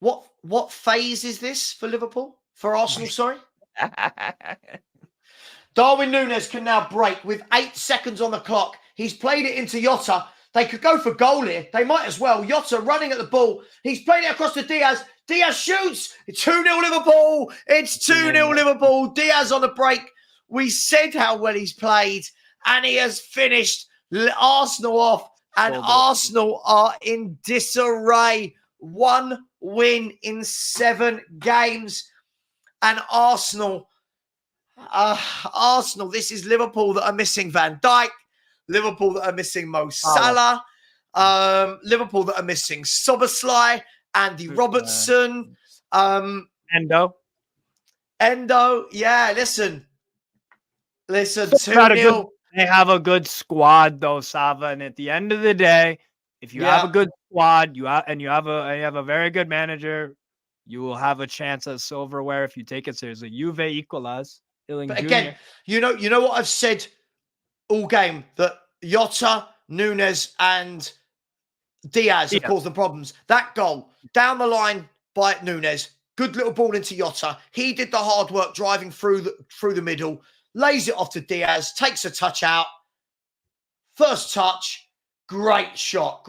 What phase is this for Liverpool? For Arsenal, sorry? Darwin Núñez can now break with 8 seconds on the clock. He's played it into Jota. They could go for goal here. They might as well. Jota running at the ball. He's played it across to Diaz. Diaz shoots. 2-0 Liverpool. It's 2-0 Liverpool. Diaz on the break. We said how well he's played, and he has finished Arsenal off. And Arsenal are in disarray. 1 win in 7 games. And Arsenal, this is Liverpool that are missing Van Dijk. Liverpool that are missing Mo Salah. Liverpool that are missing Szoboszlai, Andy Robertson. Endo. Yeah, listen, 2-0. They have a good squad, though, Sava. And at the end of the day, if you have a good squad, you have a very good manager, you will have a chance at silverware if you take it seriously. Juve equalize. But again, you know what I've said all game, that Jota, Núñez, and Diaz have caused the problems. That goal down the line by Núñez, good little ball into Jota. He did the hard work driving through the middle. Lays it off to Diaz, takes a touch out. First touch, great shot.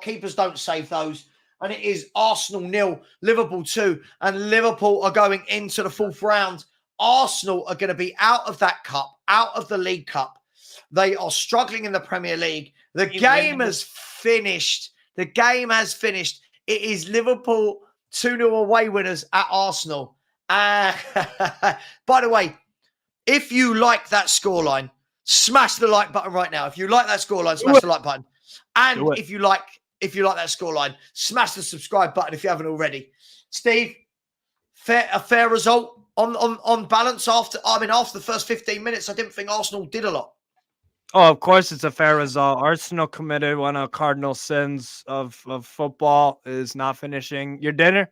Keepers don't save those. And it is Arsenal 0, Liverpool 2. And Liverpool are going into the 4th round. Arsenal are going to be out of that cup, out of the League Cup. They are struggling in the Premier League. The game has finished. It is Liverpool 2-0 away winners at Arsenal. By the way, if you like that scoreline, smash the like button right now. If you like that scoreline, smash the like button. And if you like that scoreline, smash the subscribe button if you haven't already. Steve, a fair result on balance after the first 15 minutes. I didn't think Arsenal did a lot. Oh, of course it's a fair result. Arsenal committed one of cardinal sins of football is not finishing your dinner.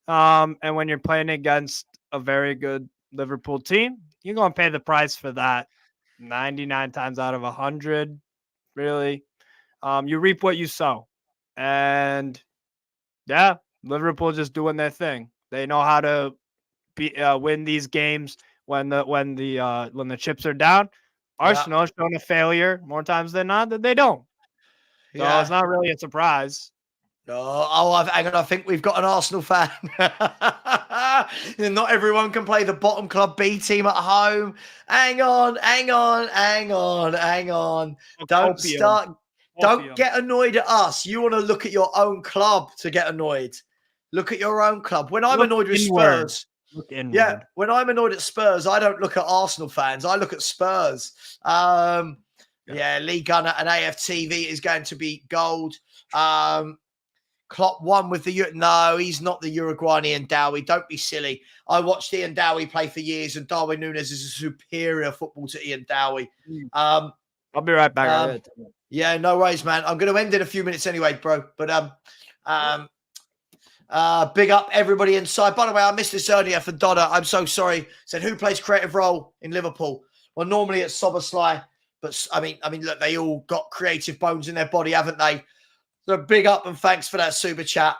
And when you're playing against a very good Liverpool team, you're going to pay the price for that 99 times out of 100, really. You reap what you sow. And yeah, Liverpool just doing their thing. They know how to win these games when the chips are down. Arsenal has shown a failure more times than not that they don't. So it's not really a surprise. No, I think we've got an Arsenal fan. Not everyone can play the bottom club B team at home. Hang on. Don't get annoyed at us. You want to look at your own club to get annoyed. Look at your own club. When I'm annoyed with Spurs, when I'm annoyed at Spurs, I don't look at Arsenal fans. I look at Spurs. Lee Gunner and AFTV is going to be gold. Klopp won with no, he's not the Uruguayan Ian Dowie. Don't be silly. I watched Ian Dowie play for years, and Darwin Núñez is a superior football to Ian Dowie. I'll be right back. Yeah, no worries, man. I'm going to end in a few minutes anyway, bro. But big up everybody inside. By the way, I missed this earlier for Donna. I'm so sorry. Said who plays creative role in Liverpool? Well, normally it's Soboslai, but I mean, look, they all got creative bones in their body, haven't they? So big up and thanks for that super chat.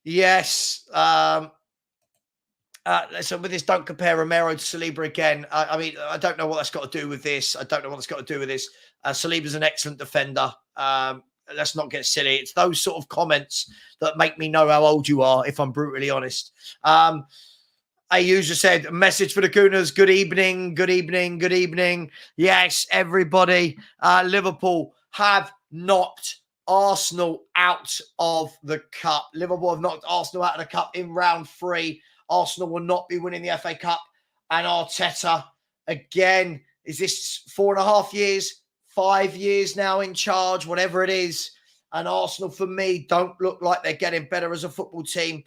Yes. Listen, with this, don't compare Romero to Saliba again. I don't know what that's got to do with this. Saliba's an excellent defender. Let's not get silly. It's those sort of comments that make me know how old you are, if I'm brutally honest. A user said, a message for the Gooners. Good evening. Yes, everybody. Liverpool have knocked Arsenal out of the cup. Liverpool have knocked Arsenal out of the cup in round 3. Arsenal will not be winning the FA Cup. And Arteta, again, is this 4.5 years, 5 years now in charge, whatever it is. And Arsenal, for me, don't look like they're getting better as a football team.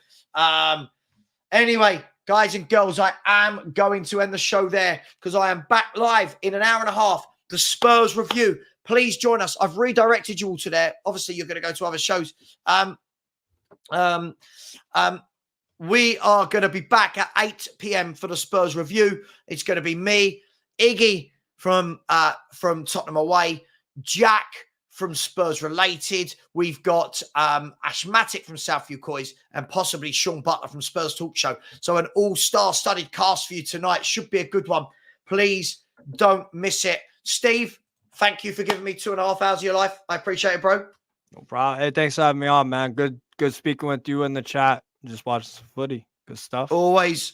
Anyway, guys and girls, I am going to end the show there because I am back live in an hour and a half. The Spurs review. Please join us. I've redirected you all to there. Obviously, you're going to go to other shows. We are going to be back at 8 p.m. for the Spurs review. It's going to be me, Iggy from Tottenham Away, Jack from Spurs Related. We've got Ashmatic from South Ucois and possibly Sean Butler from Spurs Talk Show. So an all-star studded cast for you tonight. Should be a good one. Please don't miss it. Steve, thank you for giving me 2.5 hours of your life. I appreciate it, bro. No problem. Hey, thanks for having me on, man. Good speaking with you in the chat. Just watch some footy. Good stuff. Always,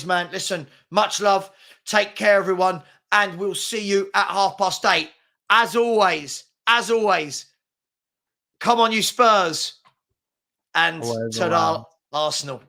man. Listen, much love. Take care, everyone. And we'll see you at 8:30. As always, come on, you Spurs. And ta-da, Arsenal.